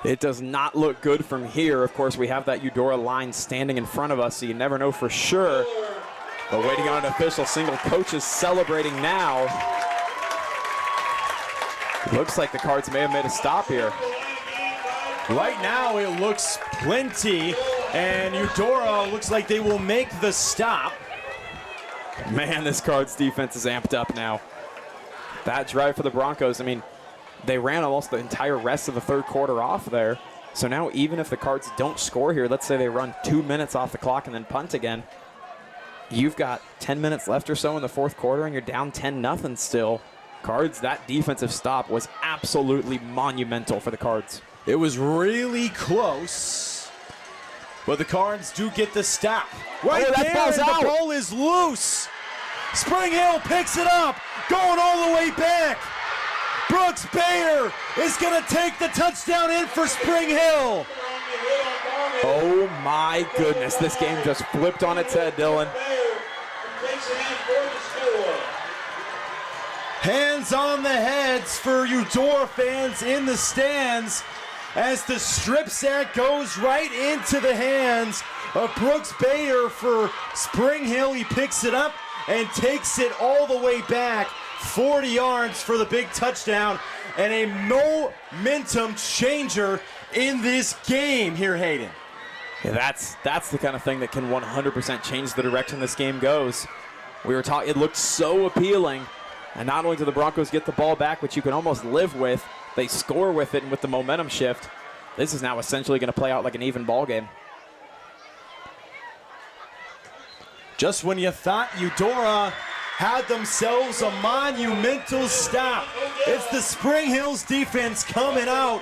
It does not look good from here. Of course, we have that Eudora line standing in front of us, so you never know for sure. But waiting on an official, single coach is celebrating now. Looks like the Cards may have made a stop here. Right now, it looks plenty, and Eudora looks like they will make the stop. Man, this Cards defense is amped up now. That drive for the Broncos, I mean, they ran almost the entire rest of the 3rd quarter off there. So now even if the Cards don't score here, let's say they run 2 minutes off the clock and then punt again, you've got 10 minutes left or so in the 4th quarter and you're down 10-0 still. Cards, that defensive stop was absolutely monumental for the Cards. It was really close, but the Cards do get the stop. Right there, the ball is loose. Spring Hill picks it up, going all the way back. Brooks Bayer is going to take the touchdown in for Spring Hill. Oh my goodness, this game just flipped on its head, Dylan. Hands on the heads for Eudora fans in the stands as the strip sack goes right into the hands of Brooks Bayer for Spring Hill. He picks it up and takes it all the way back 40 yards for the big touchdown, and a momentum changer in this game here, Hayden. Yeah, that's the kind of thing that can 100% change the direction this game goes. We were talking, it looked so appealing, and not only do the Broncos get the ball back, which you can almost live with, they score with it, and with the momentum shift, this is now essentially going to play out like an even ball game. Just when you thought Eudora had themselves a monumental stop, it's the Spring Hills defense coming out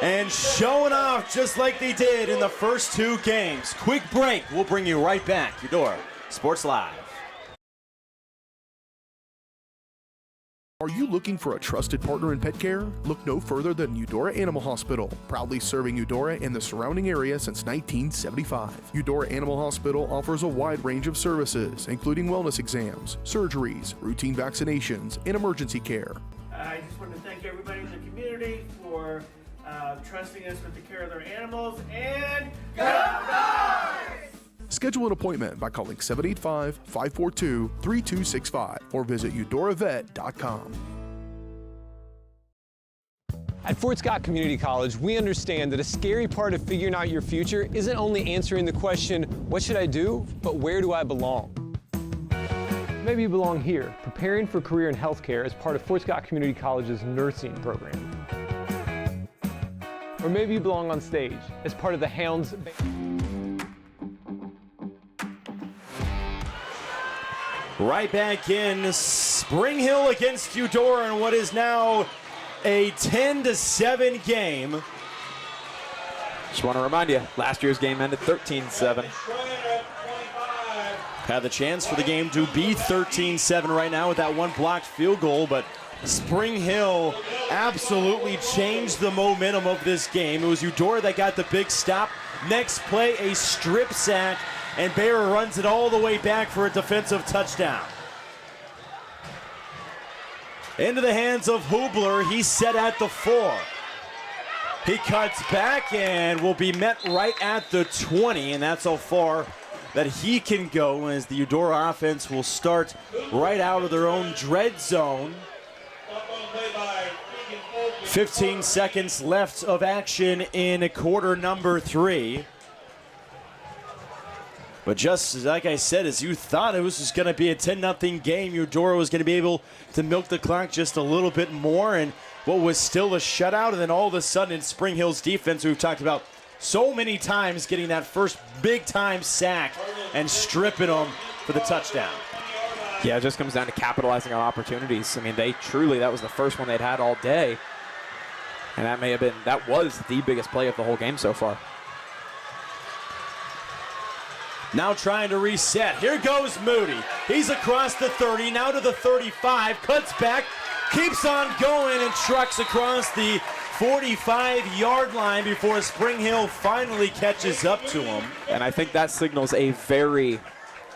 and showing off just like they did in the first 2 games. Quick break. We'll bring you right back. Eudora Sports Live. Are you looking for a trusted partner in pet care? Look no further than Eudora Animal Hospital, proudly serving Eudora and the surrounding area since 1975. Eudora Animal Hospital offers a wide range of services, including wellness exams, surgeries, routine vaccinations, and emergency care. I just want to thank everybody in the community for trusting us with the care of their animals, and go Dogs! Schedule an appointment by calling 785-542-3265 or visit eudoravet.com. At Fort Scott Community College, we understand that a scary part of figuring out your future isn't only answering the question, what should I do, but where do I belong? Maybe you belong here, preparing for a career in healthcare as part of Fort Scott Community College's nursing program. Or maybe you belong on stage as part of the Hounds. Right back in, Spring Hill against Eudora in what is now a 10-7 game. Just want to remind you, last year's game ended 13-7. Had the chance for the game to be 13-7 right now with that one blocked field goal, but Spring Hill absolutely changed the momentum of this game. It was Eudora that got the big stop. Next play, a strip sack and Bayer runs it all the way back for a defensive touchdown. Into the hands of Hubler. He's set at the 4. He cuts back and will be met right at the 20, and that's how far that he can go as the Eudora offense will start right out of their own dread zone. 15 seconds left of action in quarter number 3. But just like I said, as you thought it was just going to be a 10-0 game, Eudora was going to be able to milk the clock just a little bit more, and what was still a shutout, and then all of a sudden Spring Hill's defense, we've talked about so many times, getting that first big-time sack and stripping them for the touchdown. Yeah, it just comes down to capitalizing on opportunities. I mean, that was the first one they'd had all day, and that was the biggest play of the whole game so far. Now trying to reset. Here goes Moody. He's across the 30, now to the 35, cuts back, keeps on going, and trucks across the 45-yard line before Spring Hill finally catches up to him. And I think that signals a very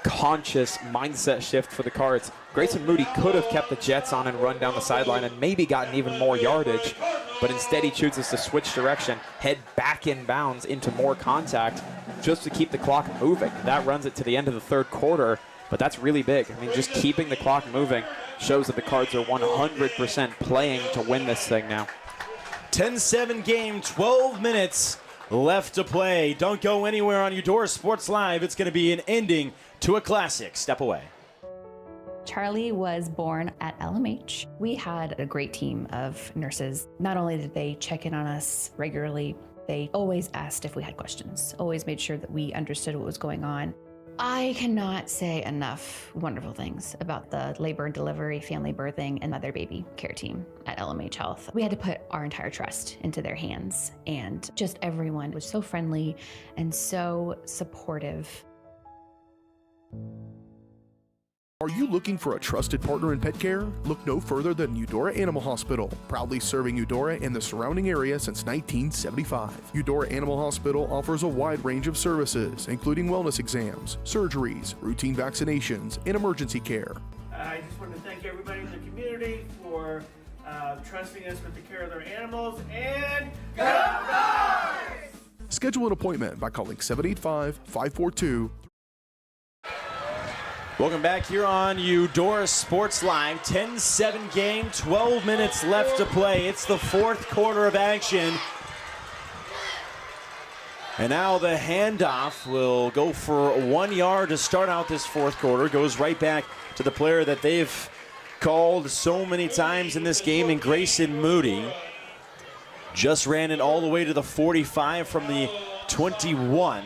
conscious mindset shift for the Cards. Grayson Moody could have kept the Jets on and run down the sideline and maybe gotten even more yardage, but instead he chooses to switch direction, head back in bounds into more contact just to keep the clock moving. That runs it to the end of the third quarter, but that's really big. I mean, just keeping the clock moving shows that the Cards are 100% playing to win this thing now. 10-7 game, 12 minutes left to play. Don't go anywhere on Eudora Sports Live. It's going to be an ending to a classic. Step away. Charlie was born at LMH. We had a great team of nurses. Not only did they check in on us regularly, they always asked if we had questions, always made sure that we understood what was going on. I cannot say enough wonderful things about the labor and delivery, family birthing, and mother baby care team at LMH Health. We had to put our entire trust into their hands, and just everyone was so friendly and so supportive. Are you looking for a trusted partner in pet care? Look no further than Eudora Animal Hospital, proudly serving Eudora and the surrounding area since 1975. Eudora Animal Hospital offers a wide range of services, including wellness exams, surgeries, routine vaccinations, and emergency care. I just want to thank everybody in the community for trusting us with the care of their animals, and go Cards! Schedule an appointment by calling 785-542. Welcome back here on Eudora Sports Live. 10-7 game, 12 minutes left to play. It's the fourth quarter of action. And now the handoff will go for 1 yard to start out this fourth quarter. Goes right back to the player that they've called so many times in this game, in Grayson Moody. Just ran it all the way to the 45 from the 21.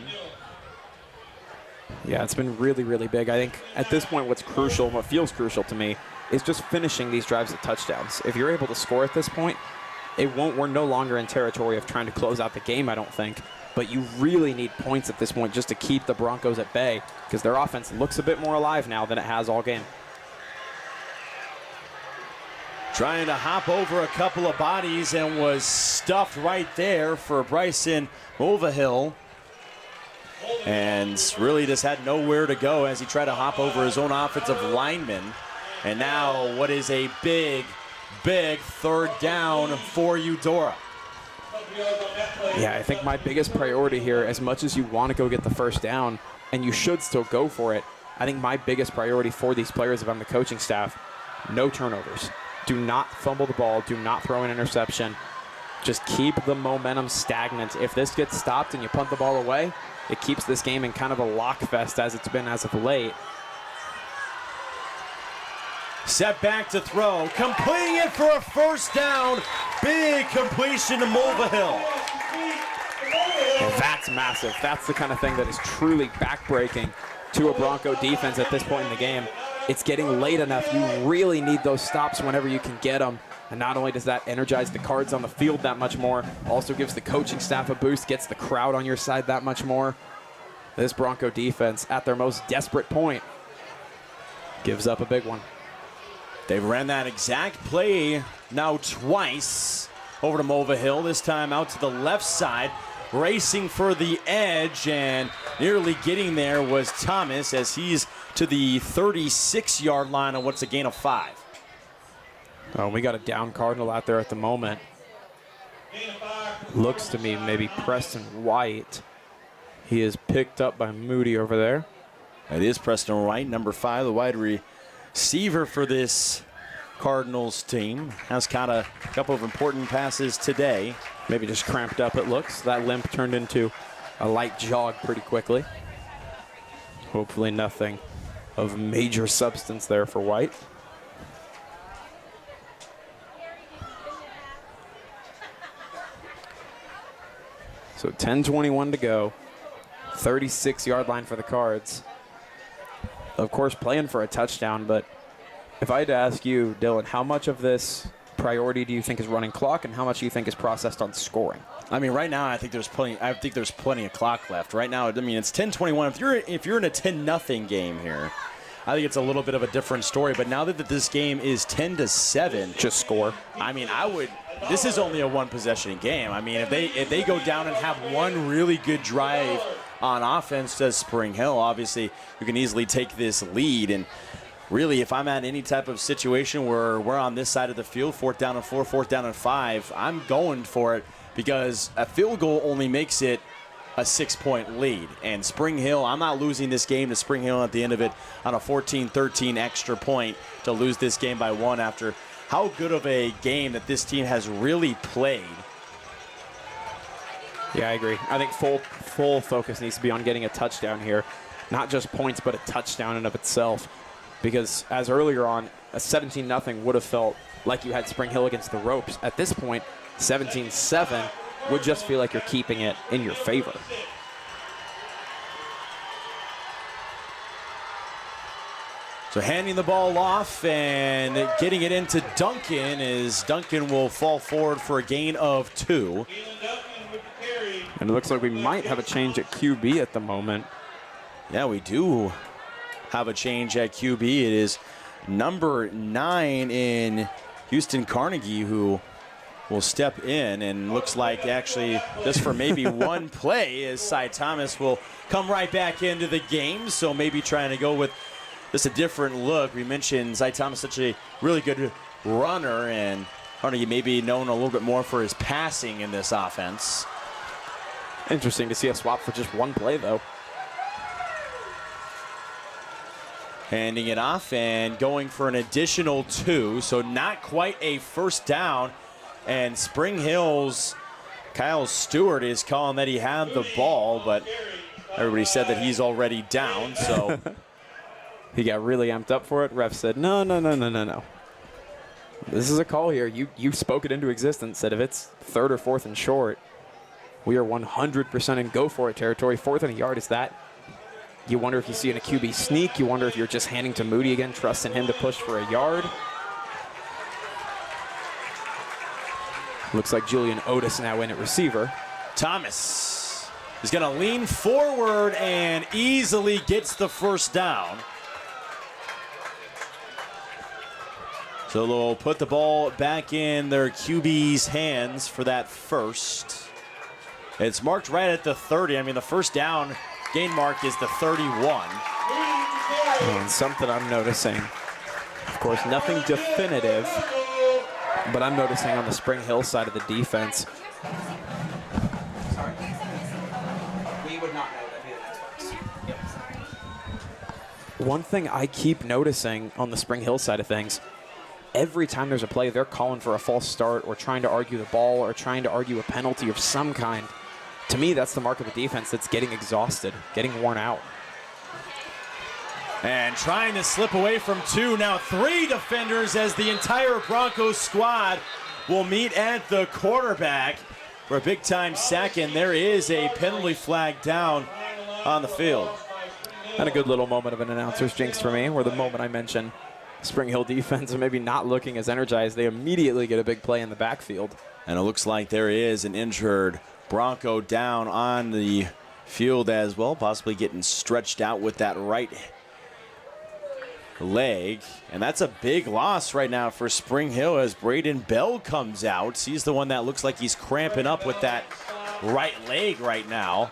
Yeah, it's been really, really big. I think at this point what's crucial, what feels crucial to me, is just finishing these drives with touchdowns. If you're able to score at this point, we're no longer in territory of trying to close out the game, I don't think. But you really need points at this point just to keep the Broncos at bay, because their offense looks a bit more alive now than it has all game. Trying to hop over a couple of bodies and was stuffed right there for Bryson Overhill. And really just had nowhere to go as he tried to hop over his own offensive lineman. And now what is a big, big third down for Eudora. Yeah, I think my biggest priority here, as much as you want to go get the first down, and you should still go for it, I think my biggest priority for these players, if I'm the coaching staff, no turnovers. Do not fumble the ball. Do not throw an interception. Just keep the momentum stagnant. If this gets stopped and you punt the ball away, it keeps this game in kind of a lock fest as it's been as of late. Set back to throw, completing it for a first down. Big completion to Mulvihill. And that's massive. That's the kind of thing that is truly backbreaking to a Bronco defense at this point in the game. It's getting late enough. You really need those stops whenever you can get them. And not only does that energize the Cards on the field that much more, also gives the coaching staff a boost, gets the crowd on your side that much more. This Bronco defense, at their most desperate point, gives up a big one. They've ran that exact play now twice over to Mulvihill, this time out to the left side. racing for the edge, and nearly getting there was Thomas as he's to the 36-yard line on what's a gain of 5. Oh, we got a down Cardinal out there at the moment. Looks to me maybe Preston White. He is picked up by Moody over there. It is Preston White, number 5, the wide receiver for this Cardinals team. Has caught a couple of important passes today. Maybe just cramped up, it looks. That limp turned into a light jog pretty quickly. Hopefully nothing of major substance there for White. So 10:21 to go. 36-yard line for the Cards. Of course, playing for a touchdown, but if I had to ask you, Dylan, how much of this priority do you think is running clock, and how much do you think is processed on scoring? I mean, right now, I think there's plenty of clock left. Right now, I mean, it's 10-21. If you're in a 10-0 game here, I think it's a little bit of a different story. But now that this game is 10-7, just score. I mean, this is only a one-possession game. I mean, if they go down and have one really good drive on offense, says Spring Hill, obviously you can easily take this lead. And really, if I'm at any type of situation where we're on this side of the field, 4th down and 4, 4th down and 5, I'm going for it, because a field goal only makes it a 6-point lead. And Spring Hill, I'm not losing this game to Spring Hill at the end of it on a 14-13 extra point to lose this game by 1 after how good of a game that this team has really played. Yeah, I agree. I think full focus needs to be on getting a touchdown here. Not just points, but a touchdown in of itself. Because as earlier on, a 17-0 would have felt like you had Spring Hill against the ropes. At this point, 17-7 would just feel like you're keeping it in your favor. So handing the ball off and getting it into Duncan, as Duncan will fall forward for a gain of 2. And it looks like we might have a change at QB at the moment. Yeah, we do have a change at QB. It is number 9 in Houston Carnegie who will step in, and looks like actually just for maybe one play, as Cy Thomas will come right back into the game. So maybe trying to go with just a different look. We mentioned Cy Thomas, such a really good runner, and Carnegie may be known a little bit more for his passing in this offense. Interesting to see a swap for just one play, though. Handing it off and going for an additional 2, so not quite a first down. And Spring Hill's Kyle Stewart is calling that he had the ball, but everybody said that he's already down, so. He got really amped up for it. Ref said, no. This is a call here. You spoke it into existence, said if it's 3rd or 4th and short, we are 100% in go for it territory. 4th and a yard is that. You wonder if you see in a QB sneak. You wonder if you're just handing to Moody again, trusting him to push for a yard. Looks like Julian Otis now in at receiver. Thomas is going to lean forward and easily gets the first down. So they'll put the ball back in their QB's hands for that first. It's marked right at the 30. I mean, the first down gain mark is the 31. And something I'm noticing, of course, nothing definitive, but I'm noticing on the Spring Hill side of the defense. Sorry. We would not know that via the Xbox. One thing I keep noticing on the Spring Hill side of things, every time there's a play, they're calling for a false start or trying to argue the ball or trying to argue a penalty of some kind. To me, that's the mark of a defense that's getting exhausted, getting worn out. And trying to slip away from 2, now 3 defenders, as the entire Broncos squad will meet at the quarterback for a big-time sack, and there is a penalty flag down on the field. And a good little moment of an announcer's jinx for me, where the moment I mention Spring Hill defense and maybe not looking as energized, they immediately get a big play in the backfield. And it looks like there is an injured Bronco down on the field as well, possibly getting stretched out with that right leg. And that's a big loss right now for Spring Hill as Braden Bell comes out. He's the one that looks like he's cramping up with that right leg right now.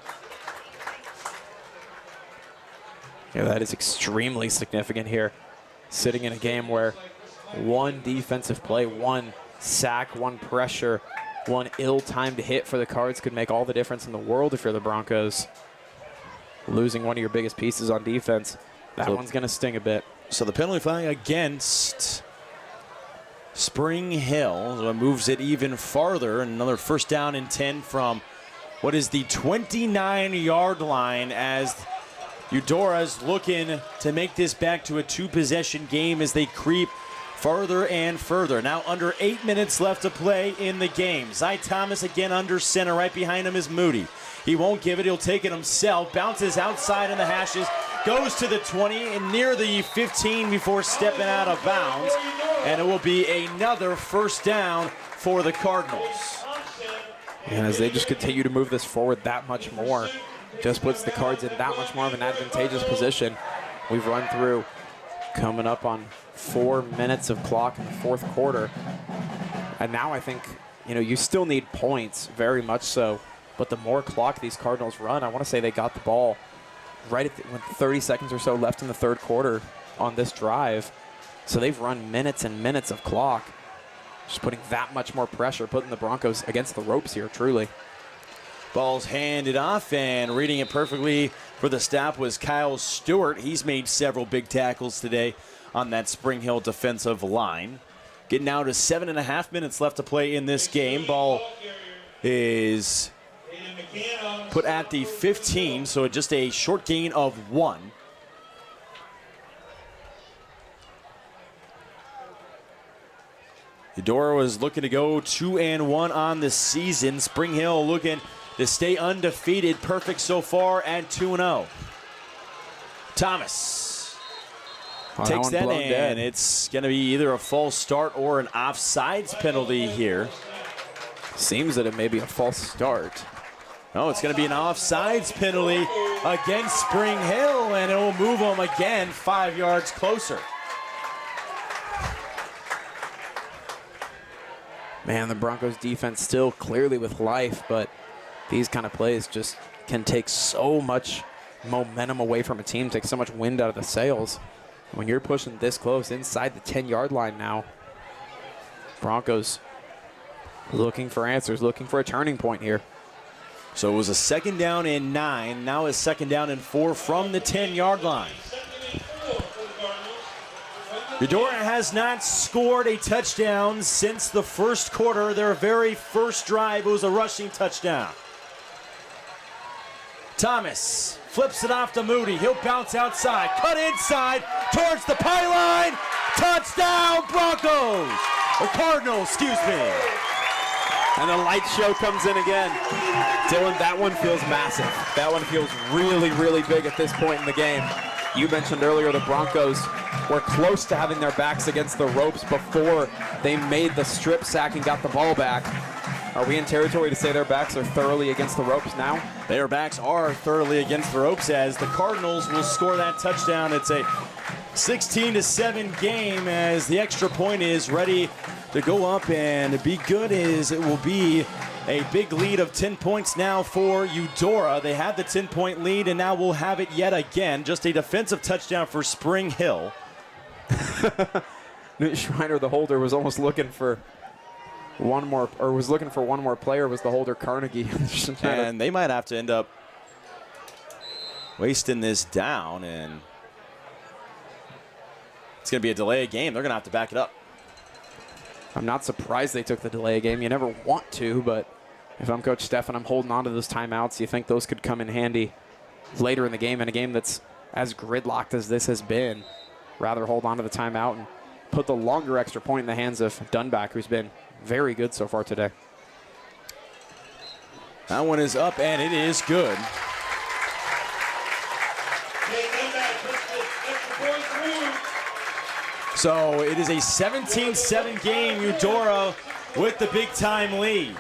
Yeah, that is extremely significant here. Sitting in a game where one defensive play, one sack, one pressure, one ill-timed hit for the Cards could make all the difference in the world if you're the Broncos. Losing one of your biggest pieces on defense, that one's going to sting a bit. So the penalty flag against Spring Hill, so it moves it even farther. Another first down and 10 from what is the 29-yard line, as Eudora's looking to make this back to a two-possession game as they creep further and further. Now under 8 minutes left to play in the game. Zy Thomas again under center. Right behind him is Moody. He won't give it. He'll take it himself. Bounces outside in the hashes. Goes to the 20 and near the 15 before stepping out of bounds. And it will be another first down for the Cardinals. And as they just continue to move this forward that much more, just puts the Cards in that much more of an advantageous position. We've run through coming up on 4 minutes of clock in the fourth quarter. And now I think, you still need points, very much so. But the more clock these Cardinals run, I want to say they got the ball right at with 30 seconds or so left in the third quarter on this drive. So they've run minutes and minutes of clock, just putting that much more pressure, putting the Broncos against the ropes here, truly. Ball's handed off, and reading it perfectly for the stop was Kyle Stewart. He's made several big tackles today on that Spring Hill defensive line. Getting now to 7.5 minutes left to play in this game. Ball is put at the 15, so just a short gain of 1. Eudora was looking to go 2-1 on the season. Spring Hill looking to stay undefeated. Perfect so far at 2-0. Thomas takes that in. It's going to be either a false start or an offsides penalty here. Seems that it may be a false start. No, it's going to be an offsides penalty against Spring Hill, and it will move them again 5 yards closer. Man, the Broncos defense still clearly with life, but these kind of plays just can take so much momentum away from a team, take so much wind out of the sails. When you're pushing this close inside the 10-yard line now, Broncos looking for answers, looking for a turning point here. So it was a 2nd down and 9. Now it's 2nd down and 4 from the 10-yard line. Eudora has not scored a touchdown since the first quarter. Their very first drive was a rushing touchdown. Thomas flips it off to Moody. He'll bounce outside, cut inside towards the pylon. Touchdown, Broncos! Or Cardinals, excuse me. And the light show comes in again. Dylan, that one feels massive. That one feels really, really big at this point in the game. You mentioned earlier the Broncos were close to having their backs against the ropes before they made the strip sack and got the ball back. Are we in territory to say their backs are thoroughly against the ropes now? Their backs are thoroughly against the ropes as the Cardinals will score that touchdown. It's a 16-7 game as the extra point is ready to go up and be good, as it will be a big lead of 10 points now for Eudora. They had the 10-point lead, and now we'll have it yet again. Just a defensive touchdown for Spring Hill. Newt Schreiner, the holder, was almost looking for one more player. Was the holder Carnegie? And they might have to end up wasting this down, and it's going to be a delay of game. They're going to have to back it up. I'm not surprised they took the delay of game. You never want to, but if I'm Coach Stephan, I'm holding on to those timeouts. You think those could come in handy later in the game, in a game that's as gridlocked as this has been. Rather hold on to the timeout and put the longer extra point in the hands of Dunback, who's been very good so far today. That one is up, and it is good. So it is a 17-7 game. Eudora with the big-time lead.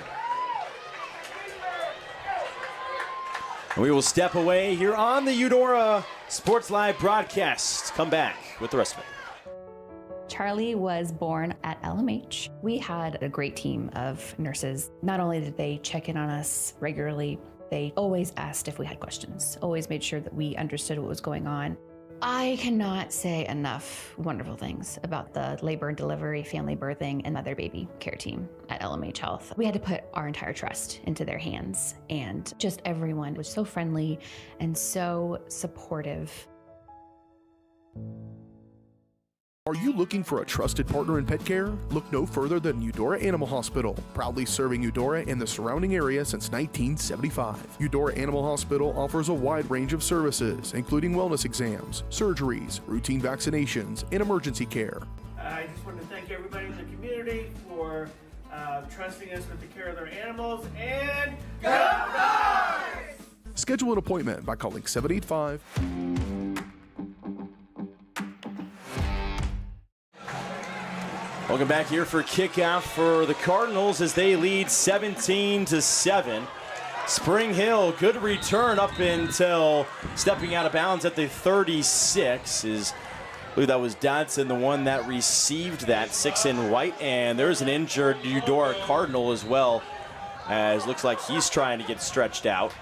We will step away here on the Eudora Sports Live broadcast. Come back with the rest of it. Charlie was born at LMH. We had a great team of nurses. Not only did they check in on us regularly, they always asked if we had questions, always made sure that we understood what was going on. I cannot say enough wonderful things about the labor and delivery, family birthing, and mother baby care team at LMH Health. We had to put our entire trust into their hands, and just everyone was so friendly and so supportive. Are you looking for a trusted partner in pet care? Look no further than Eudora Animal Hospital, proudly serving Eudora and the surrounding area since 1975. Eudora Animal Hospital offers a wide range of services, including wellness exams, surgeries, routine vaccinations, and emergency care. I just want to thank everybody in the community for trusting us with the care of their animals, and go Dogs! Schedule an appointment by calling 785. Welcome back here for kickoff for the Cardinals as they lead 17-7. Spring Hill, good return up until stepping out of bounds at the 36. I believe that was Dodson, the one that received that, 6 in white. And there's an injured Eudora Cardinal as well, as looks like he's trying to get stretched out.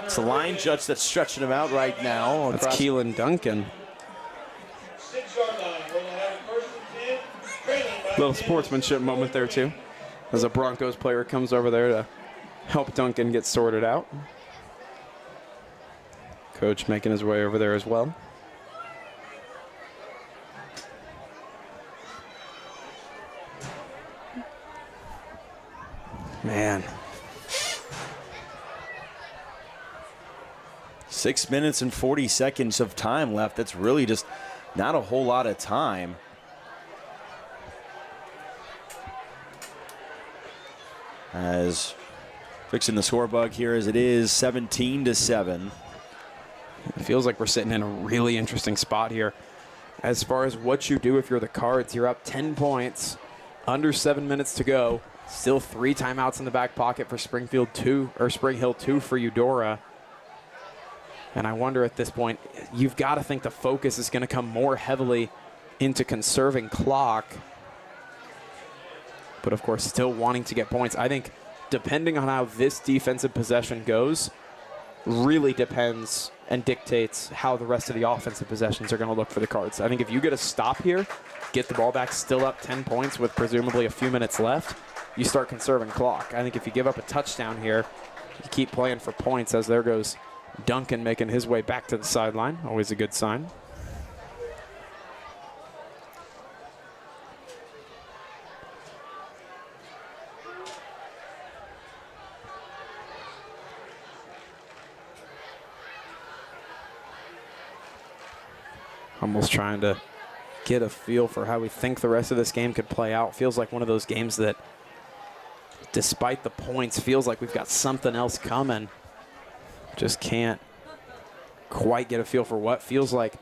It's the line judge that's stretching him out right now. That's Keelan Duncan. Little sportsmanship moment there too, as a Broncos player comes over there to help Duncan get sorted out. Coach making his way over there as well. Man. 6 minutes and 40 seconds of time left. That's really just not a whole lot of time. As fixing the score bug here as it is 17-7. It feels like we're sitting in a really interesting spot here. As far as what you do if you're the Cards, you're up 10 points, under 7 minutes to go. Still 3 timeouts in the back pocket for Spring Hill 2 for Eudora. And I wonder at this point, you've got to think the focus is going to come more heavily into conserving clock. But of course, still wanting to get points. I think depending on how this defensive possession goes, really depends and dictates how the rest of the offensive possessions are going to look for the Cards. I think if you get a stop here, get the ball back still up 10 points with presumably a few minutes left, you start conserving clock. I think if you give up a touchdown here, you keep playing for points, as there goes Duncan making his way back to the sideline. Always a good sign. Almost trying to get a feel for how we think the rest of this game could play out. Feels like one of those games that, despite the points, feels like we've got something else coming. Just can't quite get a feel for what. Feels like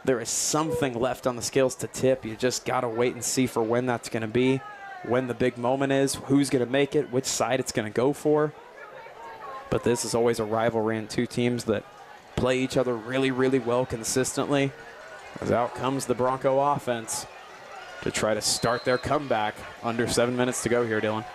there is something left on the scales to tip. You just got to wait and see for when that's going to be, when the big moment is, who's going to make it, which side it's going to go for. But this is always a rivalry in two teams that play each other really, really well consistently. As out comes the Bronco offense to try to start their comeback. Under 7 minutes to go here, Dylan.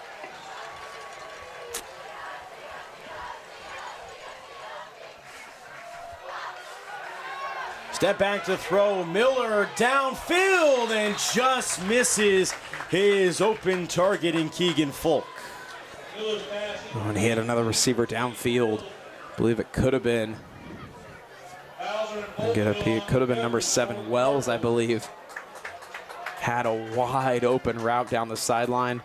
Step back to throw. Miller downfield and just misses his open target in Keegan Folk. Oh, and he had another receiver downfield. I believe it could have been. It could have been number 7, Wells, I believe. Had a wide open route down the sideline.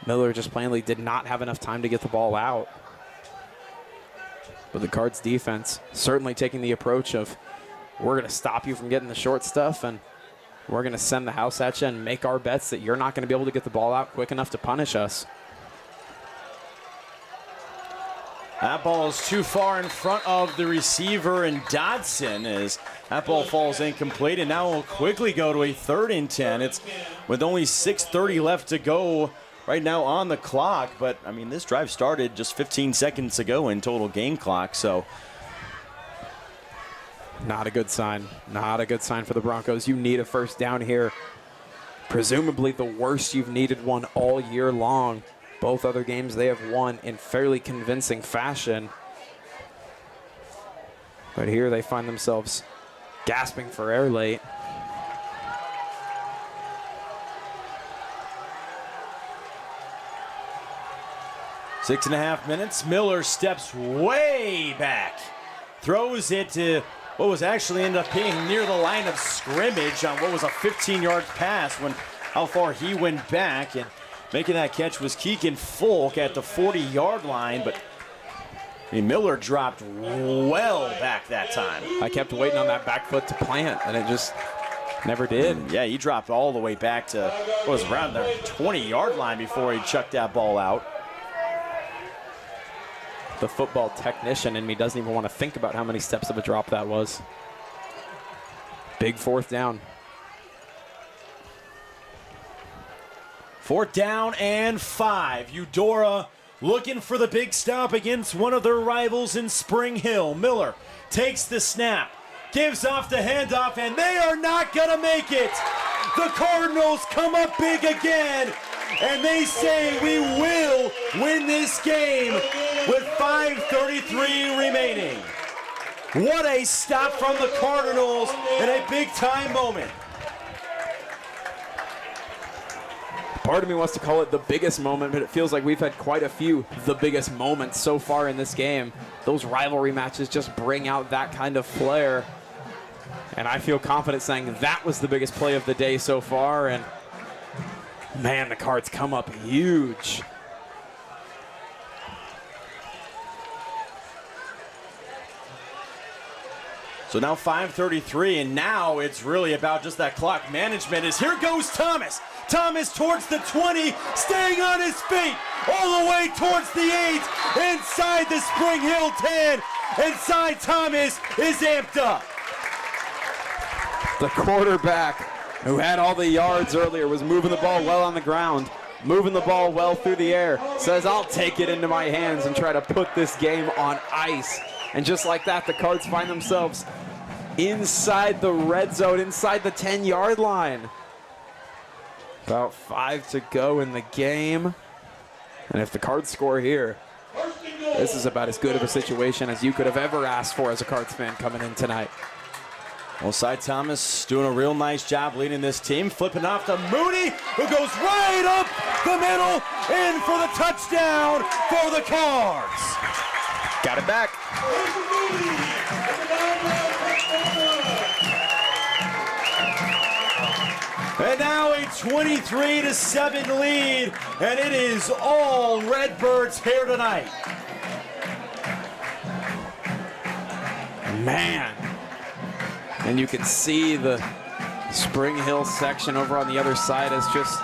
Miller just plainly did not have enough time to get the ball out. But the Cards defense certainly taking the approach of, we're going to stop you from getting the short stuff, and we're going to send the house at you and make our bets that you're not going to be able to get the ball out quick enough to punish us. That ball is too far in front of the receiver and Dodson, as that ball falls incomplete, and now we'll quickly go to a 3rd and 10. It's with only 6:30 left to go right now on the clock, but I mean, this drive started just 15 seconds ago in total game clock, so Not a good sign. Not a good sign for the Broncos. You need a first down here. Presumably the worst you've needed one all year long. Both other games they have won in fairly convincing fashion. But here they find themselves gasping for air late. Six and a half minutes. Miller steps way back. Throws it to what was actually ended up being near the line of scrimmage on what was a 15-yard pass when how far he went back. And making that catch was Keegan Folk at the 40-yard line. But I mean, Miller dropped well back that time. I kept waiting on that back foot to plant, and it just never did. Yeah, he dropped all the way back to what was around the 20-yard line before he chucked that ball out. The football technician in me doesn't even want to think about how many steps of a drop that was. Big fourth down. Fourth down and 5. Eudora looking for the big stop against one of their rivals in Spring Hill. Miller takes the snap, gives off the handoff, and they are not going to make it. The Cardinals come up big again, and they say we will win this game with 5:33 remaining. What a stop from the Cardinals in a big-time moment. Part of me wants to call it the biggest moment, but it feels like we've had quite a few the biggest moments so far in this game. Those rivalry matches just bring out that kind of flair. And I feel confident saying that was the biggest play of the day so far. And man, the Cards come up huge. So now 5:33, and now it's really about just that clock management. As here goes Thomas. Thomas towards the 20, staying on his feet, all the way towards the 8, inside the Spring Hill 10. Inside Thomas is amped up. The quarterback who had all the yards earlier was moving the ball well on the ground, moving the ball well through the air, says I'll take it into my hands and try to put this game on ice. And just like that, the Cards find themselves inside the red zone, inside the 10-yard line. About 5 to go in the game. And if the Cards score here, this is about as good of a situation as you could have ever asked for as a Cards fan coming in tonight. Well, Cy Thomas doing a real nice job leading this team, flipping off to Mooney, who goes right up the middle, in for the touchdown for the Cards. Got it back. And now a 23-7 lead, and it is all Redbirds here tonight. Man. And you can see the Spring Hill section over on the other side has just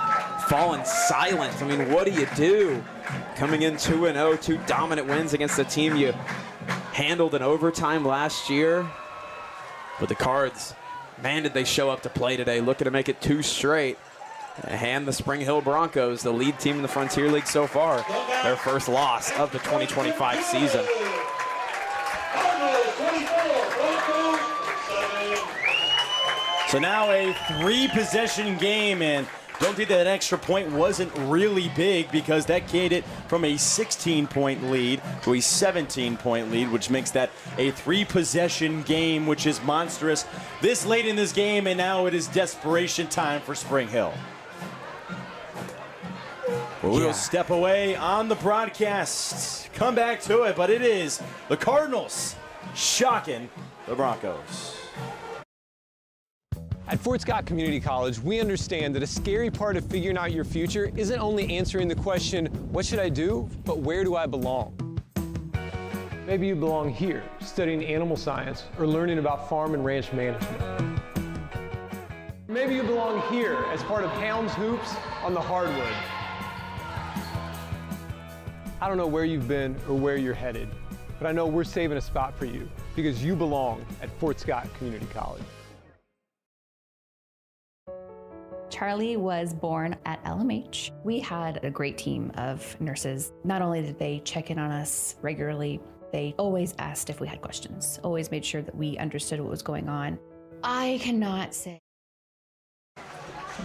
fallen silent. I mean, what do you do? Coming in 2-0, 2 dominant wins against a team you handled in overtime last year. But the Cards, man, did they show up to play today, looking to make it 2 straight. And the Spring Hill Broncos, the lead team in the Frontier League so far, their first loss of the 2025 season. So now a 3-possession game, and don't think that extra point wasn't really big because that carried it from a 16-point lead to a 17-point lead, which makes that a 3-possession game, which is monstrous this late in this game, and now it is desperation time for Spring Hill. We'll step away on the broadcast, come back to it, but it is the Cardinals shocking the Broncos. At Fort Scott Community College, we understand that a scary part of figuring out your future isn't only answering the question, what should I do, but where do I belong? Maybe you belong here, studying animal science or learning about farm and ranch management. Maybe you belong here as part of Hounds Hoops on the hardwood. I don't know where you've been or where you're headed, but I know we're saving a spot for you because you belong at Fort Scott Community College. Charlie was born at LMH. We had a great team of nurses. Not only did they check in on us regularly, they always asked if we had questions, always made sure that we understood what was going on. I cannot say.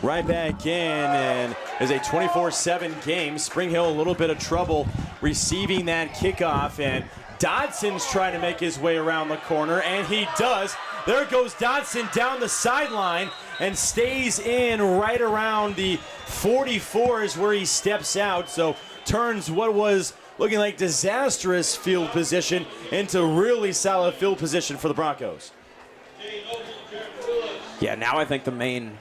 Right back in, and is a 24-7 game. Spring Hill a little bit of trouble receiving that kickoff, and Dodson's trying to make his way around the corner, and he does. There goes Dodson down the sideline and stays in right around the 44 is where he steps out. So turns what was looking like disastrous field position into really solid field position for the Broncos. Yeah, now I think the main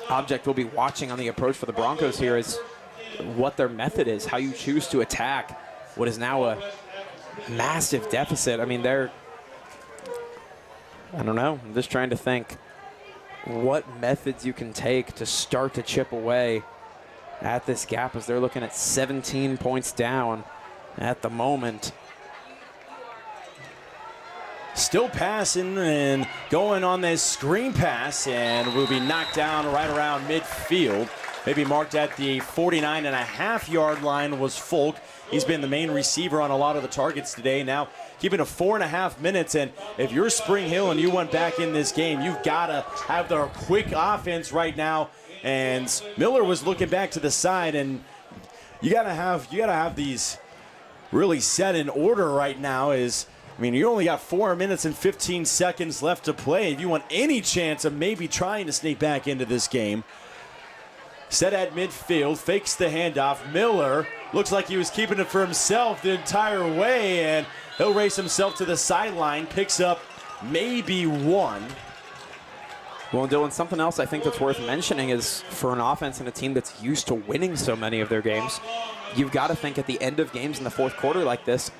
object we'll be watching on the approach for the Broncos here is what their method is, how you choose to attack what is now a massive deficit. I mean, I don't know. I'm just trying to think what methods you can take to start to chip away at this gap as they're looking at 17 points down at the moment. Still passing and going on this screen pass, and will be knocked down right around midfield. Maybe marked at the 49.5-yard line was Folk. He's been the main receiver on a lot of the targets today. Now keeping a 4.5 minutes, and if you're Spring Hill and you went back in this game, you've got to have their quick offense right now. And Miller was looking back to the side, and you gotta have these really set in order right now. You only got 4 minutes and 15 seconds left to play. If you want any chance of maybe trying to sneak back into this game, set at midfield, fakes the handoff. Miller looks like he was keeping it for himself the entire way, and he'll race himself to the sideline, picks up maybe one. Well, Dylan, something else I think that's worth mentioning is for an offense and a team that's used to winning so many of their games, you've got to think at the end of games in the fourth quarter like this,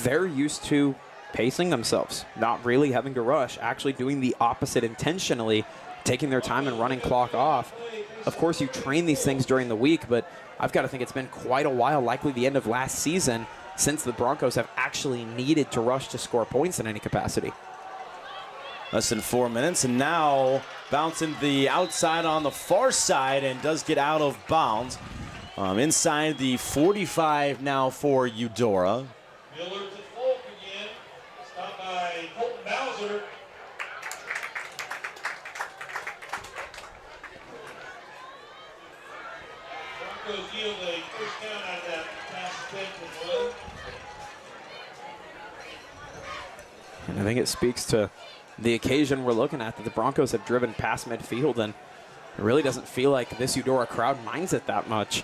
they're used to pacing themselves, not really having to rush, actually doing the opposite intentionally, taking their time and running clock off. Of course, you train these things during the week, but I've got to think it's been quite a while, likely the end of last season, since the Broncos have actually needed to rush to score points in any capacity. Less than 4 minutes, and now bouncing the outside on the far side and does get out of bounds. Inside the 45 now for Eudora. Miller to Folk again. Stopped by Colton Bowser. Broncos yield a first down out of that pass attempt. And I think it speaks to the occasion we're looking at, that the Broncos have driven past midfield, and it really doesn't feel like this Eudora crowd minds it that much.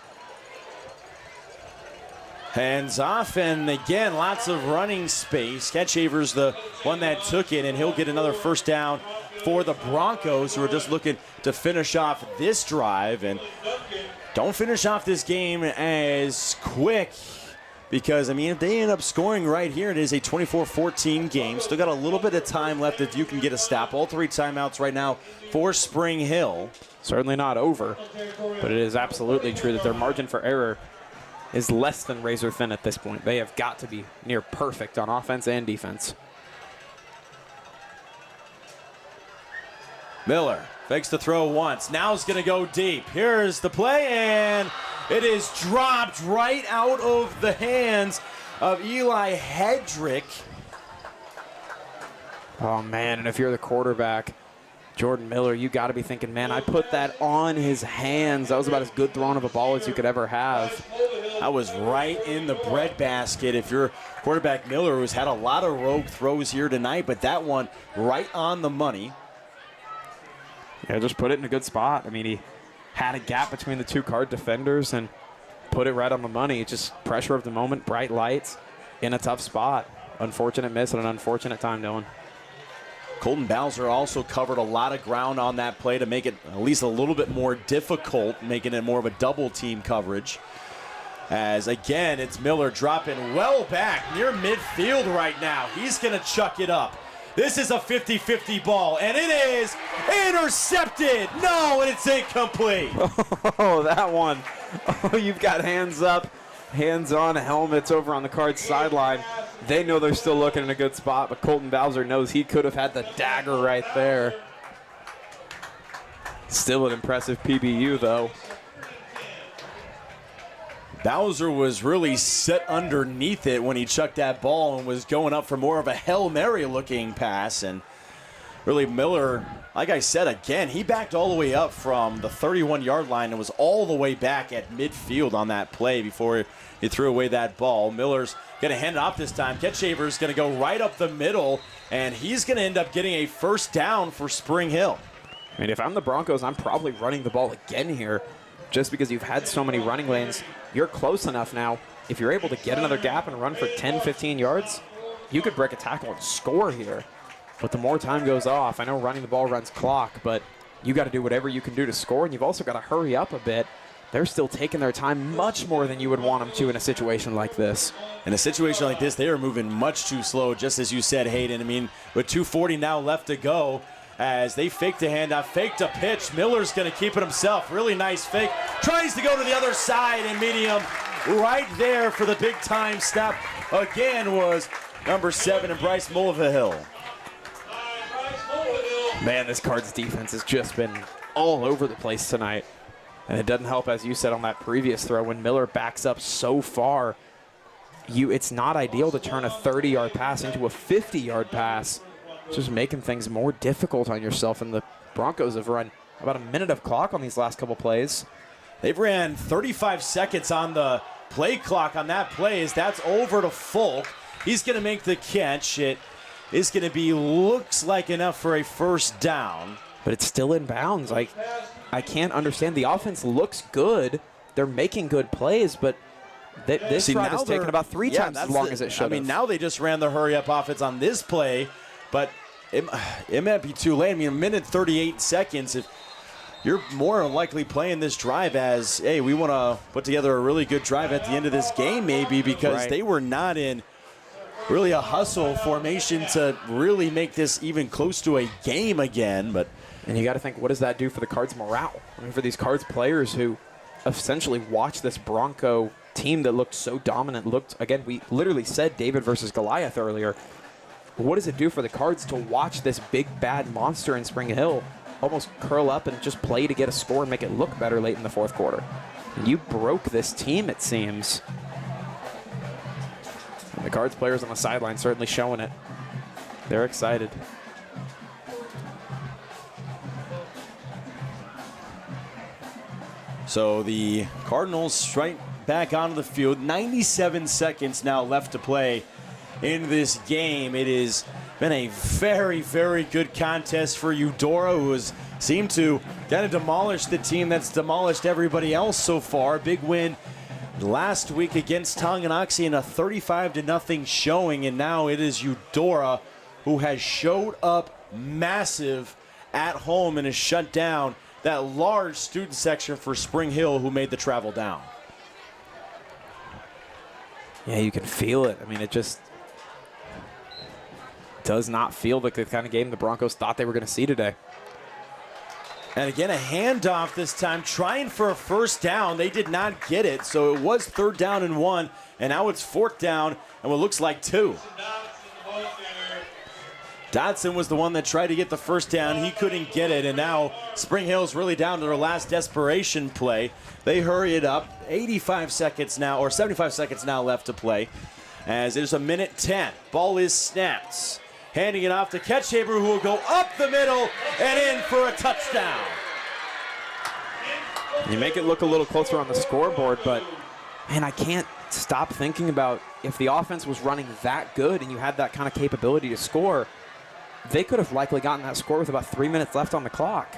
Hands off, and again, lots of running space. Ketchaver's the one that took it, and he'll get another first down for the Broncos, who are just looking to finish off this drive. And don't finish off this game as quick, because, if they end up scoring right here, it is a 24-14 game. Still got a little bit of time left if you can get a stop. All 3 timeouts right now for Spring Hill. Certainly not over, but it is absolutely true that their margin for error is less than razor thin at this point. They have got to be near perfect on offense and defense. Miller fakes the throw once. Now he's going to go deep. Here's the play, and it is dropped right out of the hands of Eli Hedrick. Oh, man, and if you're the quarterback, Jordan Miller, you got to be thinking, man, I put that on his hands. That was about as good throwing of a ball as you could ever have. That was right in the breadbasket. If you're quarterback Miller, who's had a lot of rogue throws here tonight, but that one right on the money. Yeah, just put it in a good spot. He had a gap between the 2 Card defenders and put it right on the money. Just pressure of the moment, bright lights in a tough spot. Unfortunate miss at an unfortunate time, Dylan. Colton Bowser also covered a lot of ground on that play to make it at least a little bit more difficult, making it more of a double team coverage. As again, it's Miller dropping well back near midfield right now. He's going to chuck it up. This is a 50-50 ball, and it is intercepted. No, and it's incomplete. Oh, that one. Oh, you've got hands up, hands on, helmets over on the Cards sideline. They know they're still looking in a good spot, but Colton Bowser knows he could have had the dagger right there. Still an impressive PBU, though. Bowser was really set underneath it when he chucked that ball and was going up for more of a Hail Mary looking pass. And really Miller, like I said, again, he backed all the way up from the 31-yard line and was all the way back at midfield on that play before he threw away that ball. Miller's going to hand it off this time. Ketchaver's going to go right up the middle, and he's going to end up getting a first down for Spring Hill. I mean, if I'm the Broncos, I'm probably running the ball again here just because you've had so many running lanes. You're close enough now. If you're able to get another gap and run for 10, 15 yards, you could break a tackle and score here. But the more time goes off, I know running the ball runs clock, but you got to do whatever you can do to score, and you've also got to hurry up a bit. They're still taking their time much more than you would want them to in a situation like this. In a situation like this, they are moving much too slow, just as you said, Hayden. I mean, with 2:40 now left to go, as they faked a handoff, faked a pitch. Miller's going to keep it himself. Really nice fake. Tries to go to the other side and meet him right there for the big-time stop. Again was number 7, and Bryce Mulvihill. Man, this Cards defense has just been all over the place tonight. And it doesn't help, as you said on that previous throw, when Miller backs up so far. It's not ideal to turn a 30-yard pass into a 50-yard pass. Just making things more difficult on yourself, and the Broncos have run about a minute of clock on these last couple plays. They've ran 35 seconds on the play clock on that play. As that's over to Folk. He's going to make the catch. It is going to be, looks like enough for a first down. But it's still in bounds. I can't understand. The offense looks good. They're making good plays, but this drive has taken about 3 times as long as it should have. I mean, now they just ran the hurry-up offense on this play, but it might be too late. I mean, a minute 38 seconds. If you're more likely playing this drive as, hey, we want to put together a really good drive at the end of this game, maybe, because they were not in really a hustle formation to really make this even close to a game again. And you got to think, what does that do for the Cards' morale? I mean, for these Cards players who essentially watched this Bronco team that looked so dominant. Again, we literally said David versus Goliath earlier. What does it do for the Cards to watch this big, bad monster in Spring Hill almost curl up and just play to get a score and make it look better late in the fourth quarter? You broke this team, it seems. And the Cards players on the sideline certainly showing it. They're excited. So the Cardinals right back onto the field. 97 seconds now left to play in this game. It has been a very, very good contest for Eudora, who has seemed to kind of demolish the team that's demolished everybody else so far. Big win last week against Tonganoxie in a 35-0 showing, and now it is Eudora who has showed up massive at home and has shut down that large student section for Spring Hill, who made the travel down. Yeah, you can feel it. I mean, it just does not feel like the kind of game the Broncos thought they were going to see today. And again, a handoff this time, trying for a first down. They did not get it, so it was 3rd down and 1, and now it's 4th down and what looks like 2. Dotson was the one that tried to get the first down. He couldn't get it, and now Spring Hill's really down to their last desperation play. They hurry it up. 85 seconds now, or 75 seconds now left to play, as there's a minute 10. Ball is snapped. Handing it off to Ketchaver, who will go up the middle and in for a touchdown. You make it look a little closer on the scoreboard, but, man, I can't stop thinking about if the offense was running that good and you had that kind of capability to score, they could have likely gotten that score with about 3 minutes left on the clock.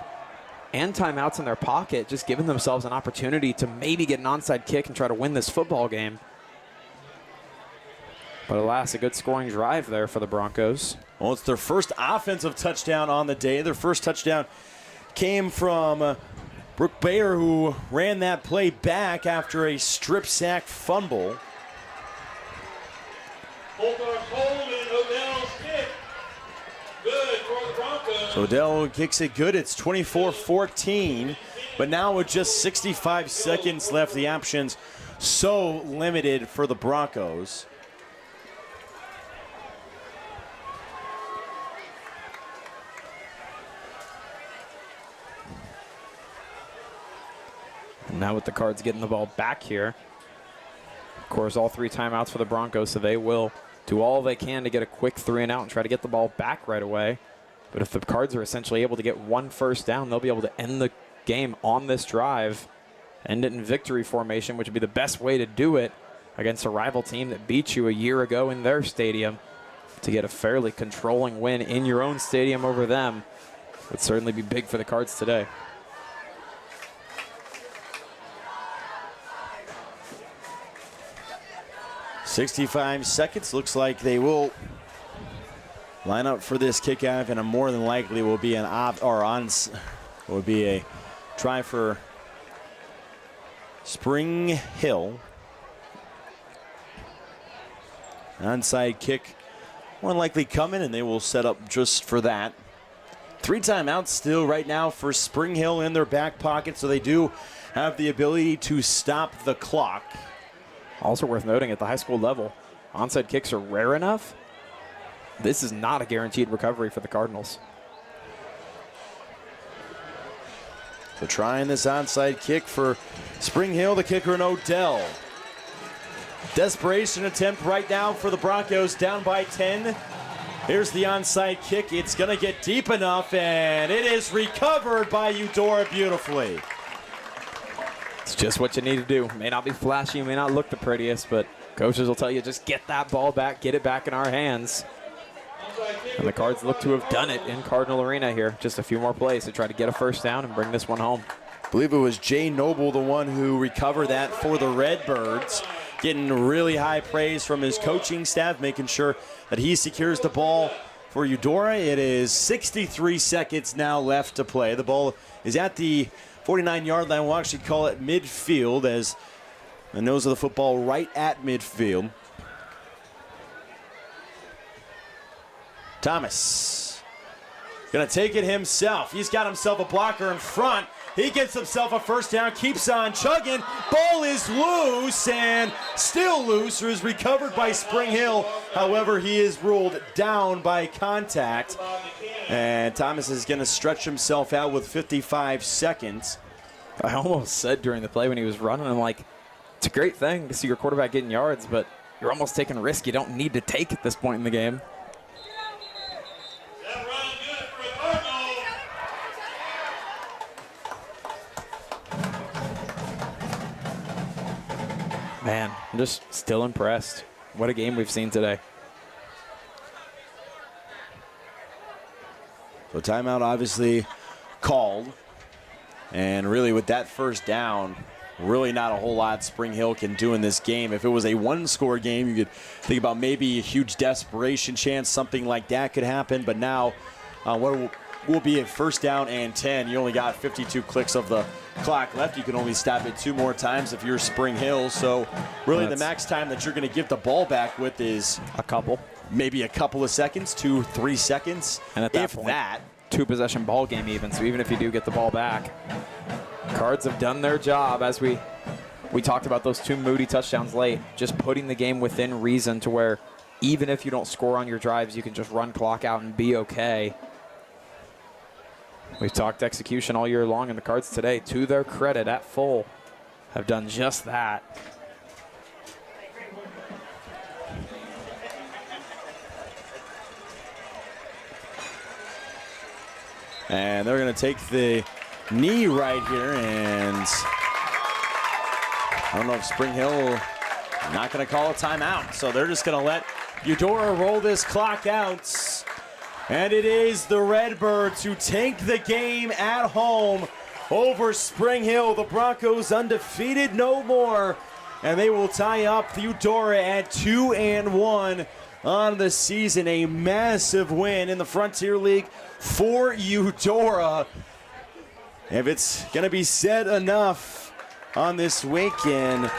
And timeouts in their pocket, just giving themselves an opportunity to maybe get an onside kick and try to win this football game. But alas, a good scoring drive there for the Broncos. Well, it's their first offensive touchdown on the day. Their first touchdown came from Brooke Bayer, who ran that play back after a strip sack fumble. So Odell kicks it good. It's 24-14. But now with just 65 seconds left, the options so limited for the Broncos. And now with the Cards getting the ball back here, Of course, all 3 timeouts for the Broncos, so they will do all they can to get a quick 3 and out and try to get the ball back right away. But if the Cards are essentially able to get 1 first down, they'll be able to end the game on this drive, end it in victory formation, which would be the best way to do it against a rival team that beat you a year ago in their stadium. To get a fairly controlling win in your own stadium over them would certainly be big for the Cards today. "65 seconds. Looks like they will line up for this kickoff, and more than likely will be a try for Spring Hill. Onside kick, more than likely coming, and they will set up just for that. 3 timeouts still right now for Spring Hill in their back pocket, so they do have the ability to stop the clock. Also worth noting, at the high school level, onside kicks are rare enough. This is not a guaranteed recovery for the Cardinals. So trying this onside kick for Spring Hill, the kicker in Odell. Desperation attempt right now for the Broncos, down by 10. Here's the onside kick. It's going to get deep enough, and it is recovered by Eudora beautifully. It's just what you need to do. May not be flashy, may not look the prettiest, but coaches will tell you just get that ball back, get it back in our hands. And the Cards look to have done it in Cardinal Arena here. Just a few more plays to try to get a first down and bring this one home. I believe it was Jay Noble, the one who recovered that for the Redbirds. Getting really high praise from his coaching staff, making sure that he secures the ball for Eudora. It is 63 seconds now left to play. The ball is at the 49-yard line. We'll actually call it midfield, as the nose of the football right at midfield. Thomas gonna take it himself. He's got himself a blocker in front. He gets himself a first down, keeps on chugging. Ball is loose and still loose, or is recovered by Spring Hill. However, he is ruled down by contact. And Thomas is going to stretch himself out with 55 seconds. I almost said during the play when he was running, I'm like, it's a great thing to see your quarterback getting yards, but you're almost taking a risk you don't need to take at this point in the game. Man, I'm just still impressed. What a game we've seen today. So timeout obviously called. And really with that first down, really not a whole lot Spring Hill can do in this game. If it was a 1-score game, you could think about maybe a huge desperation chance, something like that could happen. But now what will be a first down and 10. You only got 52 clicks of the clock left. You can only stop it 2 more times if you're Spring Hill. So really the max time that you're going to give the ball back with is a couple. Maybe a couple of seconds, 2-3 seconds, and at that if point, that. 2-possession ball game even. So even if you do get the ball back, Cards have done their job, as we talked about those 2 Moody touchdowns late, just putting the game within reason to where even if you don't score on your drives, you can just run clock out and be okay. We've talked execution all year long, and the Cards today, to their credit, at full, have done just that. And they're going to take the knee right here, and I don't know if Spring Hill not going to call a timeout. So they're just going to let Eudora roll this clock out. And it is the Redbirds who take the game at home over Spring Hill. The Broncos undefeated no more, and they will tie up Eudora at 2-1 on the season. A massive win in the Frontier League for Eudora. If it's going to be said enough on this weekend,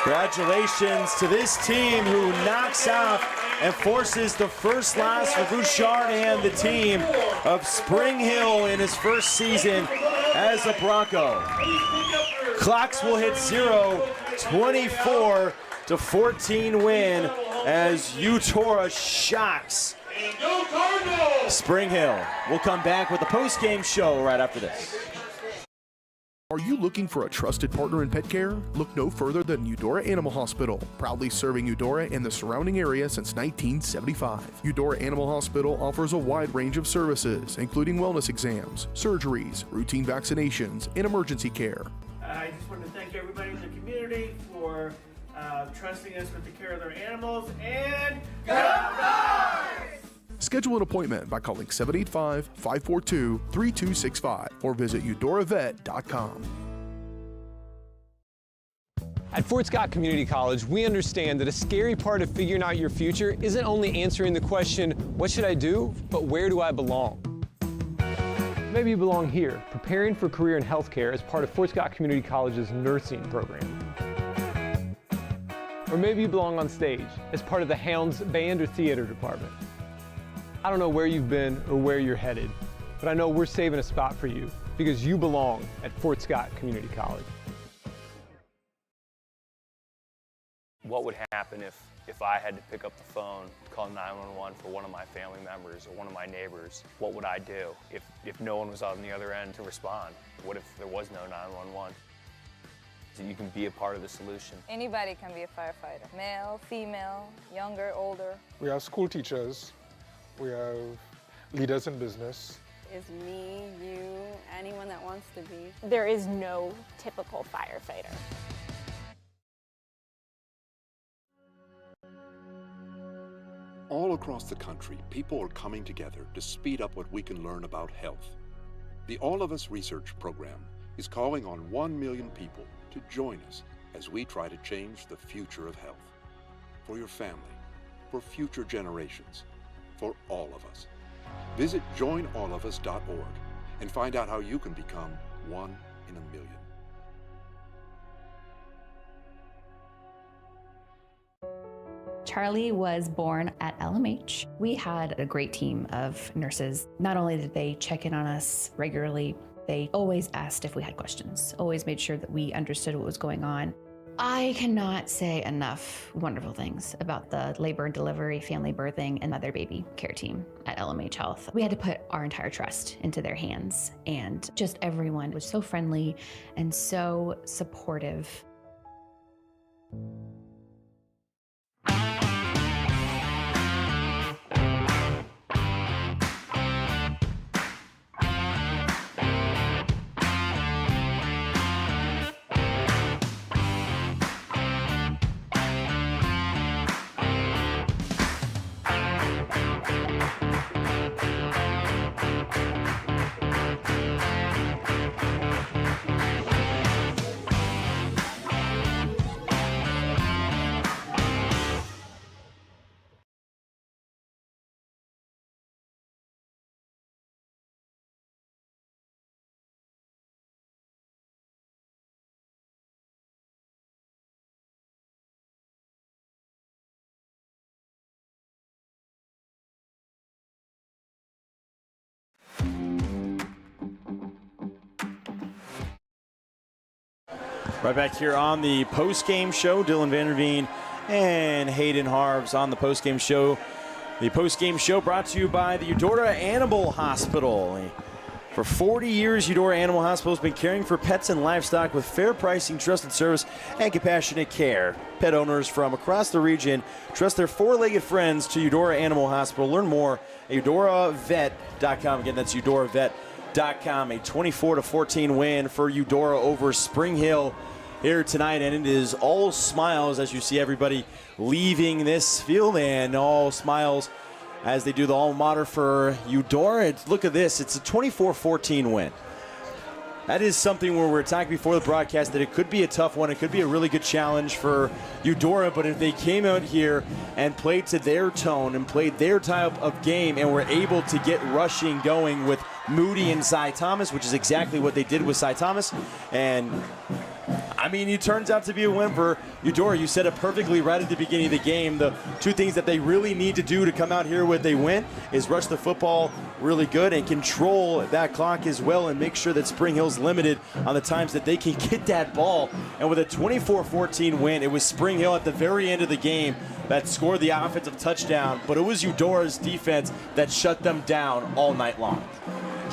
congratulations to this team who knocks off and forces the first loss for Bouchard and the team of Spring Hill in his first season as a Bronco. Clocks will hit 0, 24-14 win as Eudora shocks Spring Hill. We'll come back with the post-game show right after this. Are you looking for a trusted partner in pet care? Look no further than Eudora Animal Hospital, proudly serving Eudora and the surrounding area since 1975. Eudora Animal Hospital offers a wide range of services, including wellness exams, surgeries, routine vaccinations, and emergency care. I just want to thank everybody in the community for trusting us with the care of their animals, and go Dogs! Schedule an appointment by calling 785-542-3265 or visit eudoravet.com. At Fort Scott Community College, we understand that a scary part of figuring out your future isn't only answering the question, what should I do, but where do I belong? Maybe you belong here, preparing for a career in healthcare as part of Fort Scott Community College's nursing program. Or maybe you belong on stage as part of the Hounds band or theater department. I don't know where you've been or where you're headed, but I know we're saving a spot for you because you belong at Fort Scott Community College. What would happen if I had to pick up the phone, call 911 for one of my family members or one of my neighbors? What would I do if no one was on the other end to respond? What if there was no 911? So you can be a part of the solution. Anybody can be a firefighter. Male, female, younger, older. We have school teachers. We have leaders in business. Is me, you, anyone that wants to be. There is no typical firefighter. All across the country, people are coming together to speed up what we can learn about health. The All of Us Research Program is calling on 1 million people to join us as we try to change the future of health. For your family, for future generations, for all of us. Visit joinallofus.org and find out how you can become 1 in a million. Charlie was born at LMH. We had a great team of nurses. Not only did they check in on us regularly, they always asked if we had questions, always made sure that we understood what was going on. I cannot say enough wonderful things about the labor and delivery, family birthing, and mother baby care team at LMH Health. We had to put our entire trust into their hands, and just everyone was so friendly and so supportive. Right back here on the post-game show, Dylan Vanderveen and Hayden Harves on the post-game show. The post-game show brought to you by the Eudora Animal Hospital. For 40 years, Eudora Animal Hospital has been caring for pets and livestock with fair pricing, trusted service, and compassionate care. Pet owners from across the region trust their four-legged friends to Eudora Animal Hospital. Learn more at eudoravet.com. Again, that's eudoravet.com. A 24-14 win for Eudora over Spring Hill here tonight, and it is all smiles as you see everybody leaving this field, and all smiles as they do the alma mater for Eudora. Look at this, it's a 24-14 win. That is something where we were talking before the broadcast that it could be a tough one. It could be a really good challenge for Eudora, but if they came out here and played to their tone and played their type of game and were able to get rushing going with Moody and Cy Thomas, which is exactly what they did with Cy Thomas, and I mean, it turns out to be a win for Eudora. You said it perfectly right at the beginning of the game. The two things that they really need to do to come out here with a win is rush the football really good and control that clock as well and make sure that Spring Hill's limited on the times that they can get that ball. And with a 24-14 win, it was Spring Hill at the very end of the game that scored the offensive touchdown, but it was Eudora's defense that shut them down all night long.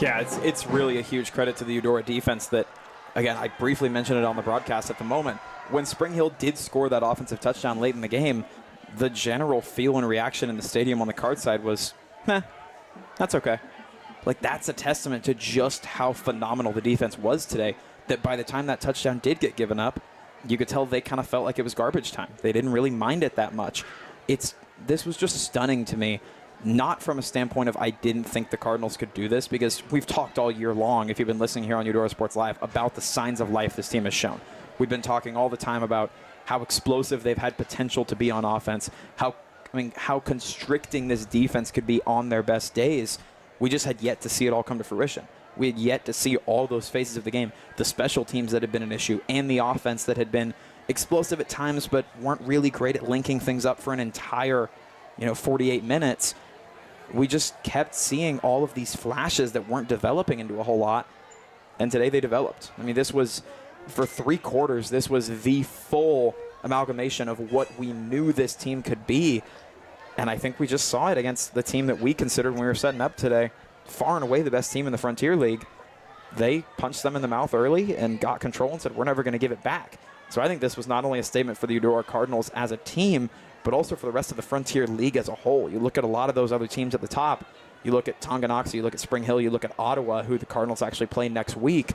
Yeah, it's really a huge credit to the Eudora defense that again, I briefly mentioned it on the broadcast at the moment. When Spring Hill did score that offensive touchdown late in the game, the general feel and reaction in the stadium on the Card side was, that's okay. Like, that's a testament to just how phenomenal the defense was today, that by the time that touchdown did get given up, you could tell they kind of felt like it was garbage time. They didn't really mind it that much. This was just stunning to me, not from a standpoint of I didn't think the Cardinals could do this, because we've talked all year long, if you've been listening here on Eudora Sports Live, about the signs of life this team has shown. We've been talking all the time about how explosive they've had potential to be on offense, how constricting this defense could be on their best days. We just had yet to see it all come to fruition. We had yet to see all those phases of the game, the special teams that had been an issue, and the offense that had been explosive at times but weren't really great at linking things up for an entire 48 minutes. We just kept seeing all of these flashes that weren't developing into a whole lot, and today they developed. I mean, this was, for 3 quarters, this was the full amalgamation of what we knew this team could be, and I think we just saw it against the team that we considered when we were setting up today, far and away the best team in the Frontier League. They punched them in the mouth early and got control and said, we're never going to give it back. So I think this was not only a statement for the Eudora Cardinals as a team, but also for the rest of the Frontier League as a whole. You look at a lot of those other teams at the top. You look at Tonganoxie, you look at Spring Hill, you look at Ottawa, who the Cardinals actually play next week,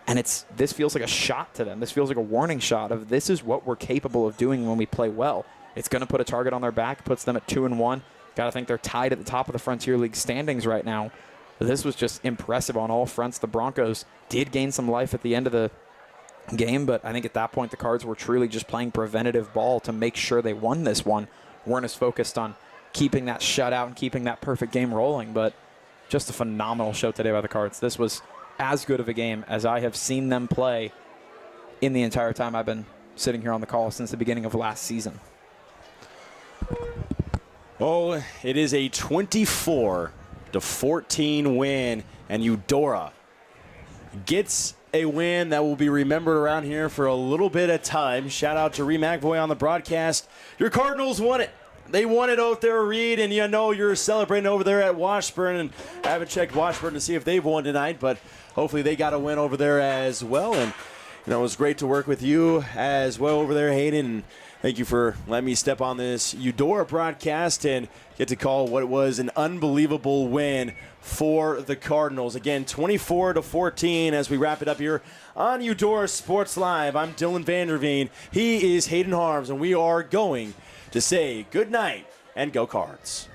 and this feels like a shot to them. This feels like a warning shot of this is what we're capable of doing when we play well. It's going to put a target on their back, puts them at 2-1. Got to think they're tied at the top of the Frontier League standings right now. This was just impressive on all fronts. The Broncos did gain some life at the end of the game, but I think at that point the Cards were truly just playing preventative ball to make sure they won this one. Weren't as focused on keeping that shutout and keeping that perfect game rolling, but just a phenomenal show today by the Cards. This was as good of a game as I have seen them play in the entire time I've been sitting here on the call since the beginning of last season. Oh, it is a 24-14 win, and Eudora gets a win that will be remembered around here for a little bit of time. Shout out to Reed McVoy on the broadcast. Your Cardinals won it. They won it out there, Reed, and you're celebrating over there at Washburn. And I haven't checked Washburn to see if they've won tonight, but hopefully they got a win over there as well. And it was great to work with you as well over there, Hayden. And thank you for letting me step on this Eudora broadcast and get to call what was an unbelievable win for the Cardinals. Again, 24-14 as we wrap it up here on Eudora Sports Live. I'm Dylan Vanderveen. He is Hayden Harms, and we are going to say good night and go Cards.